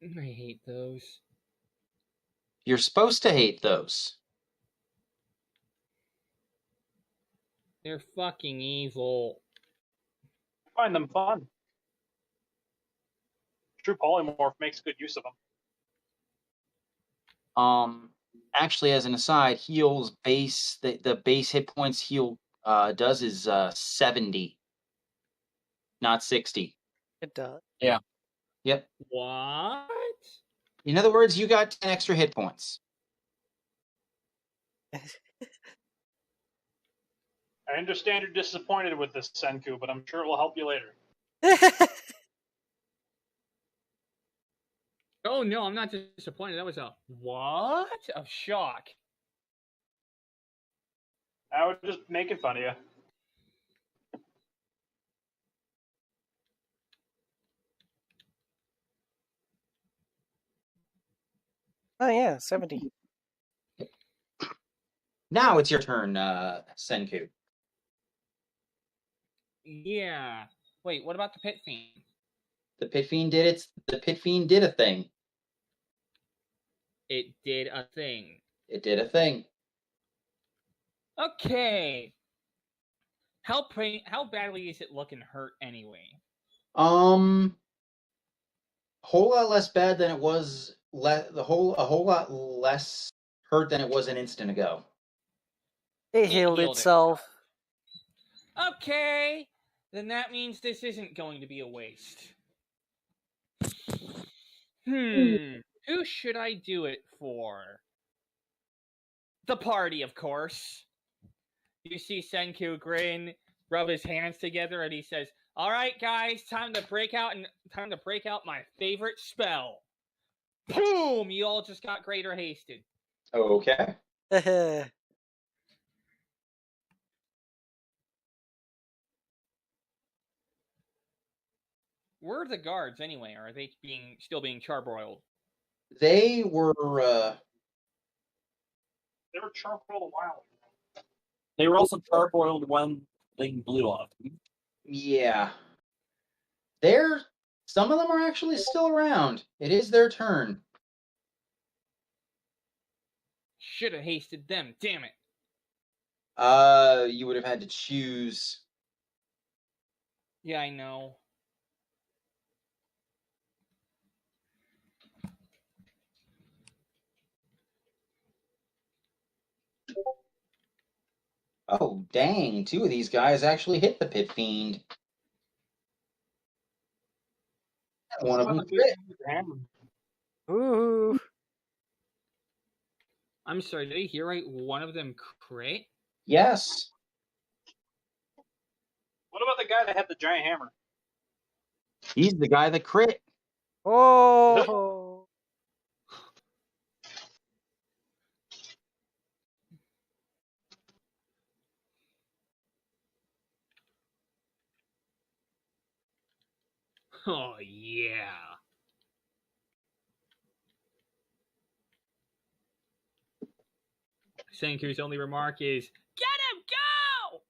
I hate those. You're supposed to hate those. They're fucking evil. I find them fun. True Polymorph makes good use of them. Actually, as an aside, heals base the base hit points heal does is 70, not 60. It does. Yep. What? In other words, you got 10 extra hit points. I understand you're disappointed with this, Senku, but I'm sure it will help you later. Oh no, I'm not disappointed. That was a what? Of shock. I was just making fun of you. Oh yeah, 70. Now it's your turn, Senku. Yeah. Wait, what about the Pit Fiend? The Pit Fiend did a thing. It did a thing. It did a thing. Okay. How badly is it looking hurt anyway? Whole lot less bad than it was. A whole lot less hurt than it was an instant ago. It healed itself. Okay, then that means this isn't going to be a waste. Who should I do it for? The party, of course. You see Senku grin, rub his hands together, and he says, "All right, guys, time to break out my favorite spell." Boom! You all just got greater hasted. Okay. Where are the guards anyway? Are they still being charbroiled? They were. They were charcoal a while ago. They were also charbroiled when thing blew up. Yeah. Some of them are actually still around. It is their turn. Should have hasted them. Damn it. You would have had to choose. Yeah, I know. Oh, dang. 2 of these guys actually hit the Pit Fiend. One of them crit. Ooh. I'm sorry, did I hear right? One of them crit? Yes. What about the guy that had the giant hammer? He's the guy that crit. Oh. Oh, yeah. Senku's only remark is, "Get him, go!"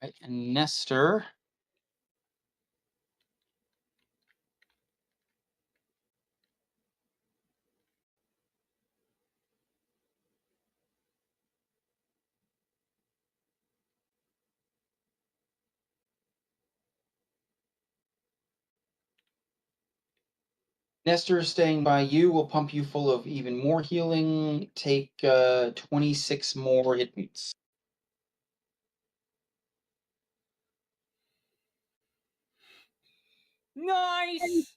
Right, and Nestor. Nestor, staying by you, will pump you full of even more healing. Take 26 more hit points. Nice!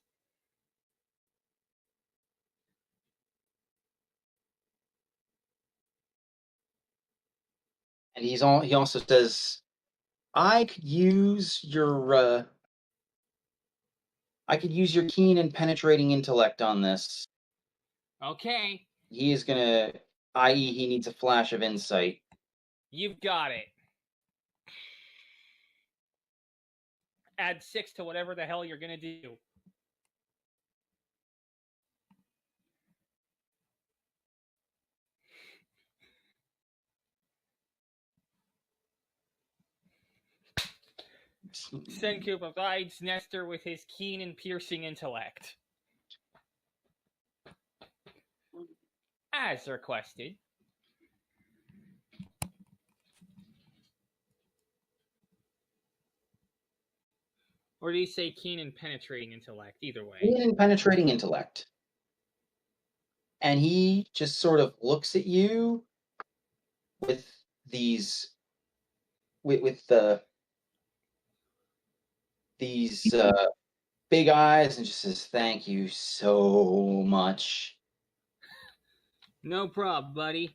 And he also says, I could use your keen and penetrating intellect on this. Okay, He is gonna, i.e., he needs a flash of insight. you've got it. Add 6 to whatever the hell you're gonna do. Senku provides Nestor with his keen and piercing intellect. As requested. Or do you say keen and penetrating intellect? Either way. Keen and penetrating intellect. And he just sort of looks at you with these big eyes and just says, "Thank you so much." No prob, buddy.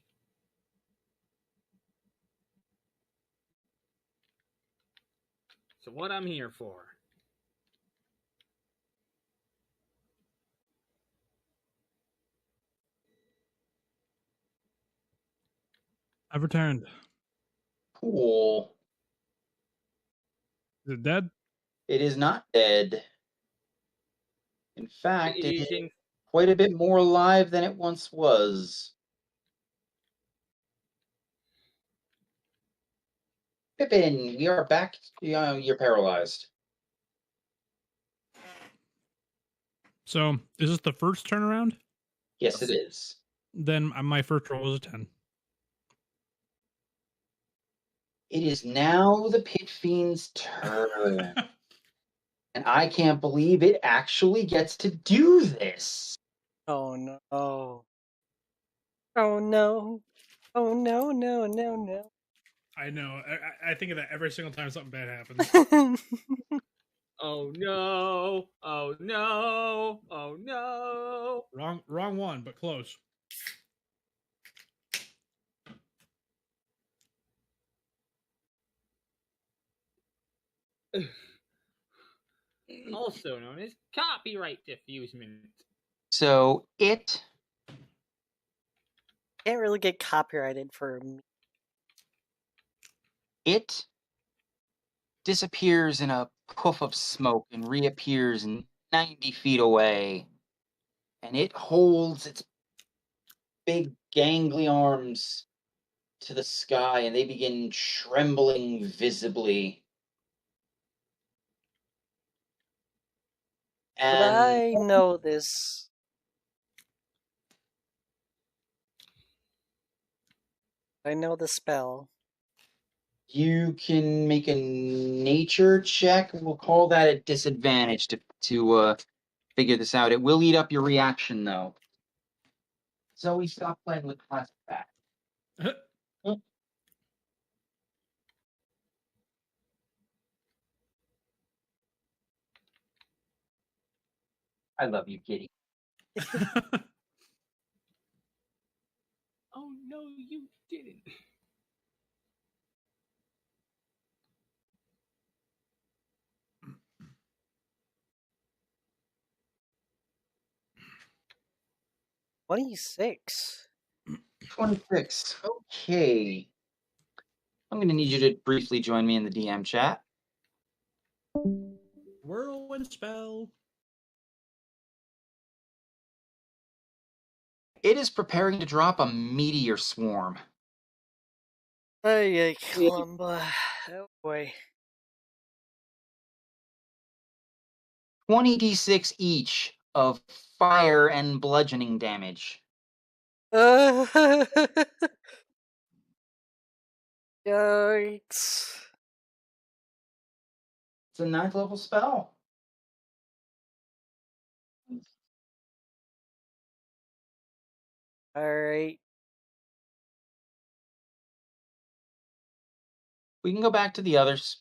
So what I'm here for. I've returned. Cool. Is it dead? It is not dead. In fact, It it is is in quite a bit more alive than it once was. Pippin, we are back. You're paralyzed. So, is this the first turnaround? Yes, it is. Then my first roll was a 10. It is now the Pit Fiend's turn. And I can't believe it actually gets to do this. Oh no. Oh no. Oh no, no, no, I know. I think of that every single time something bad happens. no. Oh no! Oh no! Oh no! Wrong one, but close. Also known as copyright diffusement. So it Can't really get copyrighted for me. it disappears in a puff of smoke and reappears 90 feet away. And it holds its big gangly arms to the sky, and they begin trembling visibly. But And I know this. I know the spell. you can make a nature check. We'll call that a disadvantage to figure this out. It will eat up your reaction, though. Zoe, stop playing with plastic back. I love you, kitty. Oh no, you didn't. $26. 26. Okay. I'm going to need you to briefly join me in the DM chat. Whirlwind spell. It is preparing to drop a meteor swarm. Ay, caramba. Oh boy. 20d6 each of fire and bludgeoning damage. Yikes. It's a 9th level spell. Alright. We can go back to the others.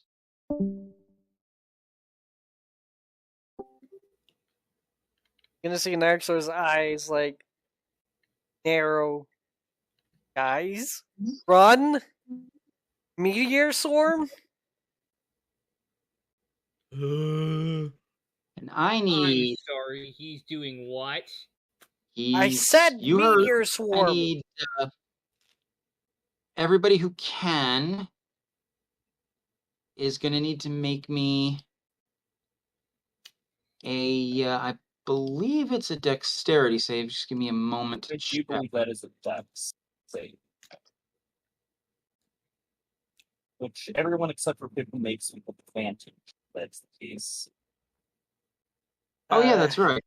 Gonna see Naxor's eyes like narrow. Guys? Run? Meteor swarm? And I need. I'm sorry, he's doing what? I said you heard- meteor I swarm. need everybody who can is going to need to make me I believe it's a dexterity save. Just give me a moment to I do check. believe that is a dex save. Which everyone except for Pippin makes with advantage. That's the case. Oh yeah, that's right.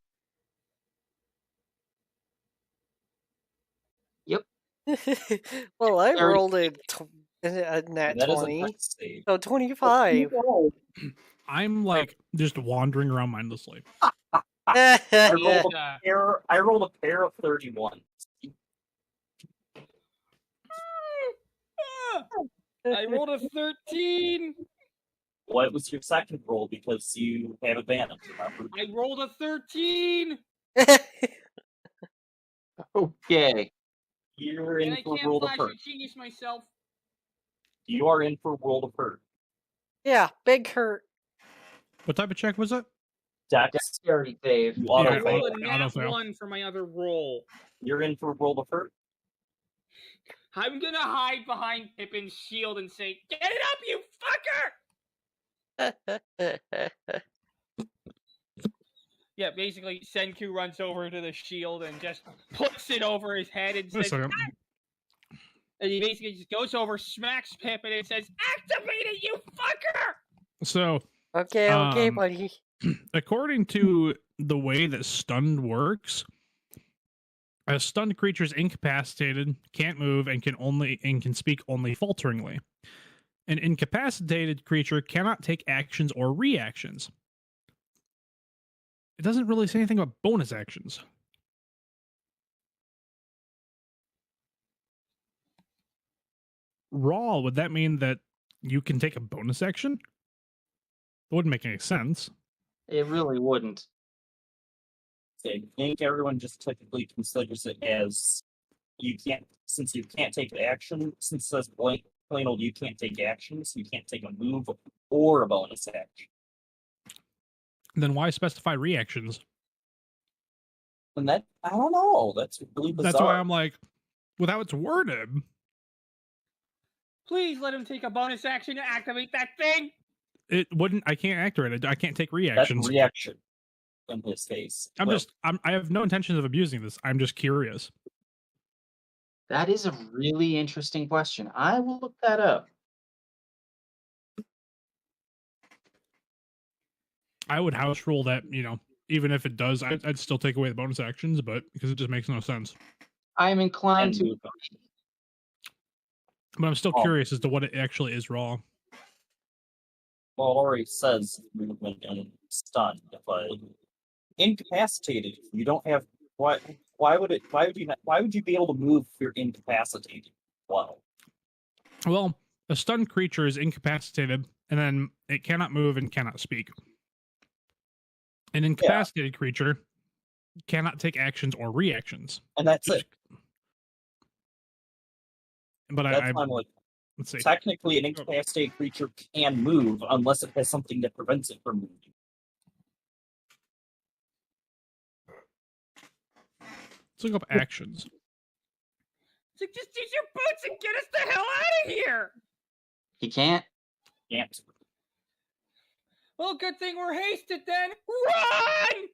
Well, I Very- rolled a nat That is a 20. dex save. So 25. I'm like just wandering around mindlessly. I rolled, Uh, I rolled a pair of 31. I rolled a 13. What was your second roll? Because you have advantage, remember? I rolled a 13. Okay. You're And in I for can't World of flash Hurt. a genius myself. You are in for World of Hurt. Yeah, big hurt. What type of check was it? Dex, Dexterity save. you Yeah, I auto I- rolled fail. a Auto nat fail. 1 for my other roll. You're in for World of Hurt. I'm gonna hide behind Pippin's shield and say, "Get it up, you fucker!" Yeah, basically, Senku runs over to the shield and just puts it over his head and Wait a says, second. and he basically just goes over, smacks Pippin, and says, "Activate it, you fucker!" So, okay, buddy. according to the way that stunned works, a stunned creature is incapacitated, can't move, and can speak only falteringly. An incapacitated creature cannot take actions or reactions. It doesn't really say anything about bonus actions. Raw, would that mean that you can take a bonus action? It wouldn't make any sense. It really wouldn't. I think everyone just typically considers it as since you can't take action, since it says plain old you can't take actions, you can't take a move or a bonus action. Then why specify reactions? And that, I don't know, that's really bizarre. That's why I'm like, with how it's worded, Please let him take a bonus action to activate that thing! it wouldn't. I can't activate it. I can't take reactions. That's reaction in this case. I have no intentions of abusing this. I'm just curious. That is a really interesting question. I will look that up. I would house rule that, even if it does, I'd still take away the bonus actions, but because it just makes no sense. I'm inclined to. But I'm still curious as to what it actually is raw. Well, it already says movement and stunned, but incapacitated. You don't have why would you be able to move if you're incapacitated? Well, a stunned creature is incapacitated, and then it cannot move and cannot speak. An incapacitated creature cannot take actions or reactions. And that's it. But I'm like, let's see. Technically, an incapacitated creature can move unless it has something that prevents it from moving. Let's look up actions. It's like, just use your boots and get us the hell out of here! He can't. Can't. Well, good thing we're hasted then. Run!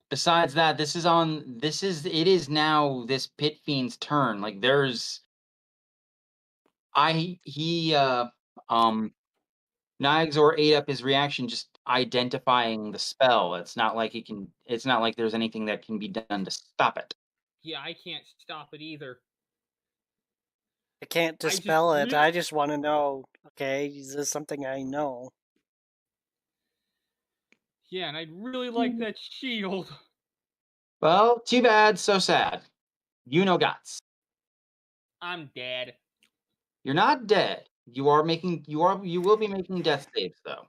Besides that, it is now this Pit Fiend's turn. Like Nyxor ate up his reaction just identifying the spell. It's not like there's anything that can be done to stop it. Yeah, I can't stop it either. I can't dispel it. I just want to know, okay, is this something I know? Yeah, and I'd really like that shield. Well, too bad, so sad. You know guts. I'm dead. You're not dead. You will be making death saves though.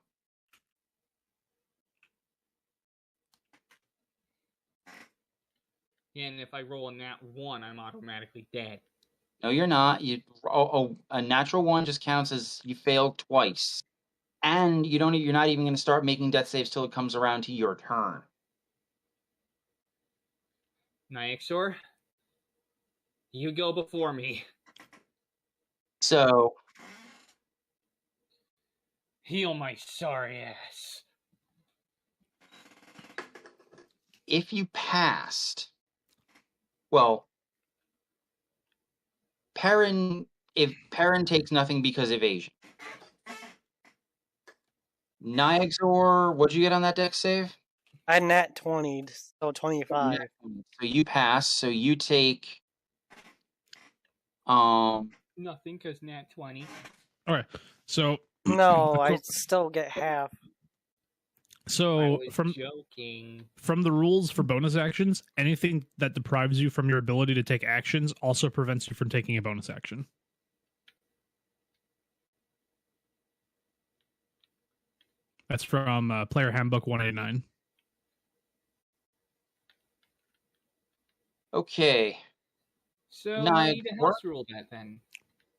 And if I roll a nat 1, I'm automatically dead. No, you're not. A natural 1 just counts as you failed twice. And you're not even going to start making death saves till it comes around to your turn. Nyxor, you go before me. So, heal my sorry ass. If you passed, well, if Perrin takes nothing because evasion. Nyxor, what'd you get on that dex save? I nat 20'd, so 25. So you pass, so you take nothing because nat 20. Alright, so no, I still get half. So joking. From the rules for bonus actions, anything that deprives you from your ability to take actions also prevents you from taking a bonus action. That's from Player Handbook 189. Okay. So I need to house rule that then.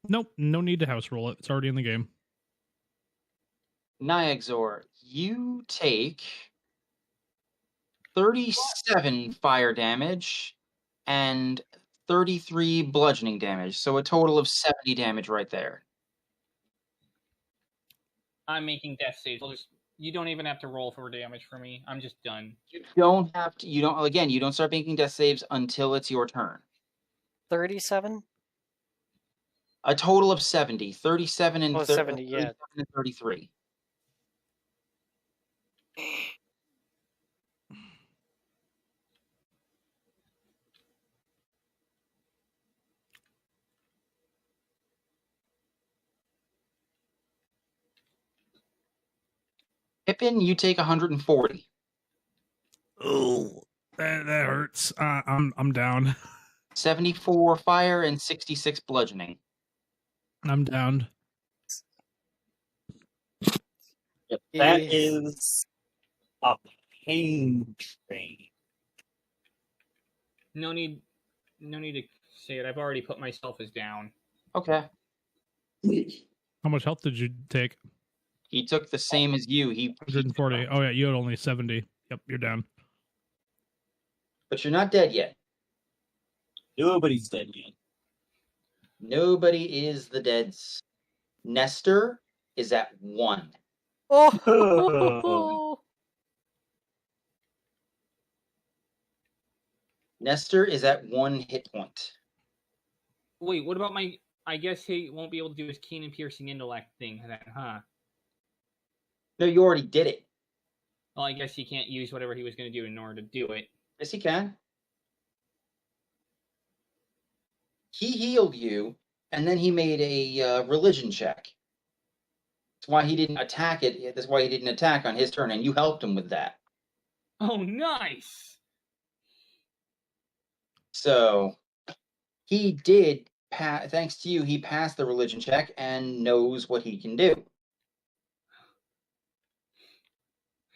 Nope, no need to house rule it. It's already in the game. Nyxor, you take 37 fire damage and 33 bludgeoning damage, so a total of 70 damage right there. I'm making death saves. You don't even have to roll for damage for me. I'm just done. You don't have to. You don't start making death saves until it's your turn. 37? A total of 70. 37 and 70, yeah. 37 and 33. Pippin, you take 140. Oh, that hurts. I'm down. 74 fire and 66 bludgeoning. I'm down. Yep, that Yes. is a pain train. No need to say it. I've already put myself as down. Okay. How much health did you take? He took the same as you. He 140. Oh yeah, you had only 70. Yep, you're down. But you're not dead yet. Nobody's dead yet. Nobody is the deads. Nestor is at 1. Oh! Nestor is at 1 hit point. Wait, what about my... I guess he won't be able to do his keen and piercing intellect thing then, huh? No, you already did it. Well, I guess he can't use whatever he was going to do in order to do it. Yes, he can. He healed you, and then he made a religion check. That's why he didn't attack it. That's why he didn't attack on his turn, and you helped him with that. Oh, nice! So, he did, thanks to you, he passed the religion check and knows what he can do.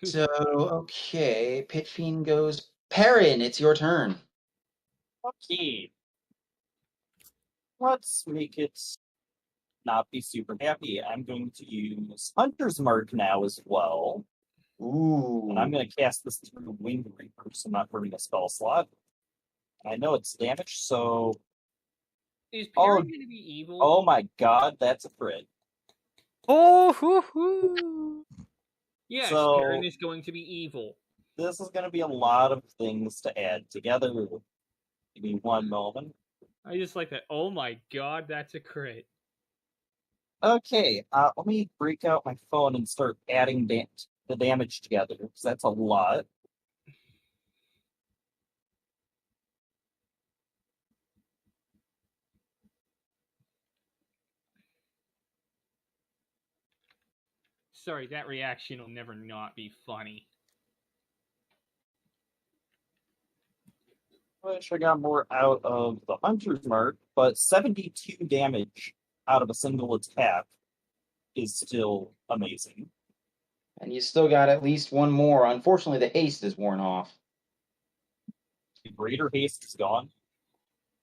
So, okay, Pit Fiend goes, Perrin, it's your turn. Okay. Let's make it not be super happy. I'm going to use Hunter's Mark now as well. Ooh. And I'm going to cast this through Wind Reaper, so I'm not burning a spell slot. I know it's damage, so... Is Perrin going to be evil? Oh my god, that's a crit. Oh, hoo, hoo. Yes, So- Perrin is going to be evil. This is going to be a lot of things to add together. Give me one moment. I just like that. Oh my god, that's a crit. Okay, let me break out my phone and start adding the damage together, because that's a lot. Sorry, that reaction will never not be funny. Wish I got more out of the Hunter's Mark, but 72 damage out of a single attack is still amazing. And you still got at least one more. Unfortunately, the haste is worn off. The greater haste is gone.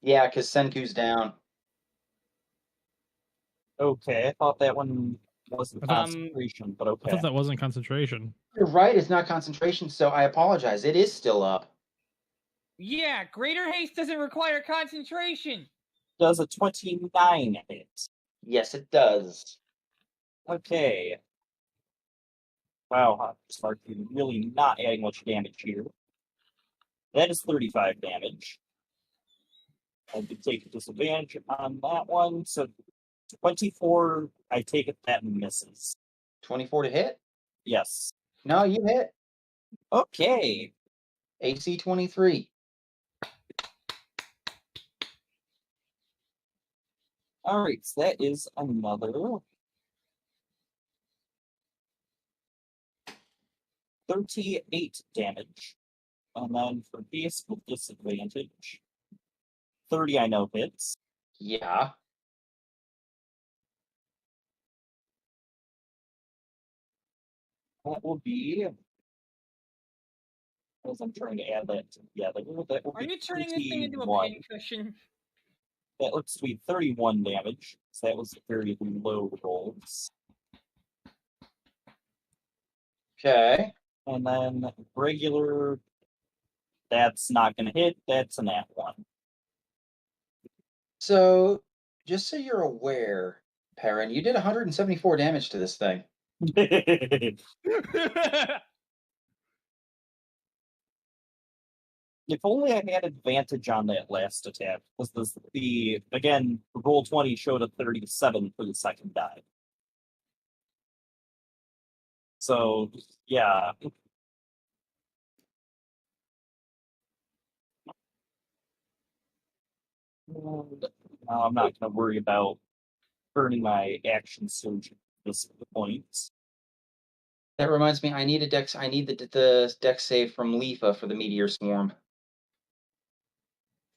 Yeah, because Senku's down. Okay, I thought that one wasn't I thought- concentration, but I okay. thought that wasn't concentration. You're right, it's not concentration, so I apologize. It is still up. Yeah, greater haste doesn't require concentration. Does a 29 hit? Yes, it does. Okay. Wow, Hunter's Mark, you're really not adding much damage here. That is 35 damage. I did take a disadvantage on that one, so 24, I take it that misses. 24 to hit? Yes. No, you hit. Okay. AC 23. Alright, so that is another 38 damage. And then for base with disadvantage, 30 I know hits. Yeah. That will be, as I'm trying to add that together, that will Are be you turning this thing into a 31. pincushion? That looks to be 31 damage. So that was very low rolls. Okay. And then regular, that's not going to hit. That's a nat 1. So, just so you're aware, Perrin, you did 174 damage to this thing. If only I had advantage on that last attack, because again, roll 20 showed a 37 for the second die. So, yeah. I'm not going to worry about burning my action surge at this point. That reminds me, I need the dex save from Leafa for the meteor swarm.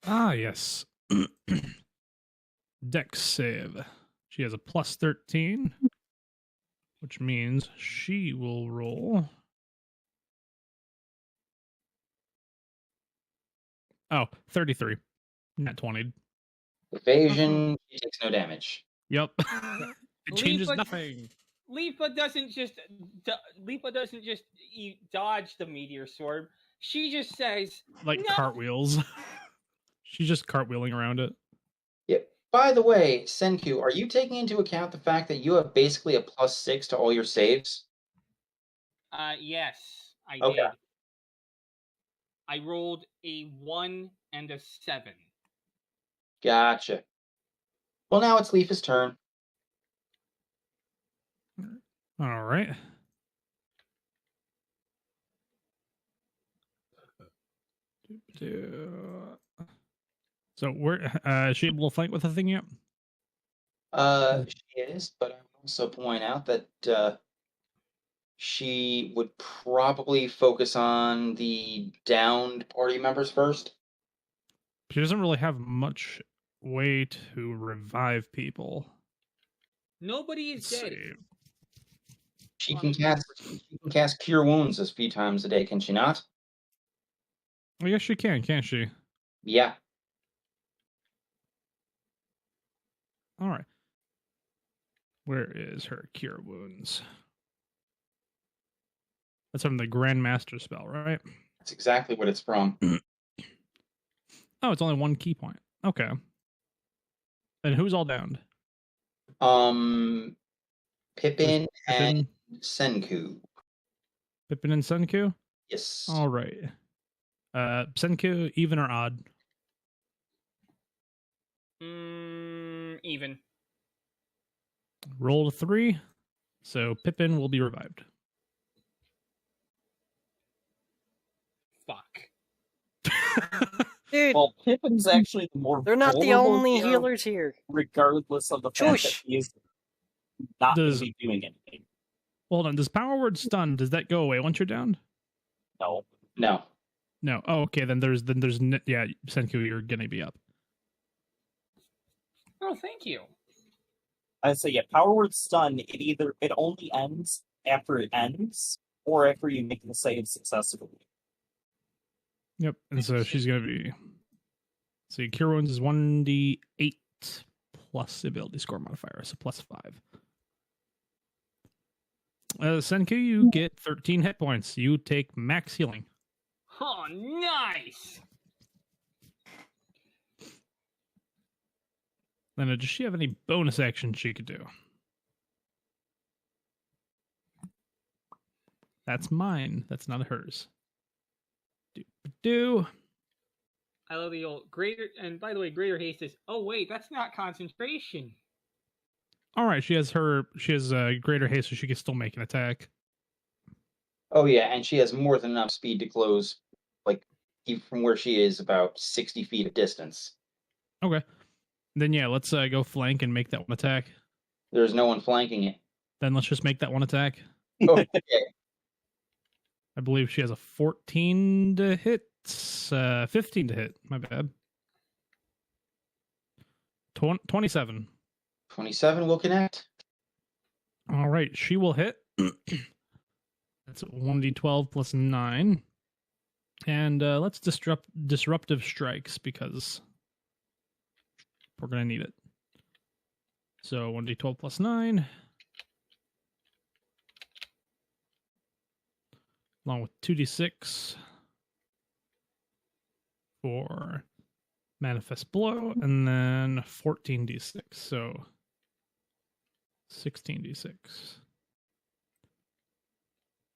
Ah, yes. Dex save. She has a plus 13, which means she will roll. Oh, 33. Not 20. Evasion, she takes no damage. Yep. It changes Leafa- nothing. Leafa doesn't just dodge the meteor sword. She just says, Like "No." cartwheels. She's just cartwheeling around it. Yep. By the way, Senku, are you taking into account the fact that you have basically a +6 to all your saves? Yes, I Okay. did. I rolled a 1 and a 7. Gotcha. Well, now it's Leafa's turn. All right. So where is she able to flank with the thing yet? She is, but I would also point out that she would probably focus on the downed party members first. She doesn't really have much way to revive people. Nobody is Let's dead. see. She can cast Cure Wounds a few times a day, can she not? I guess she can, can't she? Yeah. All right. Where is her Cure Wounds? That's from the Grandmaster spell, right? That's exactly what it's from. Oh, it's only 1 key point. Okay. And who's all downed? Pippin and Pippin, Senku. Pippin and Senku? Yes. All right. Senku, even or odd? Even. Roll a 3. So Pippin will be revived. Fuck. Dude, Well, Pippin's actually the more they're not the vulnerable only here, healers here. regardless of the fact that Shush. he is not Does- really doing anything. Hold on. Does Power Word Stun, does that go away once you're downed? No. No. No. Oh, okay. Then there's yeah, Senku, you're gonna be up. Oh, thank you. I say, yeah, Power Word Stun, it only ends after it ends, or after you make the save successfully. Yep. And so she's gonna be. See, Cure Wounds is 1d8 plus ability score modifier, so +5. Senku, you get 13 hit points. You take max healing. Oh, nice. Then does she have any bonus actions she could do? That's mine. That's not hers. Do. I love the old greater. And by the way, greater haste is. Oh wait, that's not concentration. All right, she has greater haste, so she can still make an attack. Oh yeah, and she has more than enough speed to close, like, even from where she is, about 60 feet of distance. Okay. Then yeah, let's go flank and make that one attack. There's no one flanking it. Then let's just make that one attack. Okay. I believe she has a 14 to hit, 15 to hit. My bad. 27. 27 will connect. All right, she will hit. That's 1d12 plus 9. And let's disruptive strikes because we're going to need it. So 1d12 plus 9. Along with 2d6 for Manifest blow, and then 14d6. So 16d6.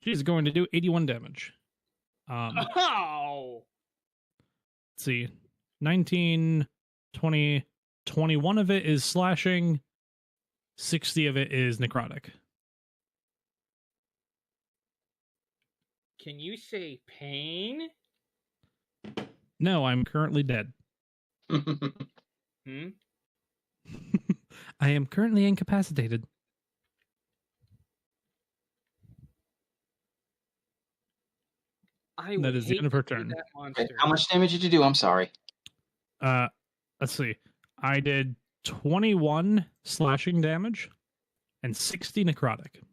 She's going to do 81 damage. Oh! Let's see. 19, 20, 21 of it is slashing. 60 of it is necrotic. Can you say pain? No, I'm currently dead. Hmm? I am currently incapacitated. I That would is the hate end of her to be turn. that Okay, monster. how much damage did you do? I'm sorry. Let's see. I did 21 slashing damage and 60 necrotic.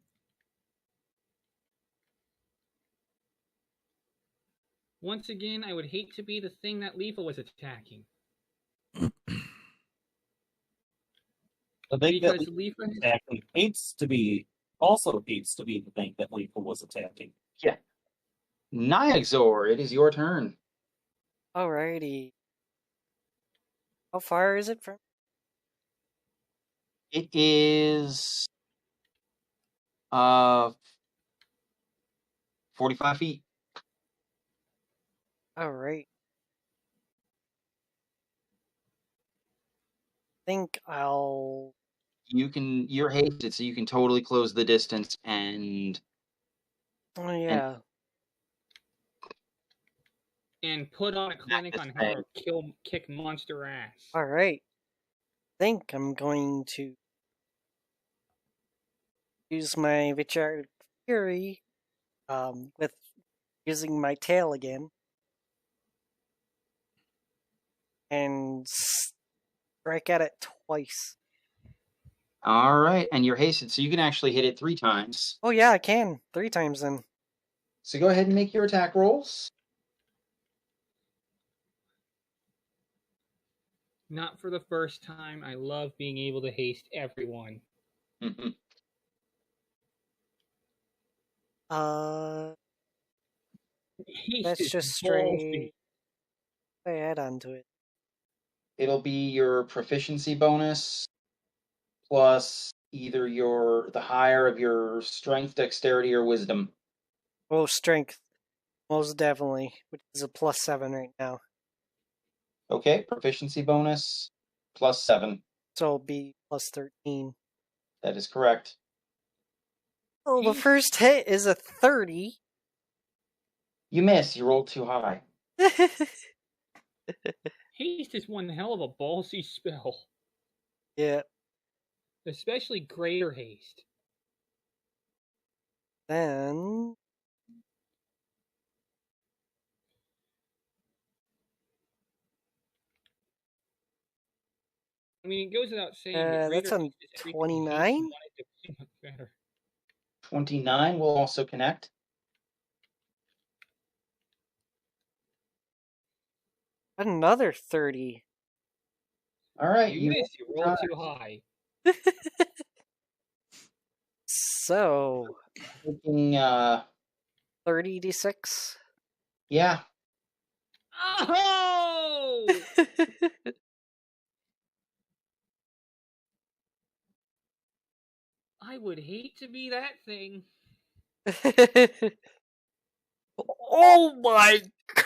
Once again, I would hate to be the thing that Leafa was attacking. The thing that Because Leafa has attacking hates to be the thing that Lethal was attacking. Nyxor, it is your turn. Alrighty. How far is it from? It is 45 feet. Alright. Think I'll. You're hasted, so you can totally close the distance and Oh yeah. and put on a clinic on how to kick monster ass. Alright. Think I'm going to use my Vicharic Fury with using my tail again. And strike at it twice. all right, and you're hasted, so you can actually hit it 3 times. Oh yeah, I can. 3 times then. So go ahead and make your attack rolls. Not for the first time. I love being able to haste everyone. Mhm. Haste That's is just ballsy. straight. I add on to it. It'll be your proficiency bonus plus either the higher of your strength, dexterity, or wisdom. Oh, strength. Most definitely. Which is a +7 right now. Okay, proficiency bonus plus 7. So it'll be +13. That is correct. Oh, the first hit is a 30. You miss. You rolled too high. Haste is one hell of a ballsy spell. Yeah. Especially greater haste. Then I mean, it goes without saying. But that's greater on haste is everything 29. Haste wanted to be much better. 29 will also connect. Another 30. All right. You miss. You roll too high. So Taking, 30d6. yeah. Oh! I would hate to be that thing. Oh my god.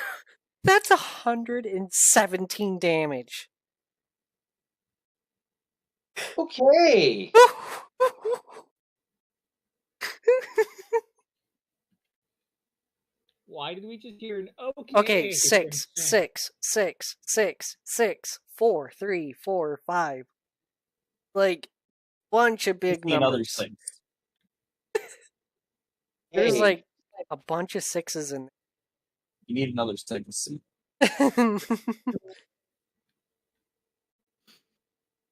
That's 117 damage. Okay. Why did we just hear an okay? Okay, 6, 6, 6, 6, 6, 4, 3, 4, 5. Like, bunch of big Another numbers. 6. There's Hey. like a bunch of 6s in You need another 6. there.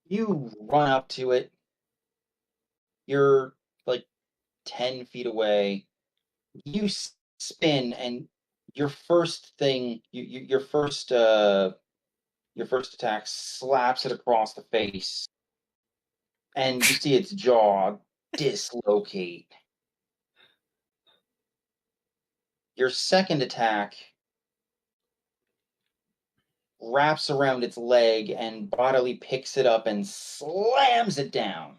You run up to it. You're like 10 feet away. You spin, and your first thing, your first attack slaps it across the face, and you see its jaw dislocate. Your second attack wraps around its leg and bodily picks it up and slams it down.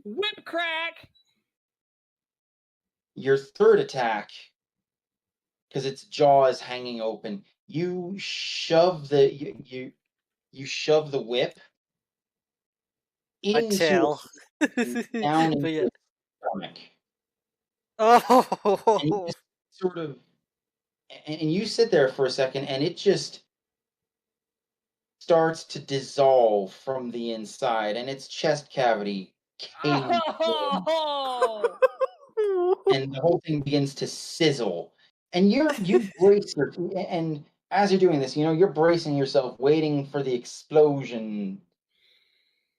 Whip crack! Your third attack, because its jaw is hanging open, you shove the you shove the whip My into tail. down into But yeah. its stomach. Oh. And you just sort of, and you sit there for a second, and it just starts to dissolve from the inside, and its chest cavity caves in, Oh! and the whole thing begins to sizzle. And you brace your, and as you're doing this, you're bracing yourself, waiting for the explosion.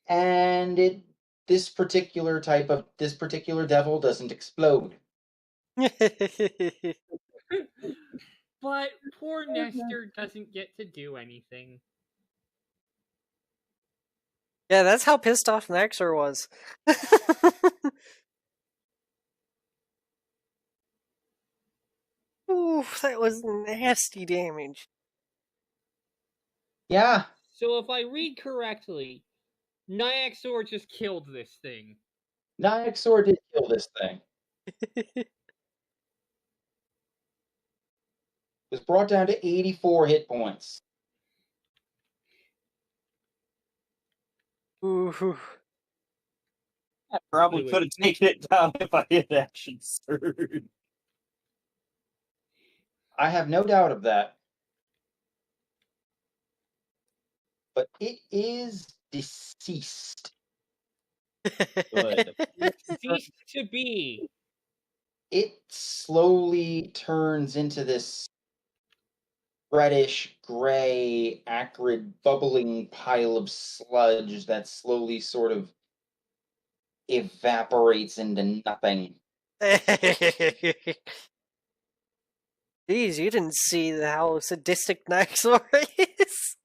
And this particular devil doesn't explode. But poor Nestor doesn't get to do anything. Yeah, that's how pissed off Naxor was. Ooh, that was nasty damage. Yeah. So if I read correctly, Nyxor just killed this thing. Nyxor did kill this thing. It was brought down to 84 hit points. Ooh. I probably could have taken it down if I had action surge. I have no doubt of that. But it is deceased. Good. Ceased to be. It slowly turns into this reddish, gray, acrid, bubbling pile of sludge that slowly sort of evaporates into nothing. Jeez, you didn't see how sadistic Naxor is.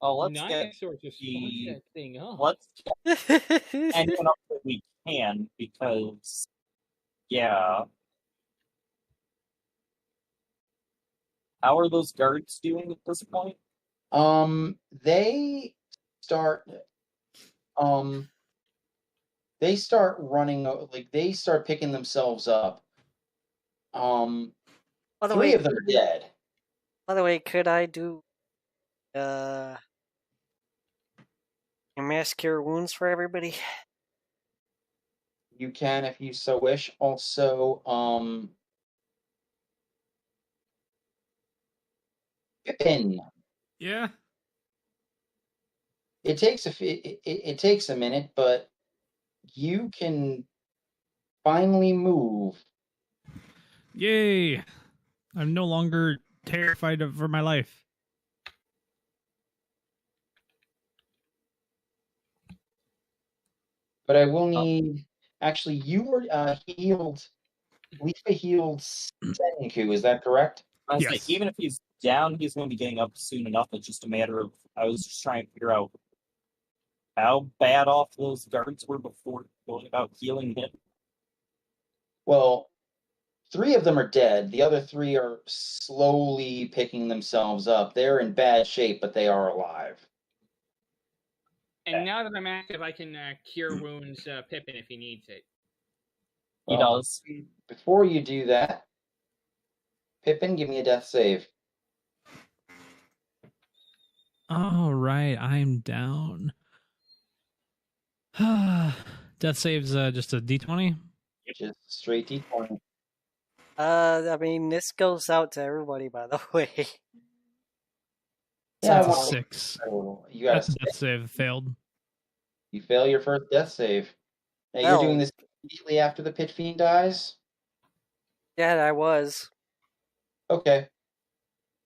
Oh, let's get Nyxor just fucked that thing up. let's get anyone up that we can, because yeah. How are those guards doing at this point? They start running, like they start picking themselves up. By the Three way, of them are dead. By the way, could I do mass cure wounds for everybody? You can if you so wish. Also, Pippin. Yeah. It takes a minute, but you can finally move. Yay! I'm no longer terrified for my life. But I will need. Actually, you were healed. Lisa healed Senku. Is that correct? I was Yes. like, even if he's down, he's going to be getting up soon enough. It's just a matter of, I was just trying to figure out how bad off those guards were before going about healing him. Well, 3 of them are dead. The other 3 are slowly picking themselves up. They're in bad shape, but they are alive. And now that I'm active, I can cure wounds Pippin if he needs it. He does. Before you do that, Pippin, give me a death save. All right, I'm down. Death saves just a D20. Just straight D20. I mean, this goes out to everybody, by the way. That's well, a 6. You got That's a death save failed. You fail your first death save. Now Well. you're doing this immediately after the Pit Fiend dies? Yeah, I was. Okay.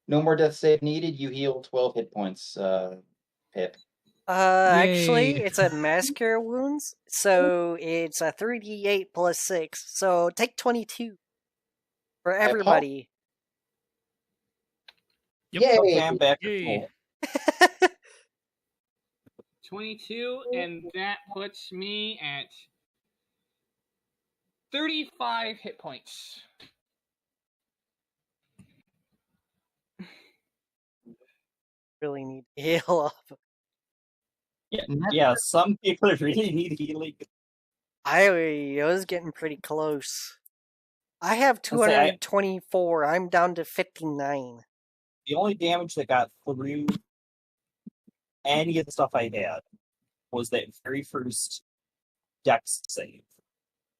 No more death save needed. You heal 12 hit points, Pip. Actually, Yay. it's a mass cure wounds, so it's a 3d8 plus 6. So take 22 for everybody. Yep. Yay! Okay, I'm back to Yay. full. 22, and that puts me at 35 hit points. Really need to heal up. Yeah, some people really need healing. I was getting pretty close. I have I'll say 224. I'm down to 59. The only damage that got through any of the stuff I had was that very first dex save.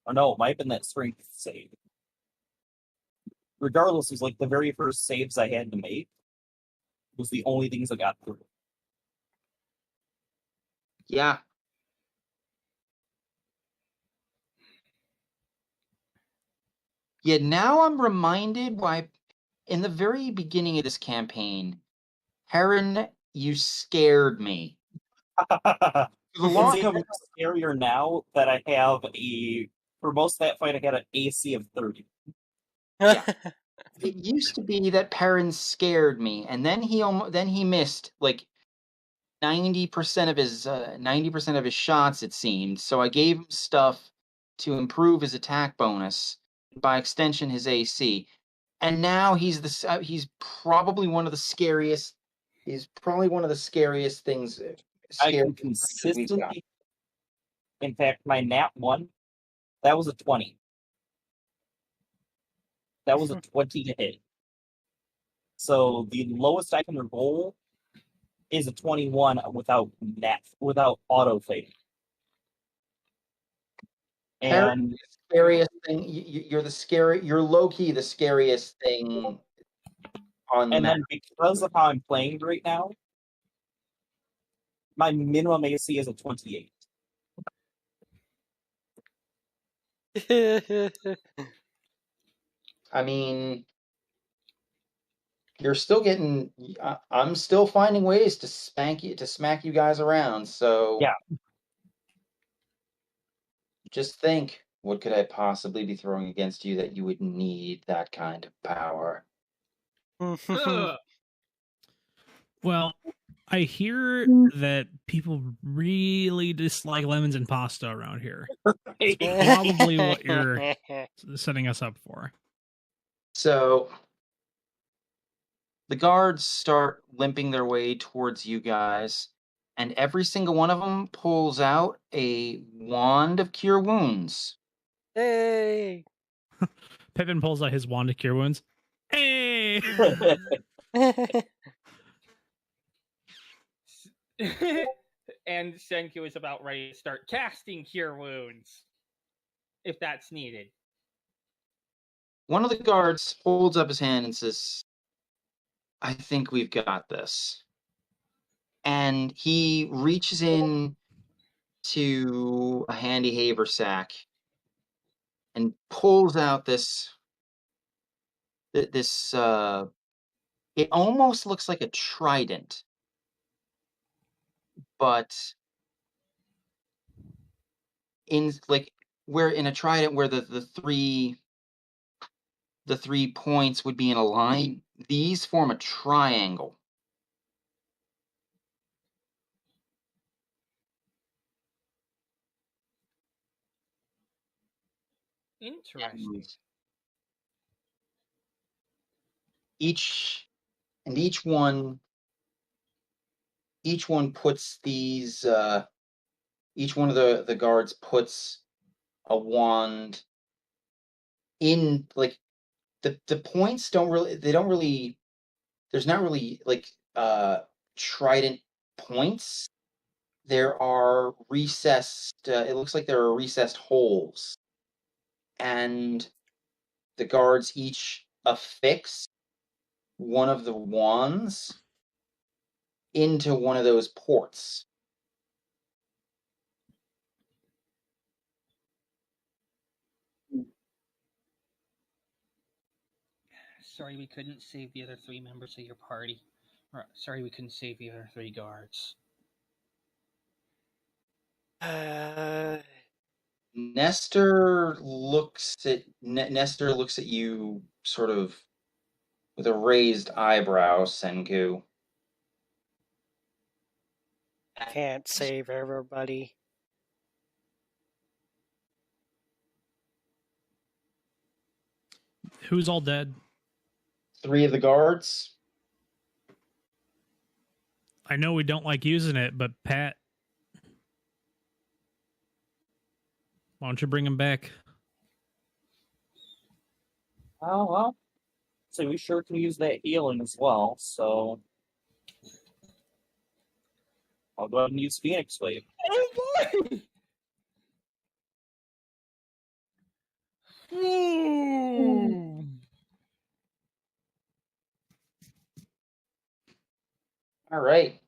Or no, it might have been that strength save. Regardless, it was like the very first saves I had to make was the only things that got through. Yeah. Yeah, now I'm reminded why in the very beginning of this campaign, Heron, you scared me. The It's long even scarier now that I have for most of that fight, I had an AC of 30. Yeah. It used to be that Perrin scared me, and then he missed like 90% of his shots, it seemed. So I gave him stuff to improve his attack bonus, by extension his AC, and now he's probably one of the scariest. He's probably one of the scariest things. I can consistently. In fact, my nat 1, that was a 20. That was a 20 to hit. So the lowest I can roll is a 21 without auto fade. And the scariest thing, you're low key the scariest thing on and that. then because of how I'm playing right now, my minimum AC is a 28. I mean, you're still getting. I'm still finding ways to smack you guys around. So yeah, just think, what could I possibly be throwing against you that you would need that kind of power? Well, I hear that people really dislike lemons and pasta around here. It's probably what you're setting us up for. So the guards start limping their way towards you guys, and every single one of them pulls out a wand of cure wounds. Hey! Pippin pulls out his wand to cure wounds. Hey! And Senku is about ready to start casting cure wounds, if that's needed. One of the guards holds up his hand and says, I think we've got this. And he reaches in to a handy haversack and pulls out this it almost looks like a trident, but in a trident where the three points would be in a line, these form a triangle. Interesting. Each one puts these each one of the guards puts a wand in, like, the points there's not really like trident points. There are recessed it looks like there are recessed holes, and the guards each affix one of the wands into one of those ports. Sorry we couldn't save the other 3 members of your party. Sorry we couldn't save the other 3 guards. Nestor looks at you sort of with a raised eyebrow, Senku. Can't save everybody. Who's all dead? 3 of the guards. I know we don't like using it, but Pat, why don't you bring him back? Oh, well. So we sure can use that healing as well, so I'll go ahead and use Phoenix Wave. Oh boy! Ooh. All right.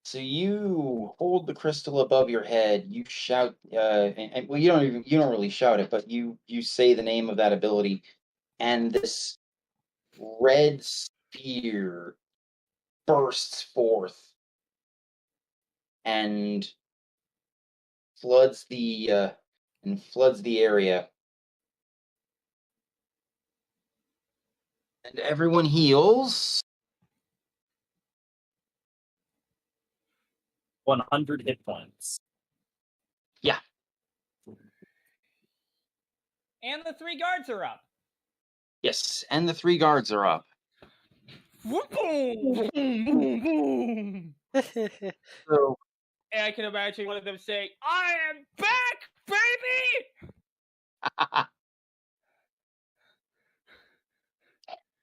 So you hold the crystal above your head. You shout, well, you don't really shout it, but you say the name of that ability, and this red sphere bursts forth and floods the area, and everyone heals 100 hit points. Yeah. And the 3 guards are up. Yes, and the 3 guards are up. Boom, boom, boom. So And I can imagine one of them saying, "I am back, baby!"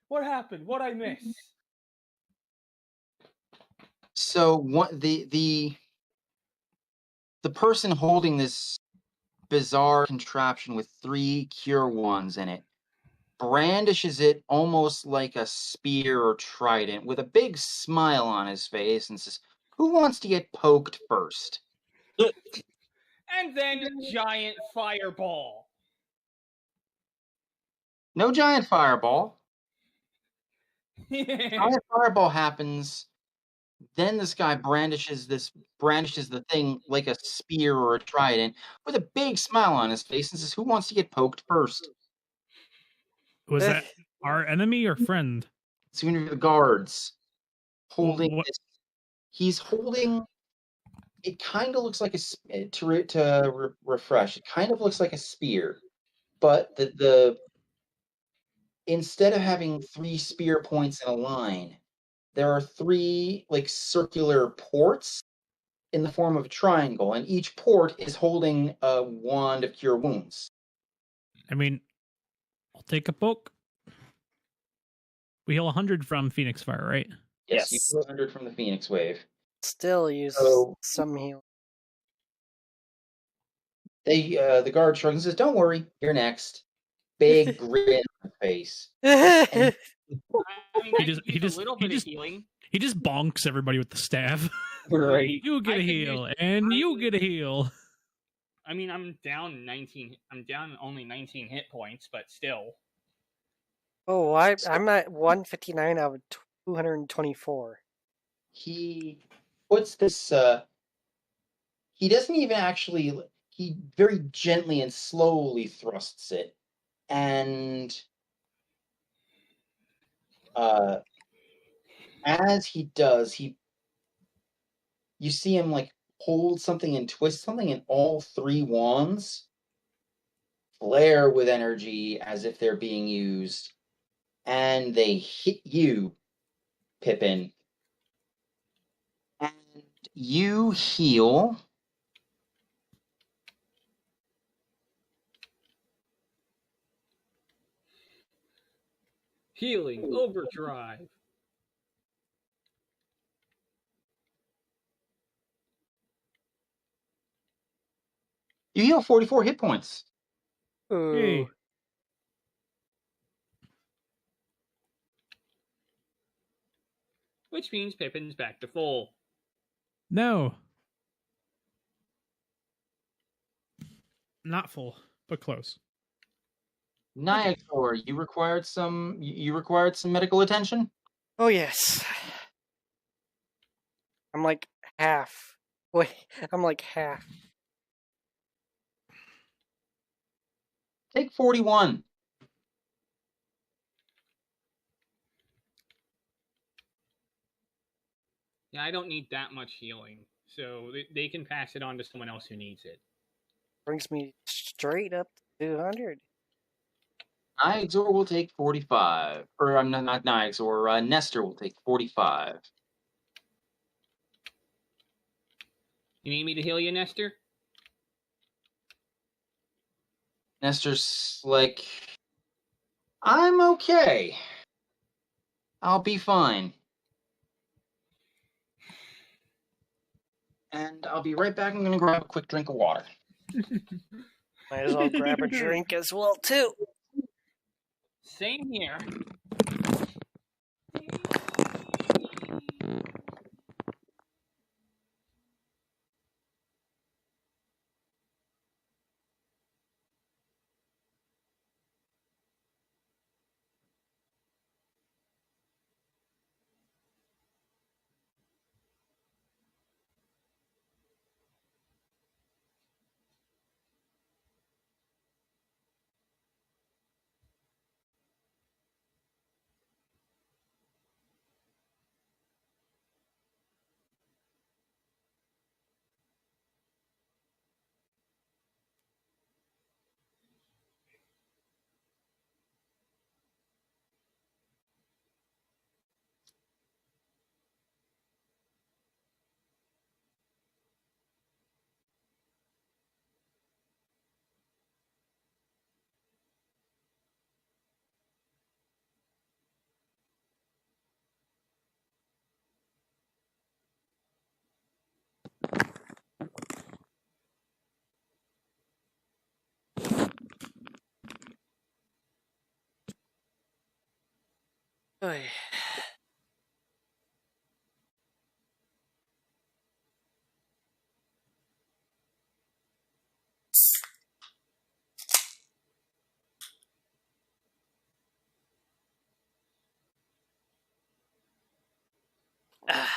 What happened? What I miss? So what the person holding this bizarre contraption with 3 cure wands in it brandishes it almost like a spear or trident with a big smile on his face and says, "Who wants to get poked first?" And then giant fireball. No giant fireball. Yeah. Giant fireball happens. Then this guy brandishes the thing like a spear or a trident with a big smile on his face and says, "Who wants to get poked first?" Was that our enemy or friend? It's going to be the guards holding What- this. He's holding. It kind of looks like to refresh. It kind of looks like a spear, but the instead of having 3 spear points in a line, there are 3 like circular ports in the form of a triangle, and each port is holding a wand of cure wounds. I mean, I'll take a poke. We heal 100 from Phoenix Fire, right? Yes, Yes. you do 100 from the Phoenix Wave. Still use So- some heal. The guard shrugs and says, "Don't worry, you're next." Big grin on the face. I mean, He I just- could he use just- a little he bit just- of healing. He just bonks everybody with the staff. Right. You get I a could heal, use- and I you could- get a heal. I mean, I'm down only 19 hit points, but still. Oh, I'm at 159 out of 224. He puts this. He doesn't even actually. He very gently and slowly thrusts it, and as he does, you see him like hold something and twist something, and all 3 wands flare with energy as if they're being used, and they hit you, Pippin, and you heal. Healing overdrive. You heal 44 hit points. Ooh. Hey. Which means Pippin's back to full. No. Not full, but close. Nyator, you required some medical attention? Oh yes. I'm like half. Wait, I'm like half. Take 41. Yeah, I don't need that much healing, so they can pass it on to someone else who needs it. Brings me straight up to 200. Nyxor will take 45. Or I'm not Nyxor, Nestor will take 45. You need me to heal you, Nestor? Nestor's like, I'm okay. I'll be fine. And I'll be right back. I'm gonna grab a quick drink of water. Might as well grab a drink as well, too. Same here. Oy. Ah.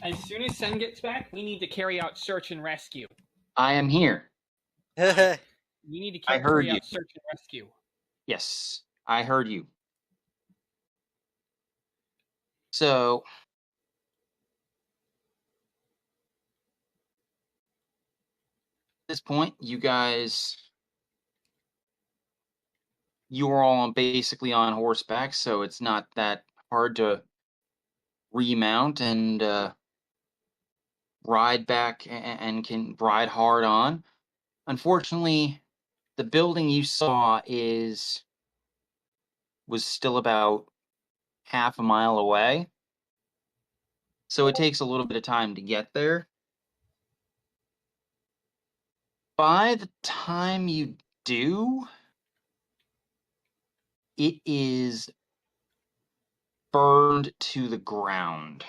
As soon as Sen gets back, we need to carry out search and rescue. I am here. We need to I heard carry you. out search and rescue. Yes, I heard you. So, at this point, you are all basically on horseback, so it's not that hard to remount and ride back and can ride hard on. Unfortunately, the building you saw was still about half a mile away, so it takes a little bit of time to get there. By the time you do, it is burned to the ground.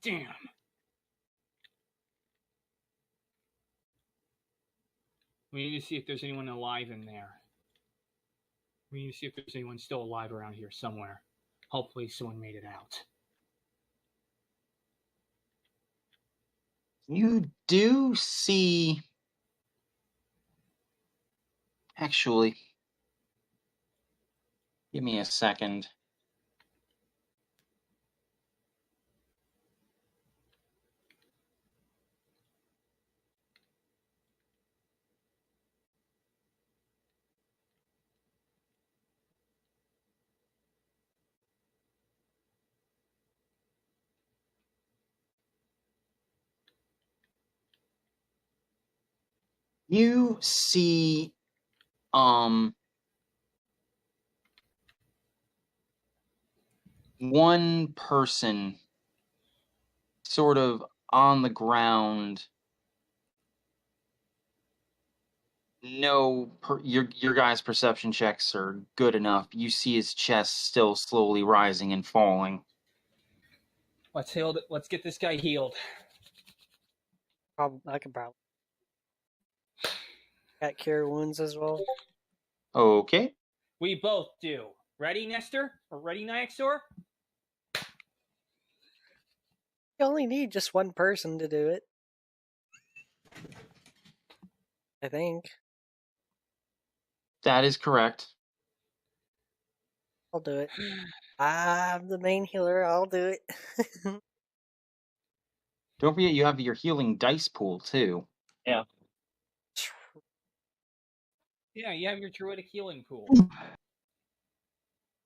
Damn. We need to see if there's anyone alive in there. We need to see if there's anyone still alive around here somewhere. Hopefully someone made it out. You do see... Actually, give me a second. You see, one person sort of on the ground No, your guys' perception checks are good enough. You see his chest still slowly rising and falling. Let's get this guy healed. I could probably. Got cure wounds as well. Okay. We both do. Ready, Nestor? Or ready, Nyxor? You only need just one person to do it. I think. That is correct. I'll do it. I'm the main healer. I'll do it. Don't forget you have your healing dice pool, too. Yeah. Yeah, you have your druidic healing pool.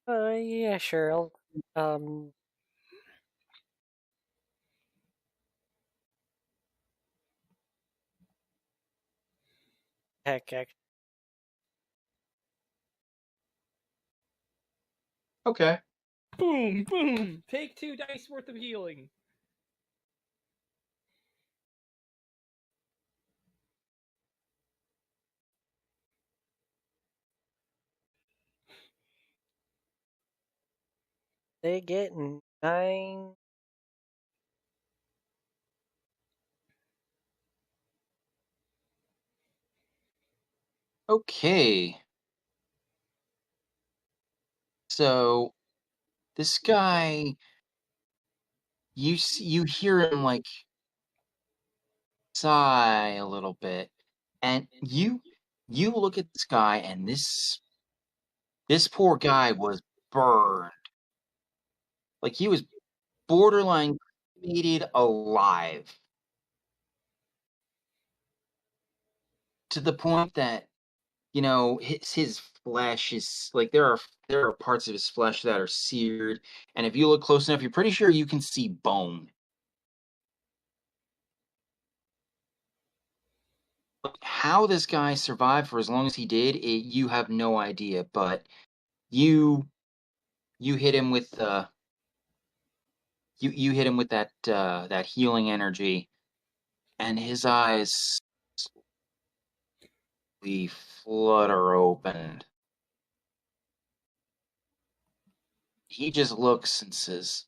Yeah, sure. I'll, heck. Okay. Boom, boom. Take 2 dice worth of healing. They get 9. Okay. So, this guy, you hear him, like, sigh a little bit, and you look at this guy, and this poor guy was burned. Like, he was borderline cremated alive. To the point that, you know, his flesh is, like, there are parts of his flesh that are seared, and if you look close enough, you're pretty sure you can see bone. How this guy survived for as long as he did, you have no idea, but you hit him with you hit him with that healing energy, and his eyes slowly flutter open. He just looks and says,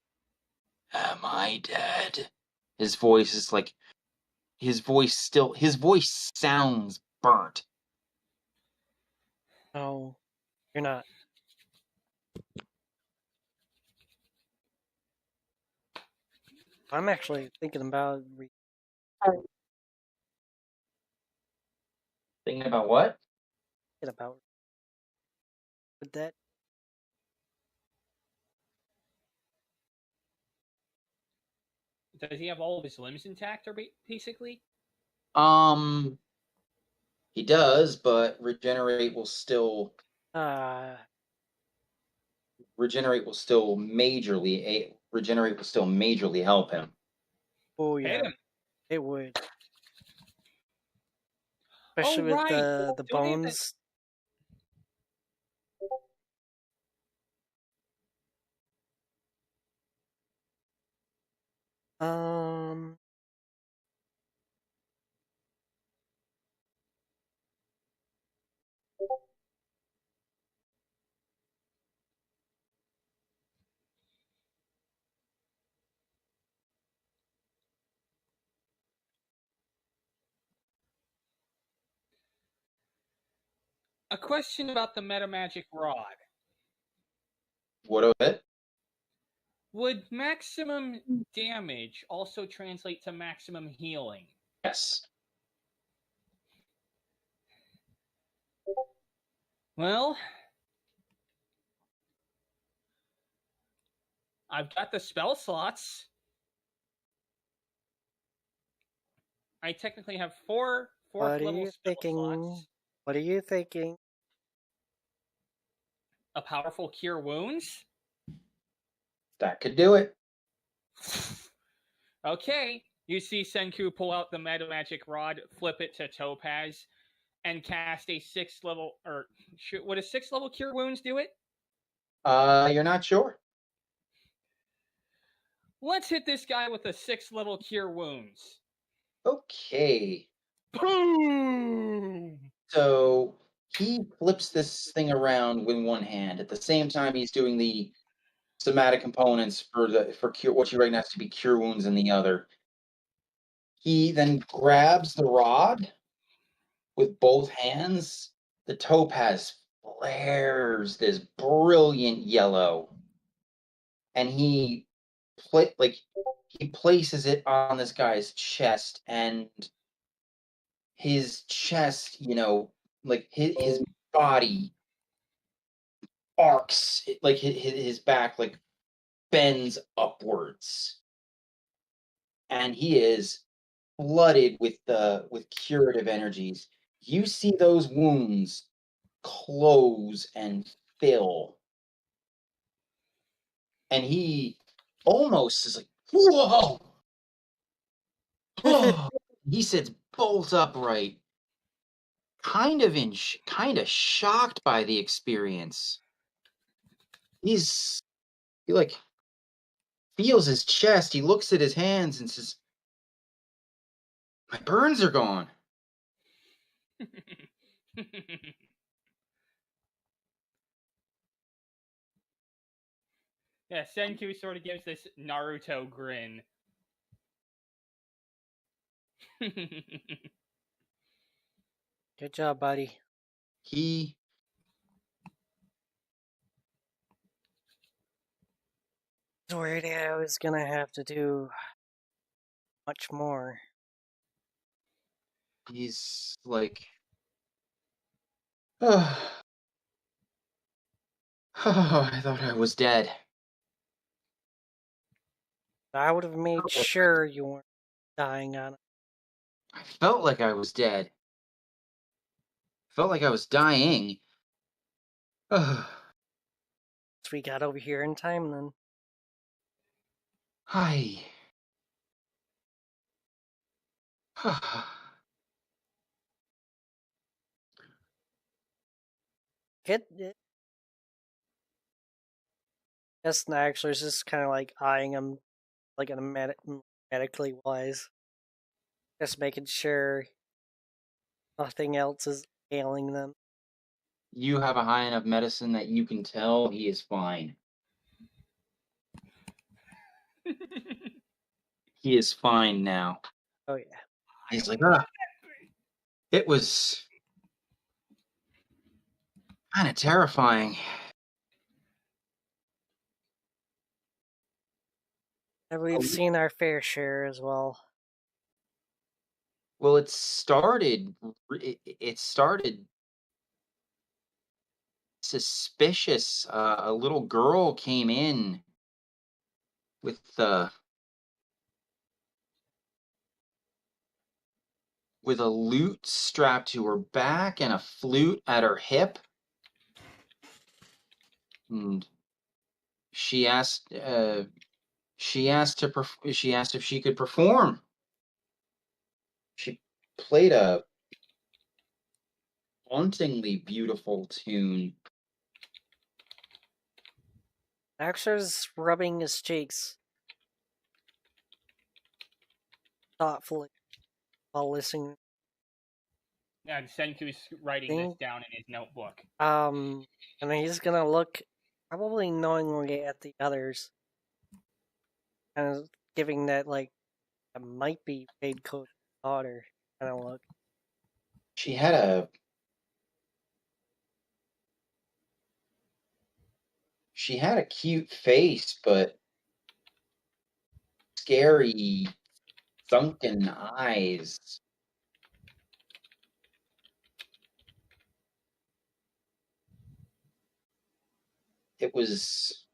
"Am I dead?" His voice is like his voice sounds burnt. No, you're not. I'm actually thinking about Thinking about what? with that. Does he have all of his limbs intact, or basically? He does, but regenerate will still majorly help him. Oh yeah, it would. Especially with the bones. A question about the Metamagic Rod. What of it? Would maximum damage also translate to maximum healing? Yes. Well, I've got the spell slots. I technically have 4 fourth level spell slots. What are you thinking? A powerful Cure Wounds? That could do it. Okay. You see Senku pull out the Metamagic Rod, flip it to Topaz, and cast a 6th level, or would a 6th level Cure Wounds do it? You're not sure. Let's hit this guy with a 6th level Cure Wounds. Okay. Boom! So he flips this thing around with one hand. At the same time, he's doing the somatic components for cure, what you recognize to be cure wounds in the other. He then grabs the rod with both hands. The topaz flares this brilliant yellow, and he places it on this guy's chest, and his chest, like his body arcs, like his back like bends upwards, and he is flooded with curative energies. You see those wounds close and fill, and he almost is like, "Whoa!" He sits bolt upright, kind of shocked by the experience. He like feels his chest. He looks at his hands and says, "My burns are gone." Yeah, Senku sort of gives this Naruto grin. Good job, buddy. He I was worried I was gonna have to do much more. he's like, "Oh, I thought I was dead." I would have made sure you weren't dying on it. I felt like I was dead. Felt like I was dying. So we got over here in time then. Hi. Get it. Yes, Naxxer's just kind of like eyeing him, like in a medically wise, just making sure nothing else is ailing them. You have a high enough medicine that you can tell he is fine. He is fine now. Oh yeah. He's like, it was kind of terrifying. And we've seen our fair share as well. Well, it started suspicious. A little girl came in with a lute strapped to her back and a flute at her hip. And she asked if she could perform. She played a hauntingly beautiful tune. Naxxer's rubbing his cheeks thoughtfully while listening. Yeah, Senku's writing this down in his notebook. And he's gonna look probably knowingly at the others, and giving that like it might be Jade Coat's daughter kind of look. She had a cute face, but scary, sunken eyes. It was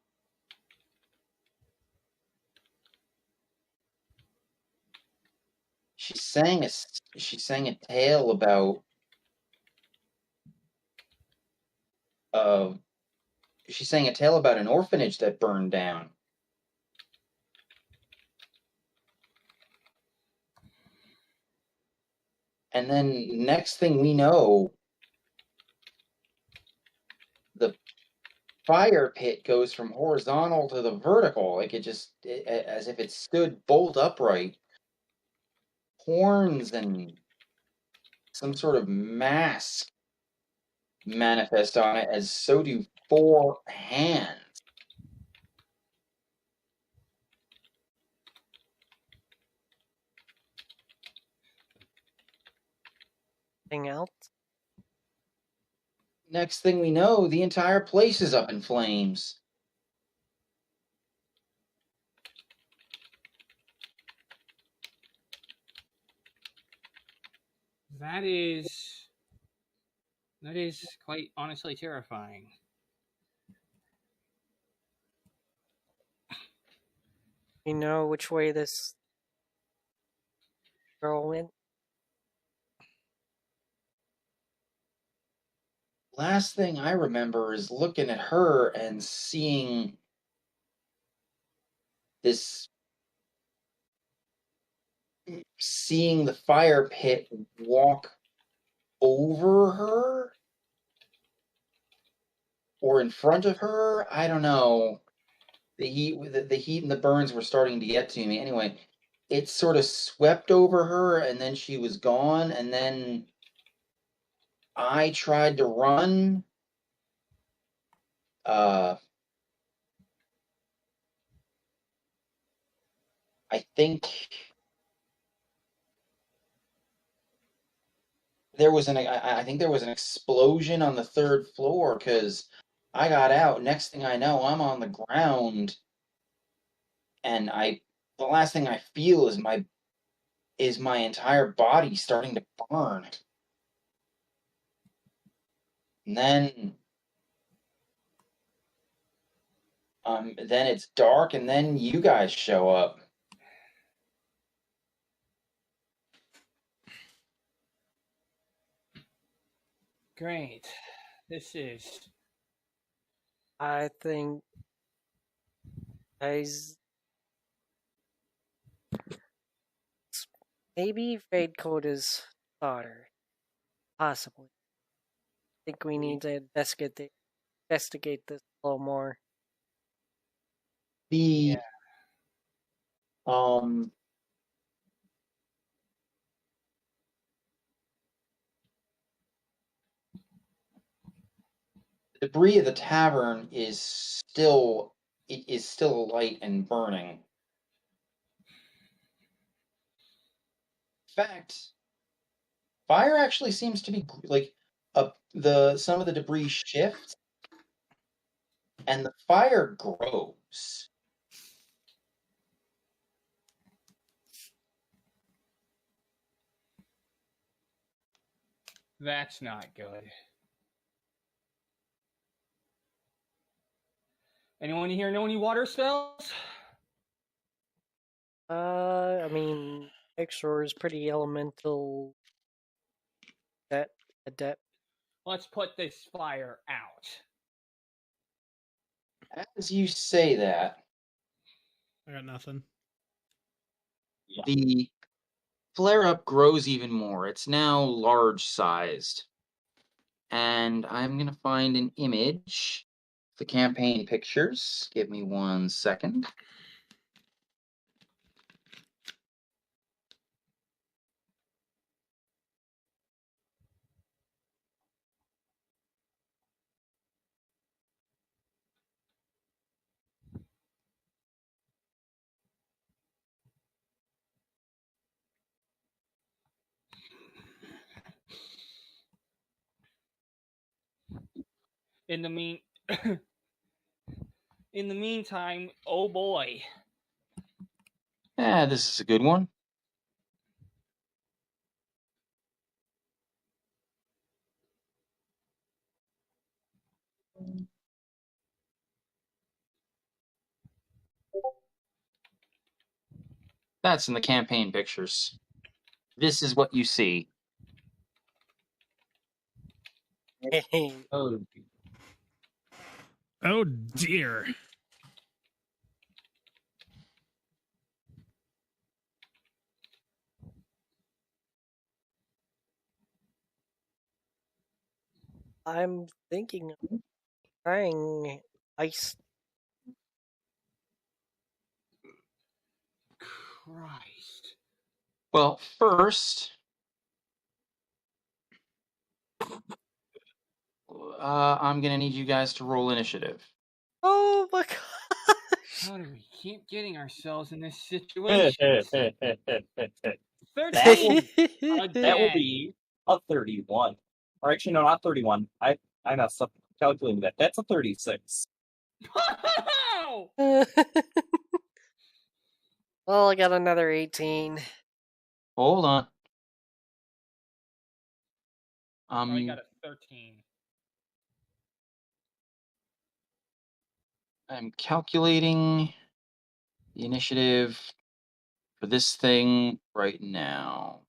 she sang a tale about an orphanage that burned down. And then next thing we know, the fire pit goes from horizontal to the vertical, like as if it stood bolt upright. Horns and some sort of mask manifest on it, as so do 4 hands. Anything else? Next thing we know, the entire place is up in flames. That is quite honestly terrifying. You know which way this girl went? Last thing I remember is looking at her and seeing the fire pit walk over her or in front of her. I don't know. The heat and the burns were starting to get to me. Anyway, it sort of swept over her, and then she was gone, and then I tried to run. I think there was an explosion on the 3rd floor, because I got out. Next thing I know, I'm on the ground, and the last thing I feel is my entire body starting to burn. And then it's dark, and then you guys show up. Great. This is. I think guys, maybe Fade Coda's daughter. Possibly. I think we need to investigate this a little more. The debris of the tavern is still light and burning. In fact, fire actually seems to be like some of the debris shifts, and the fire grows. That's not good. Anyone here know any water spells? I mean, Exor is pretty elemental. Adept. Let's put this fire out. As you say that, I got nothing. the flare-up grows even more. It's now large-sized. And I'm going to find an image. The campaign pictures. Give me 1 second. In the meantime, oh boy. This is a good one. That's in the campaign pictures. This is what you see. Oh, Oh dear. I'm thinking of trying ice. Christ. Well, first, I'm gonna need you guys to roll initiative. Oh my gosh! How do we keep getting ourselves in this situation? 13. That will Again. be a 31. Or actually, no, not 31. I messed up calculating that. That's a 36. Wow! Well, I got another 18. Hold on. I got a 13. I'm calculating the initiative for this thing right now.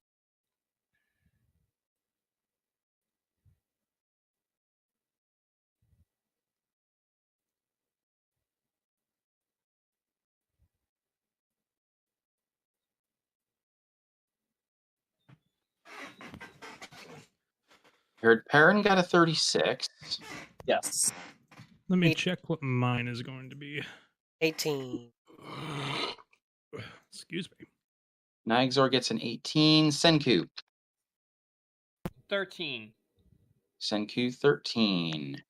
Heard Perrin got a 36. Yes. Let me check what mine is going to be. 18. Excuse me. Nygzor gets an 18. Senku. 13. Senku 13.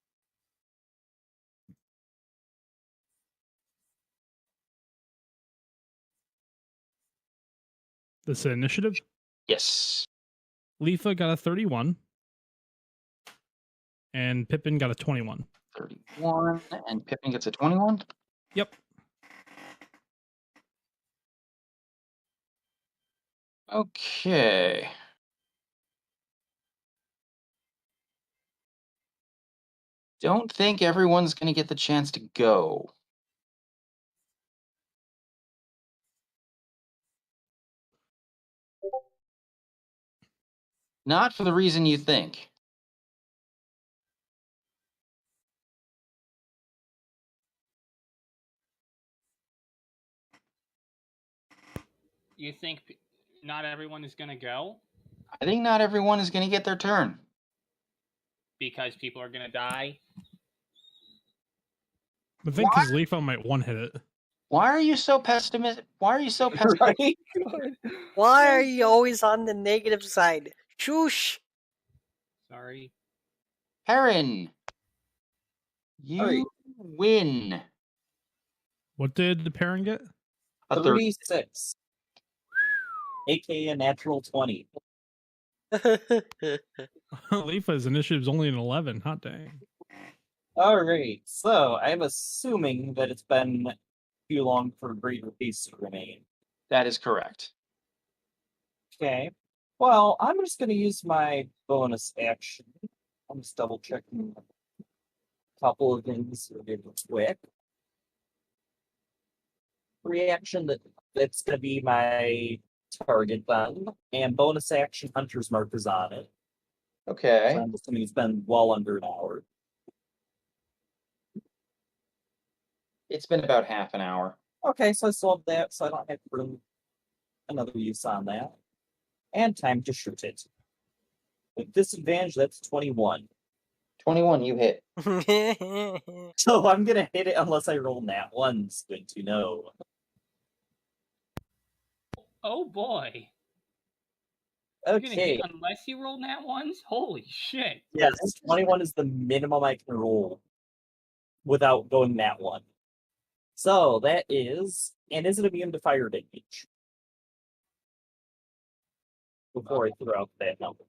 This is initiative. Yes. Leafa got a 31. And Pippin got a 21. 31. And Pippin gets a 21? Yep. Okay. Don't think everyone's going to get the chance to go. Not for the reason you think. You think not everyone is going to go? I think not everyone is going to get their turn. Because people are going to die? I think because Leafa might one-hit it. Why are you so pessimistic? Why are you so pessimistic? Why are you always on the negative side? Shoosh! Sorry. Perrin, you Alright. win. What did the Perrin get? A 36. AKA a natural 20. Leafa's initiative's only an 11. Hot dang. Alright, so I'm assuming that it's been too long for greater peace to remain. That is correct. Okay. Well, I'm just going to use my bonus action. I'm just double checking a couple of things really quick. Reaction that's going to be my target then, and bonus action Hunter's Mark is on it. Okay. So I'm assuming it's been well under an hour. It's been about half an hour. Okay, so I still have that, so I don't have room another use on that. And time to shoot it. With disadvantage, that's 21. 21, you hit. So I'm gonna hit it unless I roll nat ones, good to know. Oh boy. You're gonna Okay. hit unless you roll nat ones? Holy shit. Yes, 21 is the minimum I can roll without going nat one. So that is, and is it immune to fire damage? Before I throw out that number.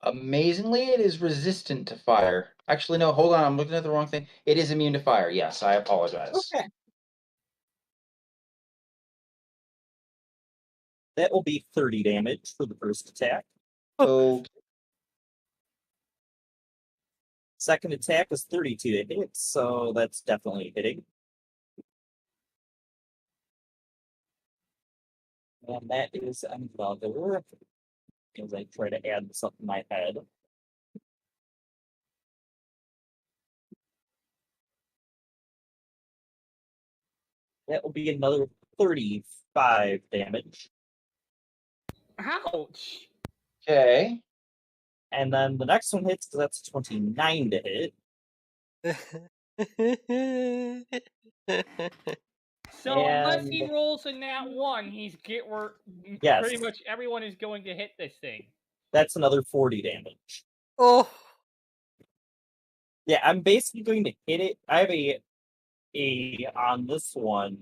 Amazingly, it is resistant to fire. Actually, no, hold on. I'm looking at the wrong thing. It is immune to fire. Yes, I apologize. Okay. That will be 30 damage for the first attack. Okay. Second attack is 32 to hit, so that's definitely hitting. And that is another, as I try to add this up in my head. That will be another 35 damage. Ouch. Okay. And then the next one hits, because that's 29 to hit. So unless he And- rolls a nat 1, Yes. pretty much everyone is going to hit this thing. That's another 40 damage. Oh, Yeah, I'm basically going to hit it. I have on this one.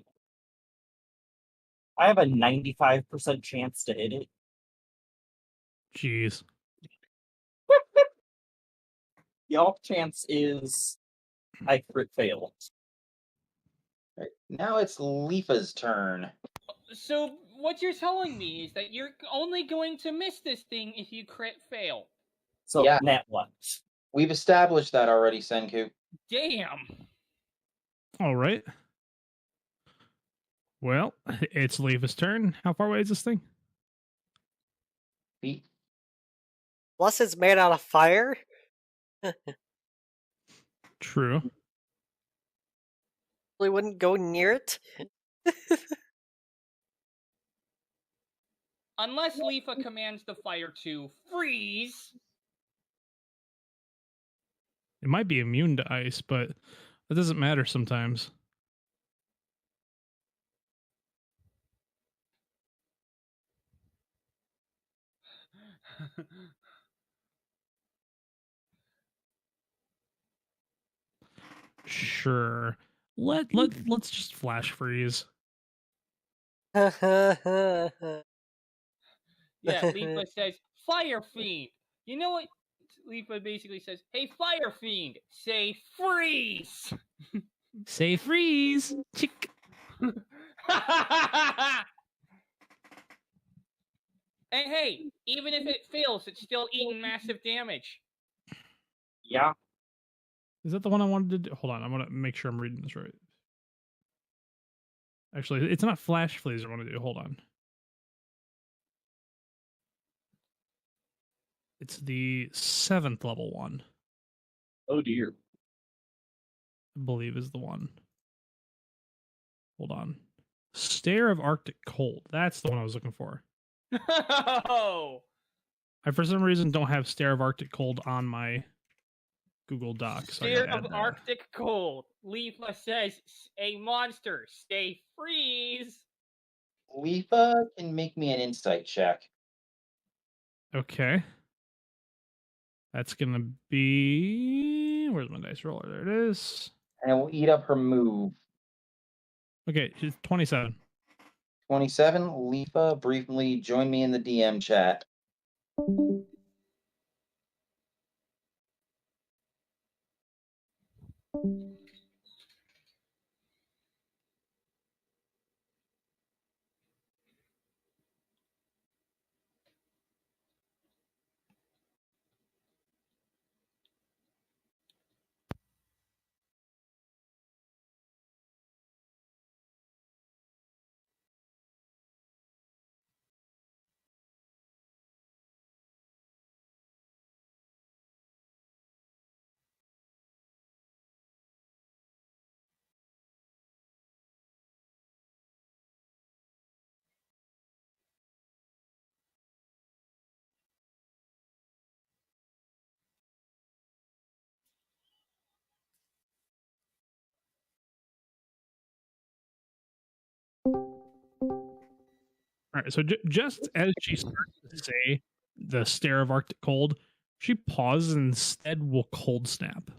I have a 95% chance to hit it. Jeez. The off chance is I crit fail. Right. Now it's Leafa's turn. So what you're telling me is that you're only going to miss this thing if you crit fail. So Yeah. nat 1. We've established that already, Senku. Damn. All right. Well, it's Leva's turn. How far away is this thing? Feet. plus it's made out of fire. True. We wouldn't go near it. Unless Leafa commands the fire to freeze. It might be immune to ice, but that doesn't matter sometimes. Sure. Let's just flash freeze. Yeah, Leafa says, Fire Fiend. You know what? Leafa basically says, hey, Fire Fiend, say freeze. Say freeze. Chick. And hey, even if it fails, it's still eating massive damage. Yeah. Is that the one I wanted to do? Hold on, I want to make sure I'm reading this right. Actually, it's not flash freeze I want to do. Hold on. It's the 7th level one, Oh dear. I believe is the one. Hold on. Stare of Arctic Cold. That's the one I was looking for. Oh, I, for some reason, don't have Stare of Arctic Cold on my Google Doc. So I Fear gotta of add that. Arctic Cold. Leafa says, a monster, stay freeze. Leafa can make me an insight check. Okay. That's gonna be... Where's my dice roller? There it is. And it will eat up her move. Okay, she's 27. 27. Leafa, briefly join me in the DM chat. All right, so just as she starts to say the Stare of Arctic Cold, she pauses and instead will cold snap.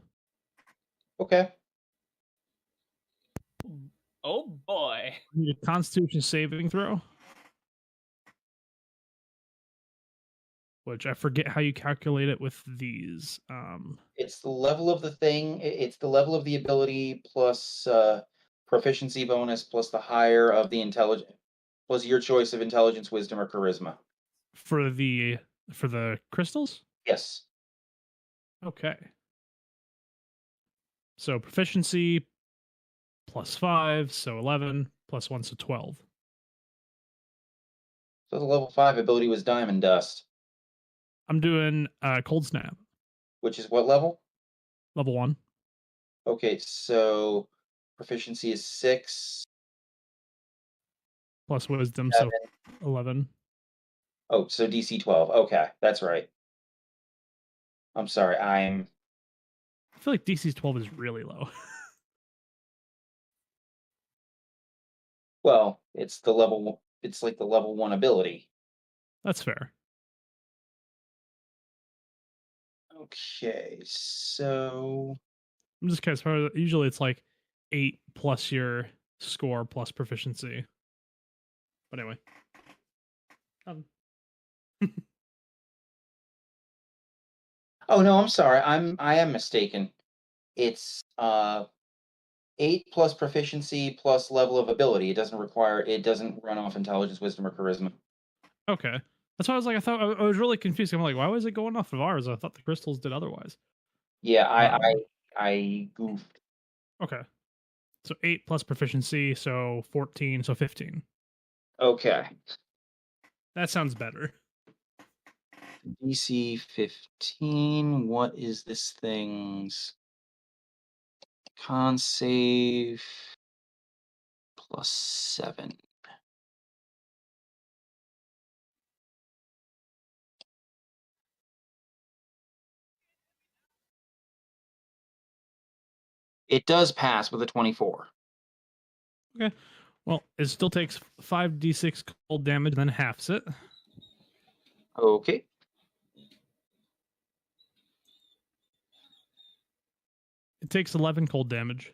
Okay. Oh boy. Need a Constitution saving throw, which I forget how you calculate it with these. It's the level of the thing. It's the level of the ability plus proficiency bonus plus the higher of the intelligence plus your choice of intelligence, wisdom, or charisma. For the crystals. Yes. Okay. So proficiency plus 5, so 11 plus 1, so 12. So the level 5 ability was Diamond Dust, I'm doing cold snap, which is what level? level 1. Okay, so proficiency is 6. Plus wisdom, 7. so 11. Oh, so DC 12. Okay, that's right. I'm sorry. I feel like DC's 12 is really low. Well, it's the level. It's like the level 1 ability. That's fair. Okay, so I'm just curious. Usually it's like 8 plus your score plus proficiency. But anyway. oh no, I'm sorry. I am mistaken. It's 8 plus proficiency plus level of ability. It doesn't run off intelligence, wisdom, or charisma. Okay. That's why I was like, I was really confused. I'm like, why was it going off of ours? I thought the crystals did otherwise. Yeah, Um, I goofed. Okay. So 8 plus proficiency, so 14, so 15. Okay. That sounds better. DC 15. What is this thing's con save? Plus 7. It does pass with a 24. Okay. Well, it still takes 5d6 cold damage, then halves it. Okay. It takes 11 cold damage.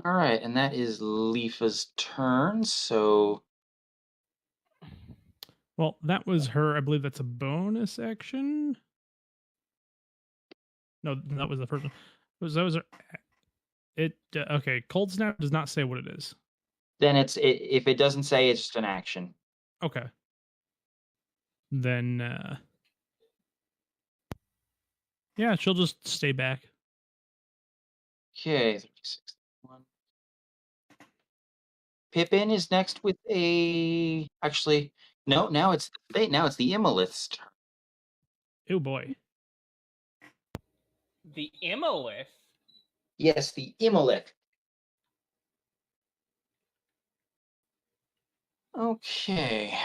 All right, and that is Leafa's turn. So, Well, that was her. I believe that's a bonus action. No, that was the first one. That was her. It okay. Cold snap does not say what it is. then if it doesn't say, it's just an action. Okay. Then yeah, she'll just stay back. Okay, 36. Pippin is next with a. Actually, no. Now it's the Imolith's turn. Oh boy. The Imolith? Yes, the Imolith. Okay.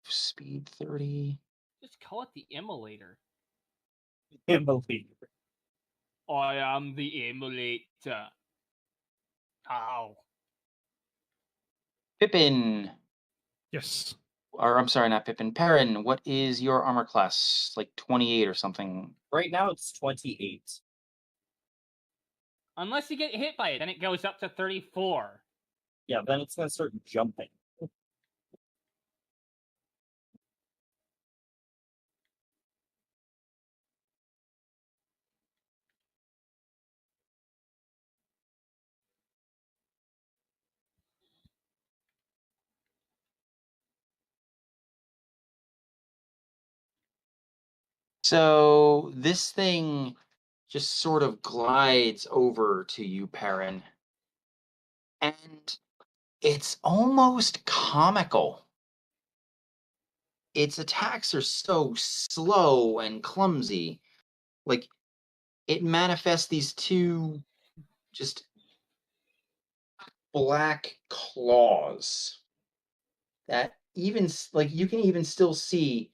Speed 30. Just call it the Immolator. Immolator. I am the Immolator. Ow. Pippin. Yes. Or I'm sorry, not Pippin. Perrin, what is your armor class? Like 28 or something. Right now it's 28. Unless you get hit by it, then it goes up to 34. Yeah, then it's gonna start jumping. So this thing just sort of glides over to you, Perrin. And it's almost comical. Its attacks are so slow and clumsy. Like, it manifests these two just black claws that even, like, you can even still see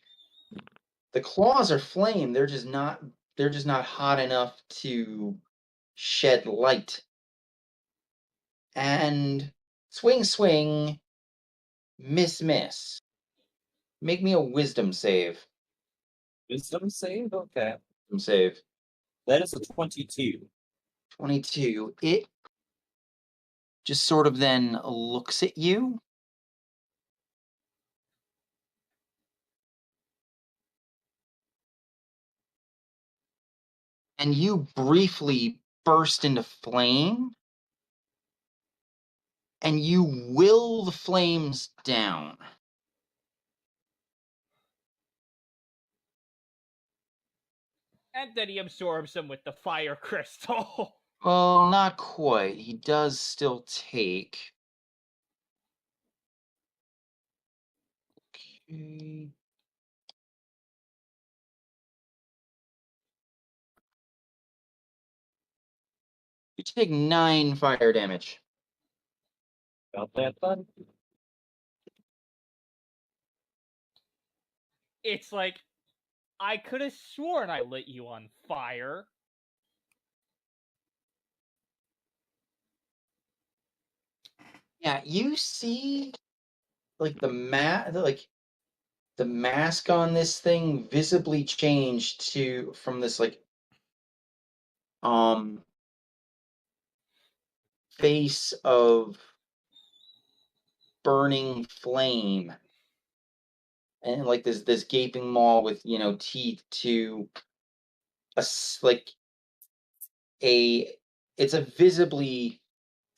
the claws are flame. They're just not hot enough to shed light. And swing, swing, miss, miss. Make me a wisdom save. Wisdom save? Okay. Wisdom save. That is a 22. 22. It just sort of then looks at you. And you briefly burst into flame. And you will the flames down. And then he absorbs them with the fire crystal. Well, not quite. He does still take. Okay. You take 9 fire damage. Got that fun? It's like, I could have sworn I lit you on fire. Yeah, you see, like the mask on this thing visibly changed from this face of burning flame, and like this gaping maw with teeth, to like it's a visibly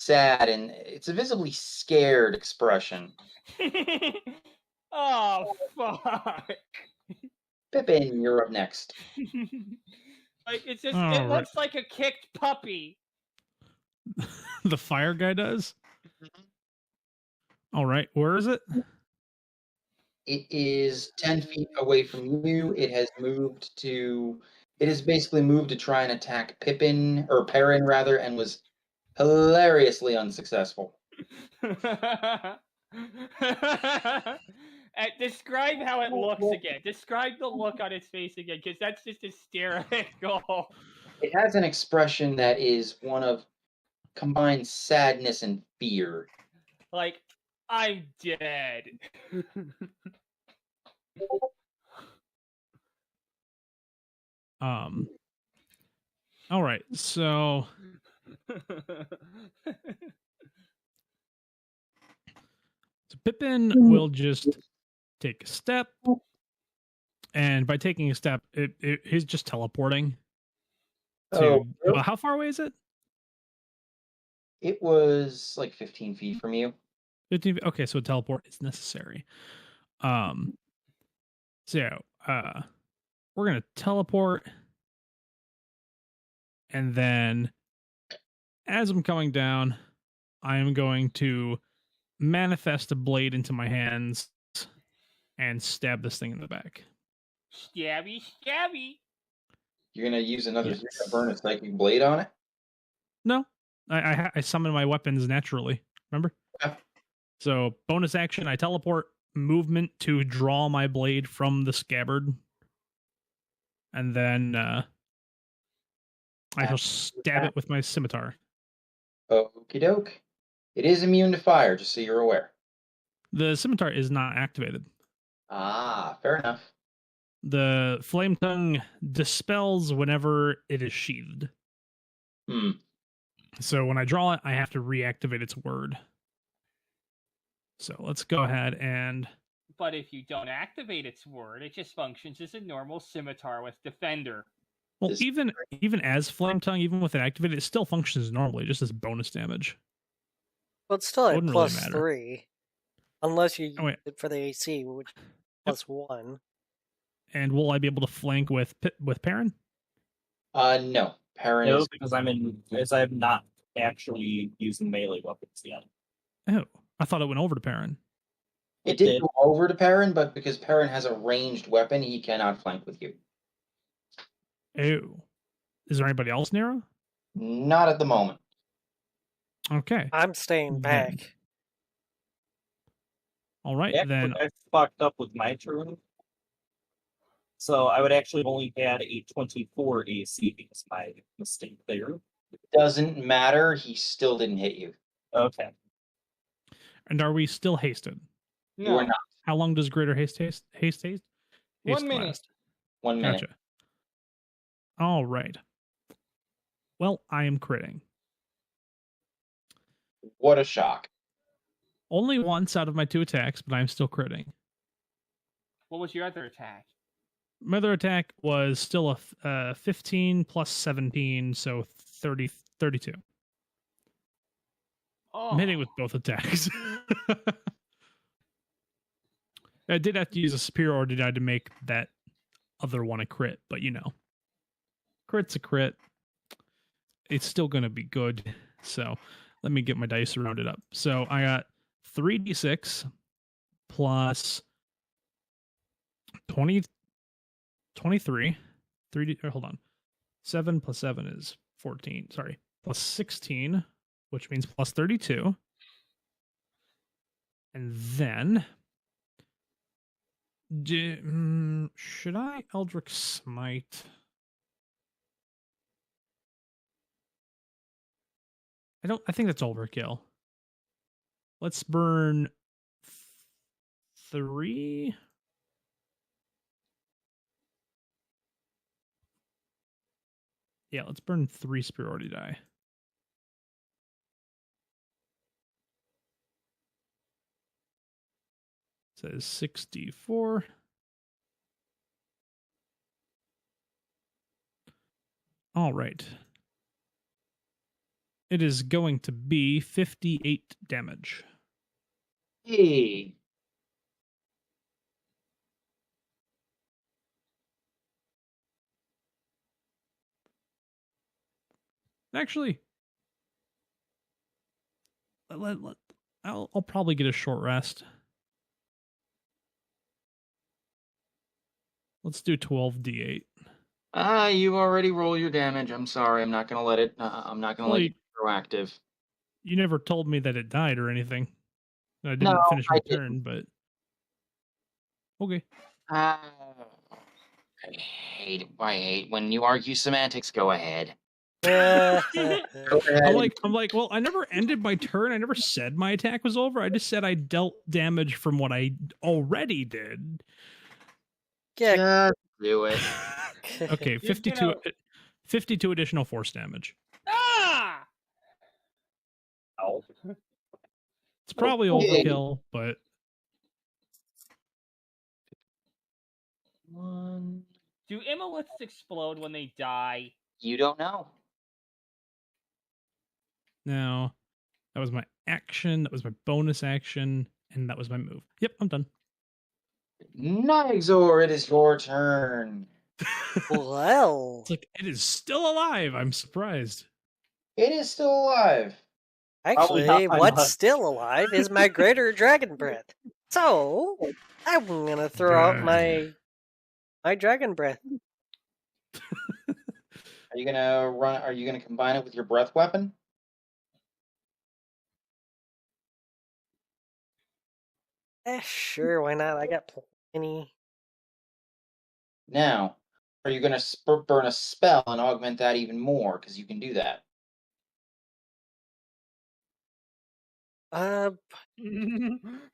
sad and it's a visibly scared expression. Oh, fuck. Pippin, you're up next. Like, it's just, All it right. looks like a kicked puppy. The fire guy does? All right, where is it? It is 10 feet away from you. It has basically moved to try and attack Perrin rather, and was hilariously unsuccessful. Describe how it looks again. Describe the look on its face again, because that's just hysterical. It has an expression that is one of combined sadness and fear. Like, I'm dead. All right, so Pippin will just take a step, and by taking a step, he's just teleporting. Really? Well, how far away is it? It was like 15 feet from you. 15. Okay, so a teleport is necessary. So we're gonna teleport, and then as I'm coming down, I am going to manifest a blade into my hands and stab this thing in the back. Stabby, stabby. You're gonna use another Yes. burn a psychic blade on it? No, I summon my weapons naturally. Remember? Yeah. So bonus action, I teleport, movement to draw my blade from the scabbard, and then I shall stab it with my scimitar. Okie doke. It is immune to fire, just so you're aware. The scimitar is not activated. Ah, fair enough. The flame tongue dispels whenever it is sheathed. So when I draw it, I have to reactivate its word. So let's go ahead and... But if you don't activate its word, it just functions as a normal scimitar with defender. Well, even as flame tongue, even with it activated, it still functions normally, just as bonus damage. Well, it's still at Wouldn't really plus matter. 3. Unless you Oh, wait. use it for the AC, which is plus 1. And will I be able to flank with Perrin? No. Perrin No, is... because I'm not actually using melee weapons yet. Oh, I thought it went over to Perrin. It did go over to Perrin, but because Perrin has a ranged weapon, he cannot flank with you. Oh. Is there anybody else, Nero? Not at the moment. Okay. I'm staying back. All right, Actually, then. I fucked up with my turn. So I would actually have only had a 24 AC because my mistake there. Doesn't matter. He still didn't hit you. Okay. And are we still hasted? You are not. How long does greater haste? 1 minute. last? 1 minute. Gotcha. All right. Well, I am critting. What a shock. Only once out of my 2 attacks, but I'm still critting. What was your other attack? My other attack was still a 15 plus 17, so 32. Oh. I'm hitting with both attacks. I did have to use a spear, or did I to make that other one a crit? But crit's a crit. It's still going to be good. So let me get my dice rounded up. So I got 3d6 plus 23. Hold on. 7 plus 7 is 14. Sorry. Plus 16, which means plus 32. And then... should I Eldritch Smite? I think that's overkill. Let's burn 3. Yeah, let's burn 3 superiority die. Says 64. All right. It is going to be 58 damage. Hey. Actually, I'll probably get a short rest. Let's do 12d8. You already roll your damage. I'm sorry. I'm not gonna let it. I'm not gonna let you be proactive. You never told me that it died or anything. I didn't No, finish my I turn, but okay. I hate when you argue semantics. Go ahead. Go ahead. I'm like, well, I never ended my turn. I never said my attack was over. I just said I dealt damage from what I already did. Yeah. Just do it. Okay, 52 additional force damage. Ah! Ow. It's probably overkill, but One. Do Imoliths explode when they die? You don't know. now that was my action, that was my bonus action, and that was my move. Yep, I'm done. Nigzor, it is your turn. Well, It's like it is still alive. I'm surprised. It is still alive. actually, not by what's much. still alive is my greater dragon breath. So I'm gonna throw out my dragon breath. Are you gonna run? Are you gonna combine it with your breath weapon? Sure, why not? I got plenty. Now, are you gonna burn a spell and augment that even more? Because you can do that.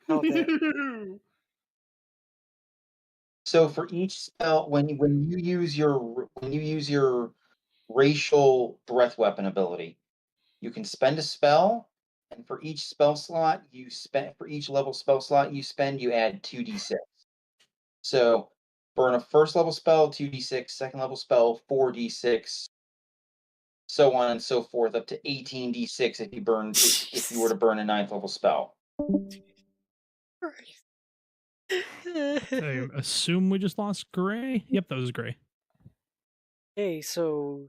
Okay. So for each spell, when you use your racial breath weapon ability, you can spend a spell, and for each spell slot you spend, for each level spell slot you spend, you add 2d6. So burn a first level spell, 2d6, second level spell, 4d6, so on and so forth, up to 18d6 if you were to burn a 9th level spell. I assume we just lost Gray. Yep, that was Gray. Okay, so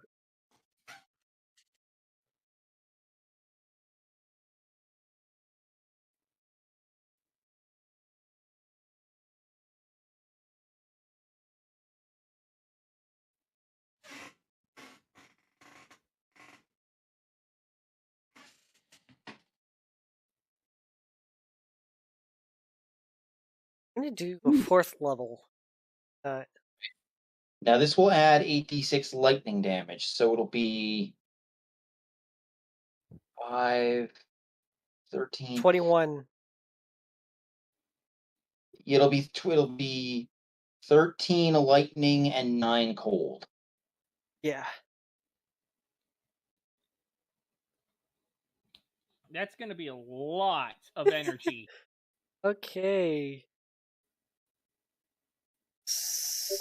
I'm gonna do a 4th level. Now this will add 8d6 lightning damage, so it'll be 5, 13. 21. It'll be 13 lightning and 9 cold. Yeah. That's going to be a lot of energy. Okay. So,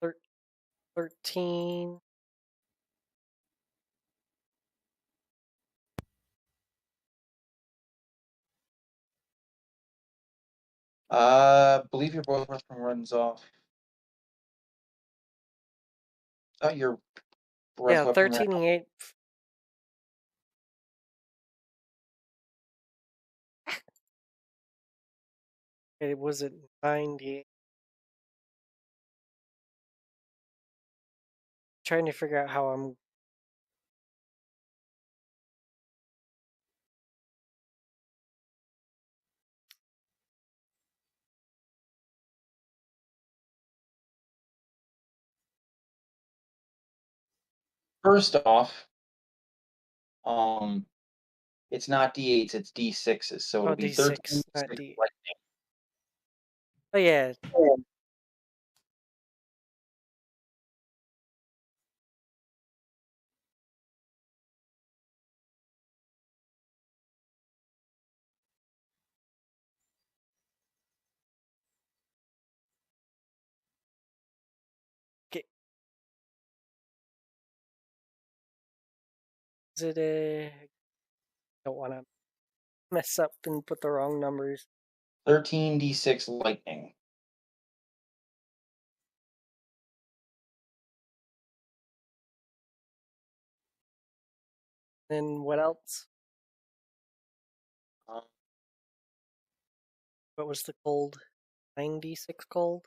thir- 13. Believe your breath weapon runs off. Your breath Yeah, weapon 13 and 8. It was at 90. Trying to figure out how I'm first off, it's not D8s, it's D6s, so it'll Oh, be D6, 13 not D6 D. lightning. Oh yeah. Okay. Is it a? Don't want to mess up and put the wrong numbers. 13 D6 lightning. Then what else? Um, What was the cold? 9d6 cold?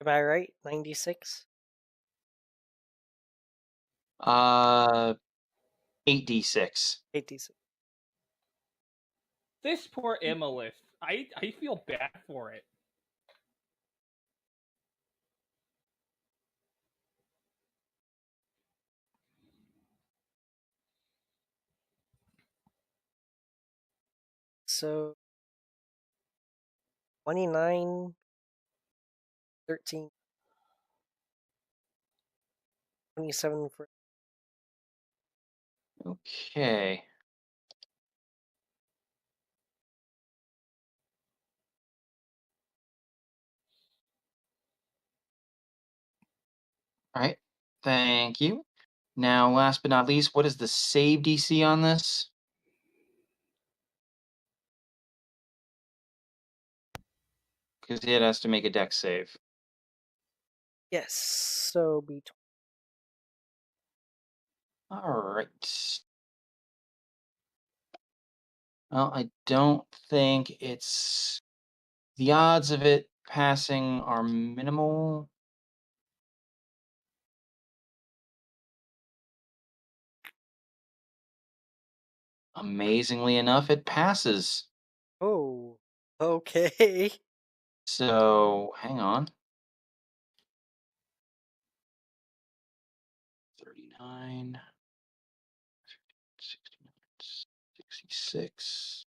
Am I right? 96? 8d6. 8d6. This poor Imolith. I feel bad for it. So 29, 13, 27 for Okay. All right. Thank you. Now, last but not least, what is the save DC on this? Because it has to make a dex save. yes. So be All right. Well, I don't think it's... The odds of it passing are minimal. Amazingly enough, it passes. Oh, okay. So, hang on. 39, 69, 66.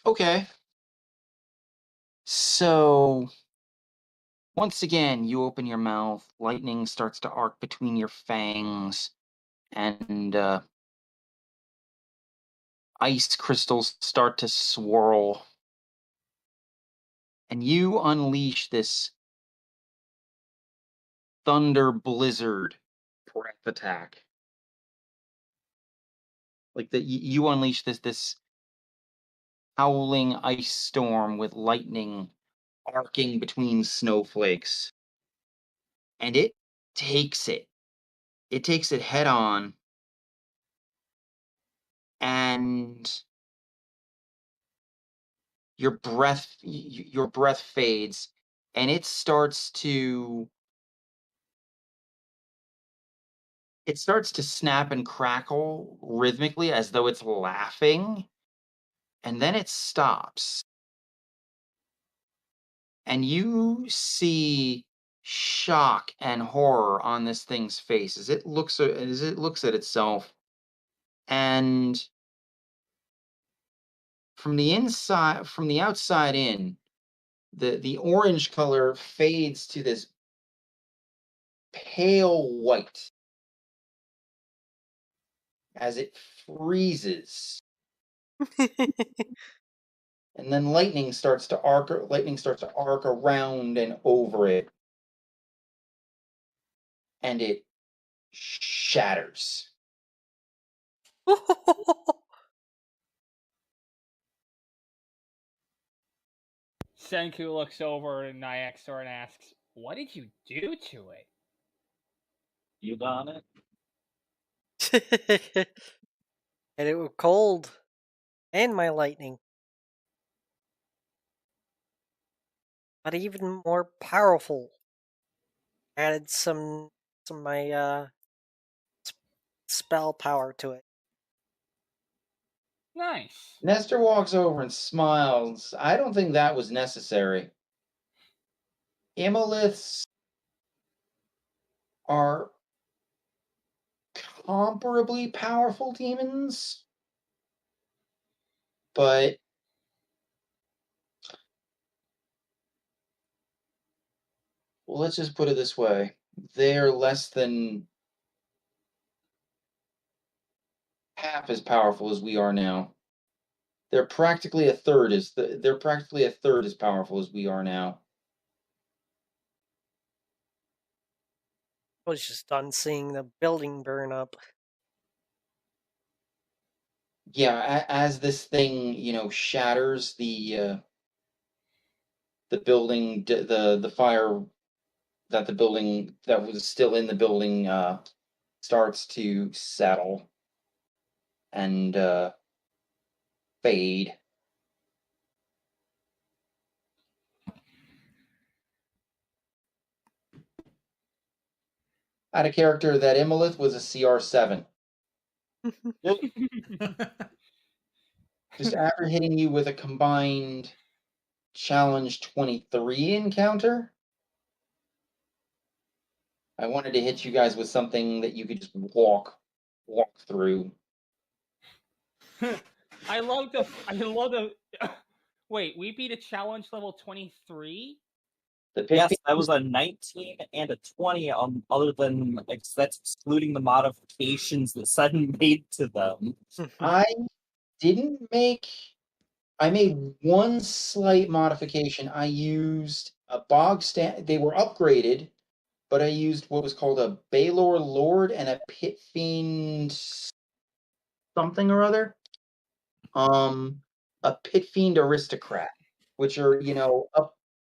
Okay. So, once again, you open your mouth, lightning starts to arc between your fangs, and ice crystals start to swirl. And you unleash this thunder blizzard breath attack. Like you unleash this howling ice storm with lightning arcing between snowflakes. And it takes it. It takes it head on. And your breath fades, and it starts to snap and crackle rhythmically as though it's laughing, and then it stops. And you see shock and horror on this thing's face as it looks at itself. And from the outside in, the orange color fades to this pale white as it freezes. And then lightning starts to arc around and over it. And it shatters. Senku looks over at Nyaxor and asks, "What did you do to it?" You got it. And it was cold. And my lightning. But even more powerful. Added some my spell power to it. Nice. Nestor walks over and smiles. I don't think that was necessary. Imoliths are comparably powerful demons, but well, let's just put it this way. They're less than half as powerful as we are now. They're practically a third as powerful as we are now. I was just done seeing the building burn up. Yeah, as this thing, shatters the building, the fire that the building that was still in the building starts to settle and fade. I had a character that Imolith was a CR7. Just after hitting you with a combined challenge 23 encounter, I wanted to hit you guys with something that you could just walk through. I love the. Wait, we beat a challenge level 23. Yes, that was a 19 and a 20. Other than that's excluding the modifications that Sudden made to them. I made one slight modification. I used a bog stand. They were upgraded, but I used what was called a Baylor Lord and a Pit Fiend something or other. A Pit Fiend Aristocrat, which are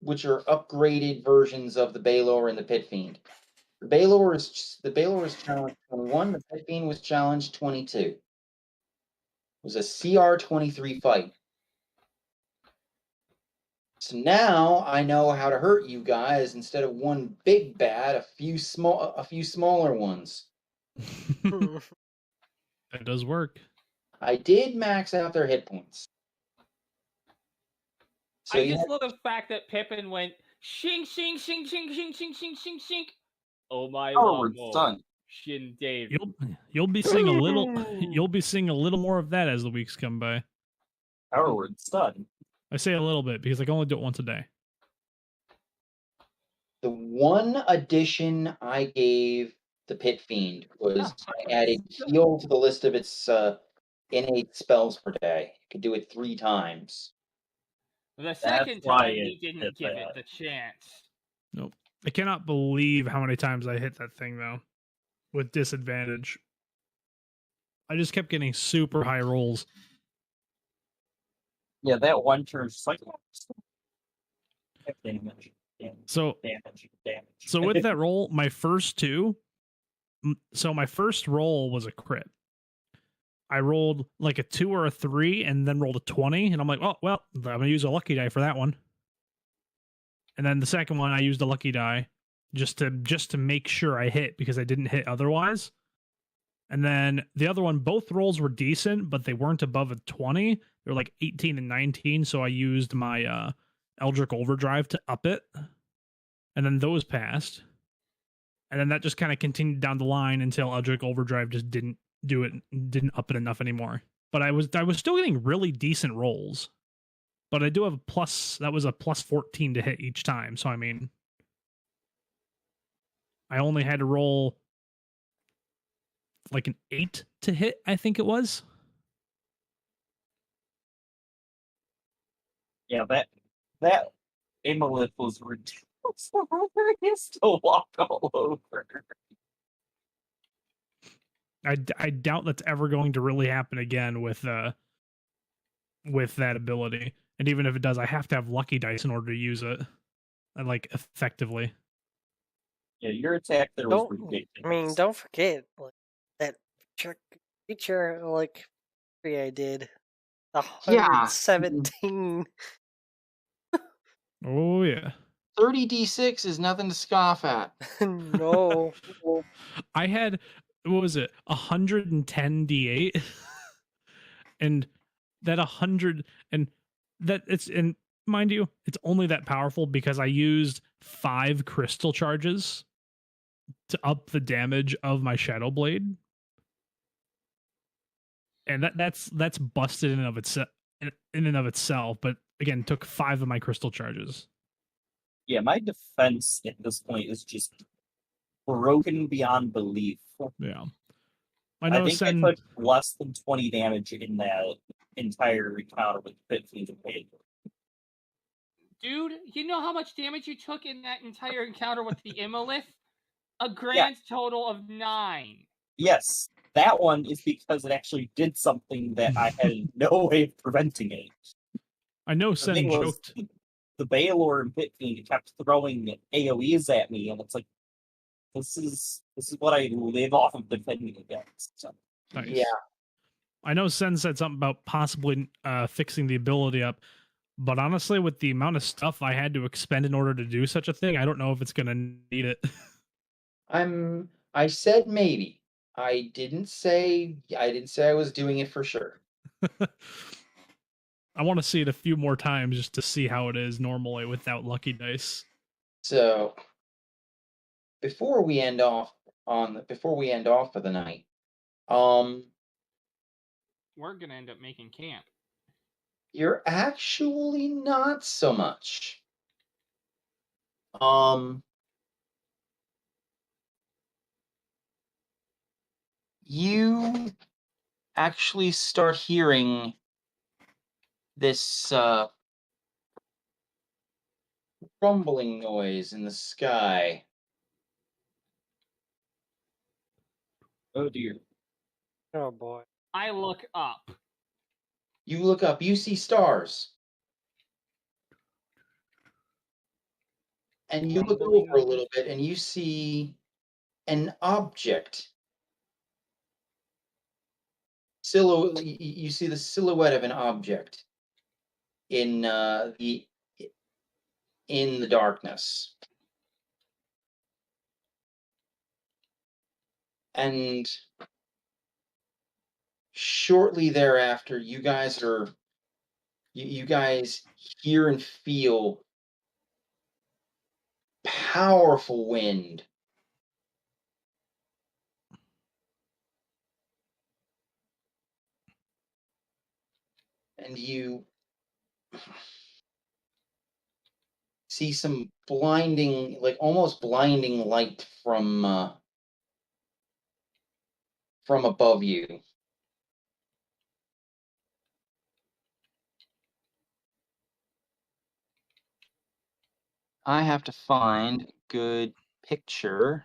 upgraded versions of the Baylor and the Pit Fiend. The Baylor is challenge 21. The Pit Fiend was challenge 22. It was a CR 23 fight. So now I know how to hurt you guys instead of one big bad, a few smaller ones. That does work. I did max out their hit points. So I just love the fact that Pippin went shink shink shink shink shink shink shink shink shink. Oh my son. Shin Dave. You'll be seeing a little more of that as the weeks come by. Power word stun. I say a little bit because I can only do it once a day. The one addition I gave the Pit Fiend was I added heal to the list of its innate spells per day. You could do it 3 times. The second time he didn't give it the chance. Nope. I cannot believe how many times I hit that thing though, with disadvantage. I just kept getting super high rolls. Yeah, that one turn just like damage. So with that roll, my first roll was a crit. I rolled like a 2 or a 3 and then rolled a 20, and I'm like, oh well, I'm gonna use a lucky die for that one. And then the second one I used a lucky die just to make sure I hit because I didn't hit otherwise. And then the other one, both rolls were decent, but they weren't above a 20. They were like 18 and 19, so I used my Eldritch Overdrive to up it. And then those passed. And then that just kind of continued down the line until Eldritch Overdrive just didn't up it enough anymore. But I was still getting really decent rolls. But I do have that was a plus 14 to hit each time. So I mean, I only had to roll like an 8 to hit, I think it was. Yeah, that Imolith was ridiculous. He still walked all over. I doubt that's ever going to really happen again with that ability. And even if it does, I have to have lucky dice in order to use it, like effectively. Yeah, your attack there was ridiculous. I mean, don't forget that feature like I did 117. Oh yeah. 30d6 is nothing to scoff at. No. I had what was it, 110 d8, and that 100 and that it's and mind you, it's only that powerful because I used 5 crystal charges to up the damage of my Shadow Blade, and that's busted in and of itself. But again, took 5 of my crystal charges. Yeah, my defense at this point is just broken beyond belief. Yeah, I think I took less than 20 damage in that entire encounter with Pit Fiend and Pig. Dude, you know how much damage you took in that entire encounter with the Imolith? A grand total of 9. Yes, that one is because it actually did something that I had no way of preventing it. I know Sen joked. The Balor and Pit Fiend kept throwing AoEs at me, and it's like, this is what I live off of defending against. So, nice. Yeah. I know Sen said something about possibly fixing the ability up, but honestly, with the amount of stuff I had to expend in order to do such a thing, I don't know if it's going to need it. I said maybe. I didn't say I was doing it for sure. I want to see it a few more times just to see how it is normally without lucky dice. So before we end off for the night, we're gonna end up making camp. You're actually not so much. You actually start hearing this rumbling noise in the sky. Oh dear. Oh boy. I look up. You look up, you see stars. And you look over a little bit and you see an object. You see the silhouette of an object in the darkness. And shortly thereafter, you guys hear and feel powerful wind. And you see some blinding, like almost blinding light from above you. I have to find a good picture.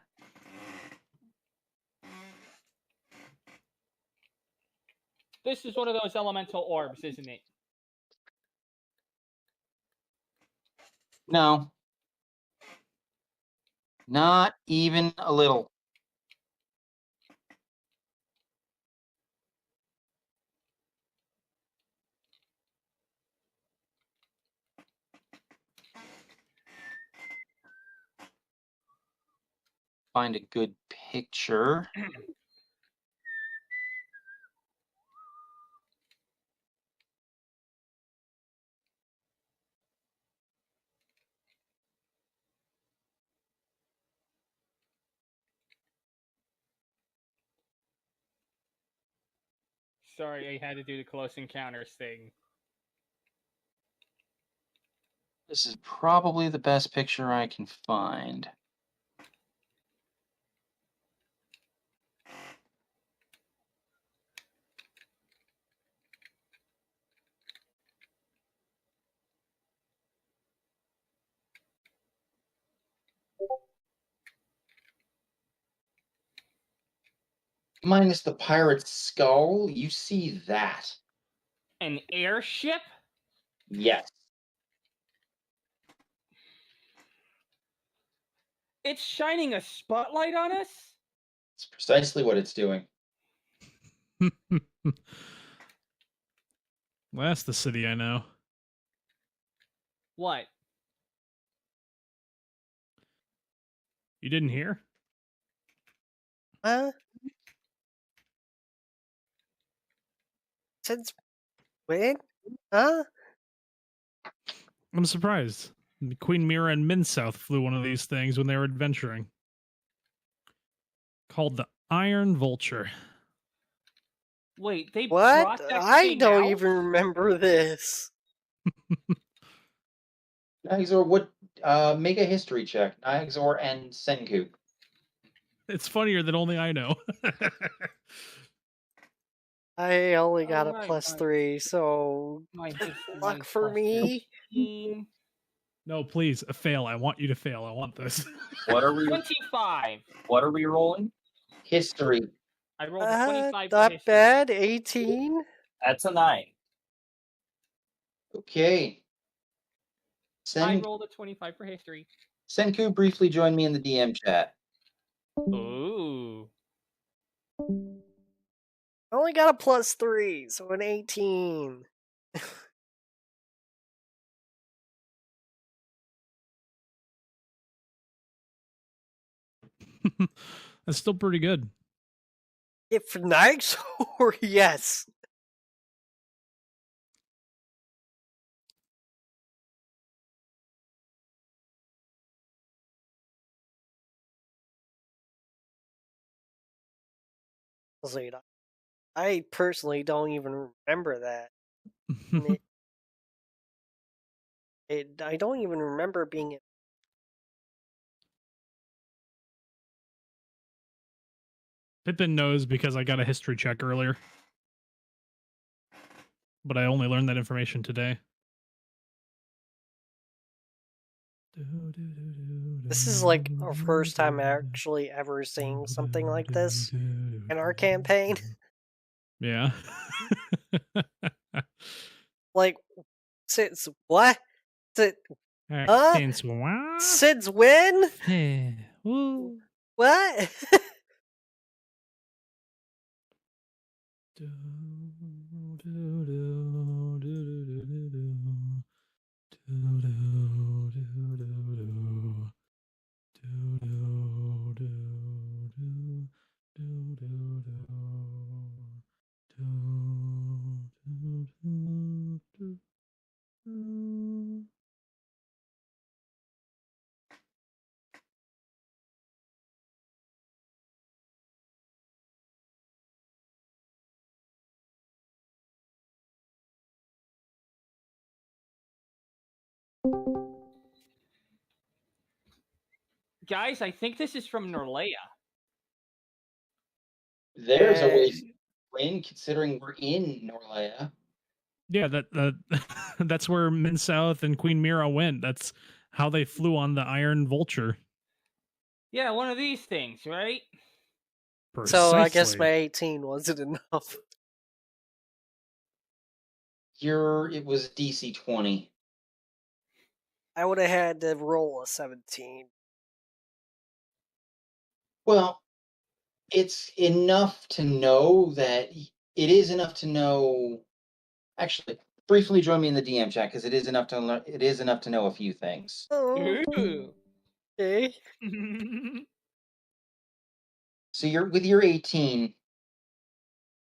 This is one of those elemental orbs, isn't it? No. Not even a little. Find a good picture. Sorry, I had to do the close encounters thing. This is probably the best picture I can find. Minus the pirate's skull, you see that. An airship? Yes. It's shining a spotlight on us? It's precisely what it's doing. Well, that's the city I know. What? You didn't hear? Huh? Since when? Huh? I'm surprised. Queen Mira and Minsouth flew one of these things when they were adventuring. Called the Iron Vulture. Wait, they What? brought that I thing don't out? even remember this. Nygzor, what? Make a history check. Nygzor and Senku. It's funnier than only I know. I only got a Alright, +3, so luck for me. No, please, a fail. I want you to fail. I want this. What are we? 25. What are we rolling? History. I rolled a 25 for Not history. bad. 18. That's a 9. Okay. I rolled a 25 for history. Senku briefly joined me in the DM chat. Ooh. I only got a +3, so an 18. That's still pretty good. If for Nygzor, yes. I personally don't even remember that. I don't even remember being. Pippin knows because I got a history check earlier. But I only learned that information today. This is like our first time actually ever seeing something like this in our campaign. Yeah. Like, since what? Since what? Since when? Hey, woo. What? Guys, I think this is from Norlea. There's a way to win, considering we're in Norlea. Yeah, that's where Minsouth and Queen Mira went. That's how they flew on the Iron Vulture. Yeah, one of these things, right? So I guess my 18 wasn't enough. It was DC 20. I would have had to roll a 17. Well, it's enough to know that it is enough to know. Actually, briefly join me in the DM chat because it is enough to learn. It is enough to know a few things. Ooh. Okay. So with your 18,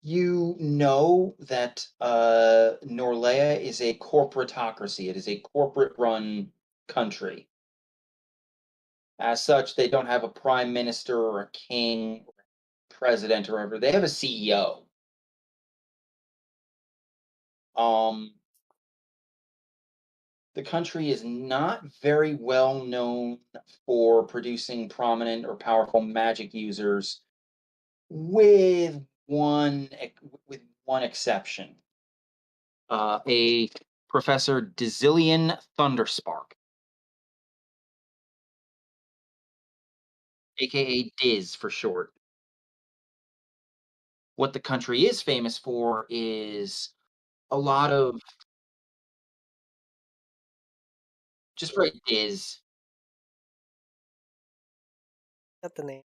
you know that Norlea is a corporatocracy. It is a corporate-run country. As such, they don't have a prime minister or a king or a president or whatever. They have a CEO. The country is not very well known for producing prominent or powerful magic users, with one exception. A Professor Dizillion Thunderspark, aka Diz for short. What the country is famous for is a lot of... Just write Diz. Got the name.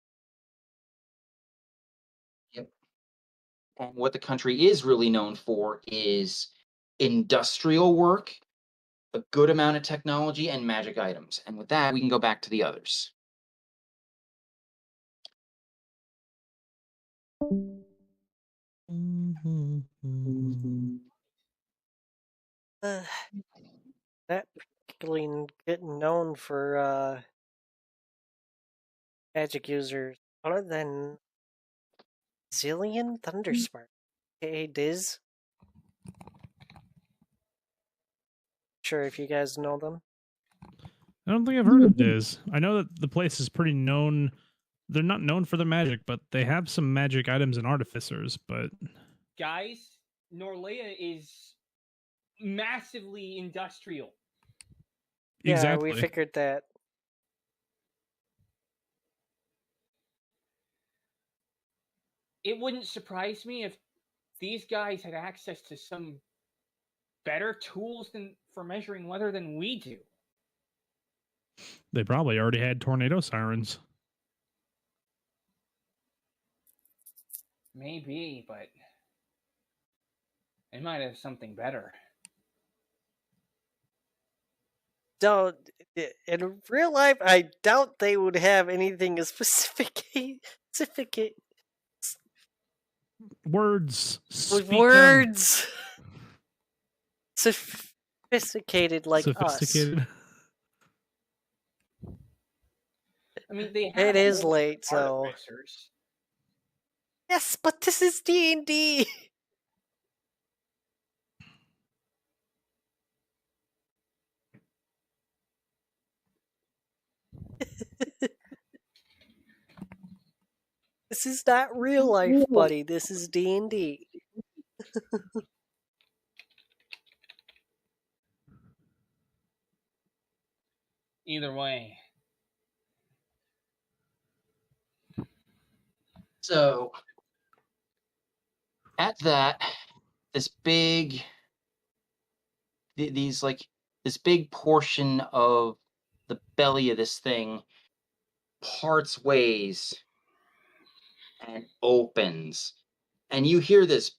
Yep. And what the country is really known for is industrial work, a good amount of technology, and magic items. And with that, we can go back to the others. Not particularly getting known for magic users, other than Zillion Thunderspark, aka Diz. Sure, if you guys know them. I don't think I've heard of Diz. I know that the place is pretty known. They're not known for their magic, but they have some magic items and artificers. But Guys, Norlea is massively industrial. exactly, Yeah, we figured that. It wouldn't surprise me if these guys had access to some better tools for measuring weather than we do. they probably already had tornado sirens. Maybe, but they might have something better. So, in real life, I doubt they would have anything as specific. Words. With Speak them. words. Sophisticated like Sophisticated. us. I mean, they have It is old late, so. artificers. Yes, but this is D&D. This is not real life, buddy. This is D&D. Either way. So, at that, this big, this big portion of the belly of this thing parts ways and opens, and you hear this.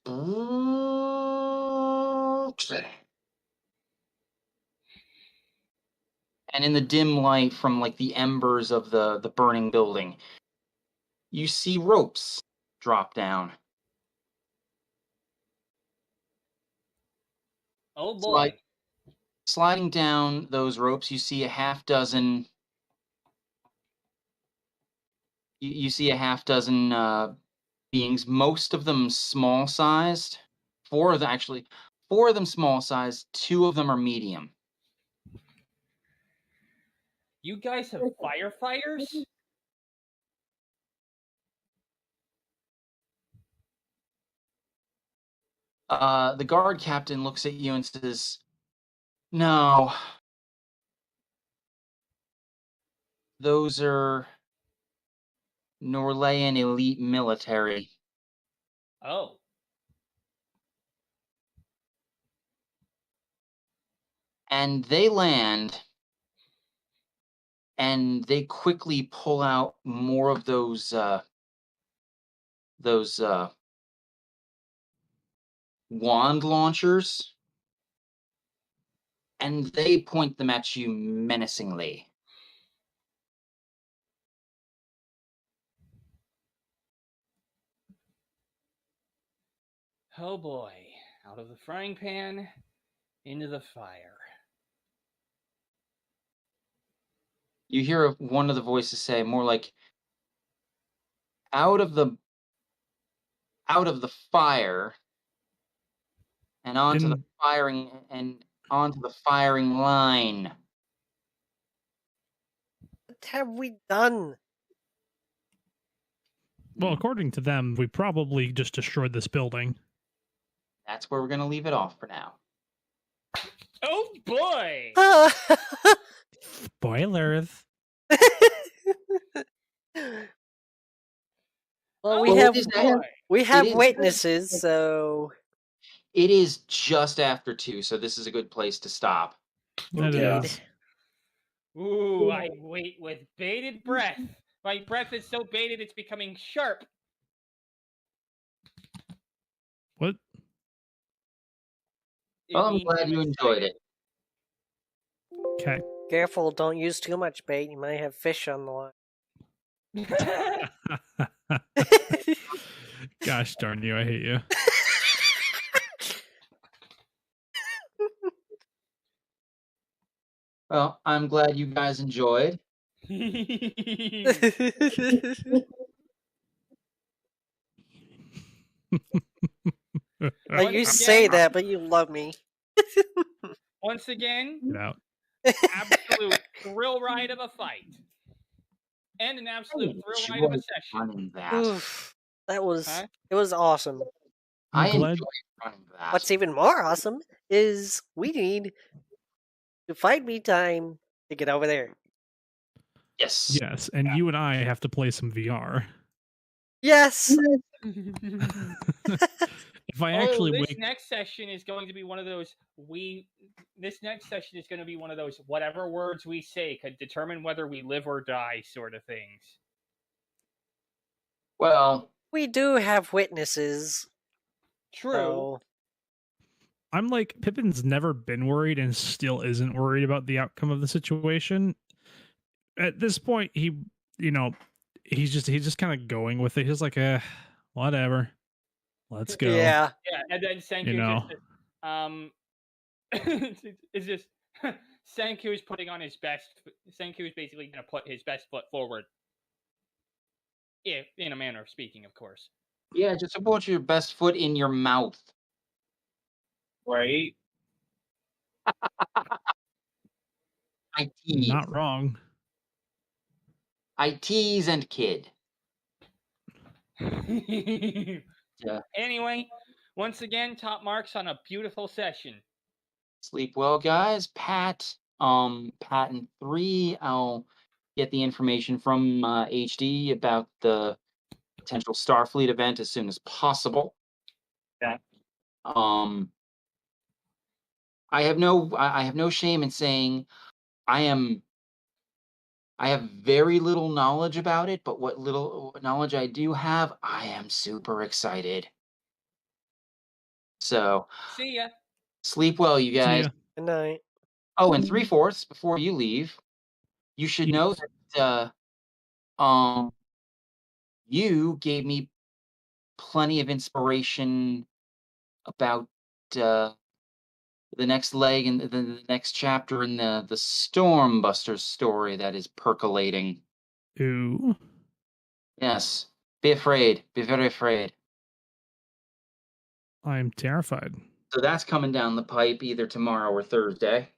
And in the dim light from like the embers of the burning building, you see ropes drop down. Oh boy. Sliding down those ropes, you see a half dozen. You see a half dozen beings, most of them small-sized. Four of them small-sized. 2 of them are medium. You guys have firefighters? The guard captain looks at you and says, "No. Those are Norlean elite military." Oh. And they land, and they quickly pull out more of those wand launchers, and they point them at you menacingly. Oh boy. Out of the frying pan, into the fire. You hear one of the voices say, more like, out of the fire and onto the firing line. What have we done? Well, according to them, we probably just destroyed this building. That's where we're going to leave it off for now. Oh boy! Spoilers. Well, Oh, we have boy. witnesses, so It is just after 2, so this is a good place to stop. That Indeed. is. Ooh, I wait with bated breath. My breath is so bated it's becoming sharp. What? Well, I'm glad you enjoyed it. Okay. Careful, don't use too much bait. You might have fish on the line. Gosh darn you, I hate you. Well, I'm glad you guys enjoyed. Like, you Once say again- that, but you love me. Once again, Get out. absolute thrill ride of a fight. And an absolute thrill ride of a session. Running that. Oof, that was Huh? it was awesome. I I'm glad- enjoyed running that. What's even more awesome is we need to find me time to get over there. Yes. Yes, and you and I have to play some VR. Yes. If I actually this wake, next session is going to be one of those this next session is going to be one of those whatever words we say could determine whether we live or die sort of things. Well, We do have witnesses. True. So I'm like, Pippin's never been worried and still isn't worried about the outcome of the situation. At this point, he's just kind of going with it. He's like, whatever. Let's go. yeah. Yeah, and then Senku You know. it's just Senku is putting on his best. Senku is basically going to put his best foot forward. Yeah, in a manner of speaking, of course. yeah, just put your best foot in your mouth. Right? I tease. Not wrong. I tease and kid. Yeah. Anyway, once again, top marks on a beautiful session. Sleep well, guys. Pat and 3. I'll get the information from HD about the potential Starfleet event as soon as possible. Okay. I have no shame in saying I have very little knowledge about it, but what little knowledge I do have, I am super excited. So, See ya. sleep well, you See guys. ya. Good night. Oh, and 3/4 before you leave, you should know that you gave me plenty of inspiration about the next leg and the next chapter in the Stormbusters story that is percolating. Ooh. Yes. Be afraid. Be very afraid. I'm terrified. So that's coming down the pipe either tomorrow or Thursday.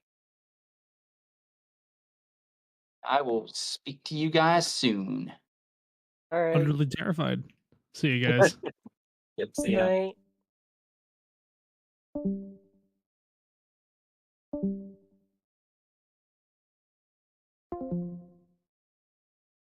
I will speak to you guys soon. All right. Utterly terrified. See you guys. Yep, Good see ya. night.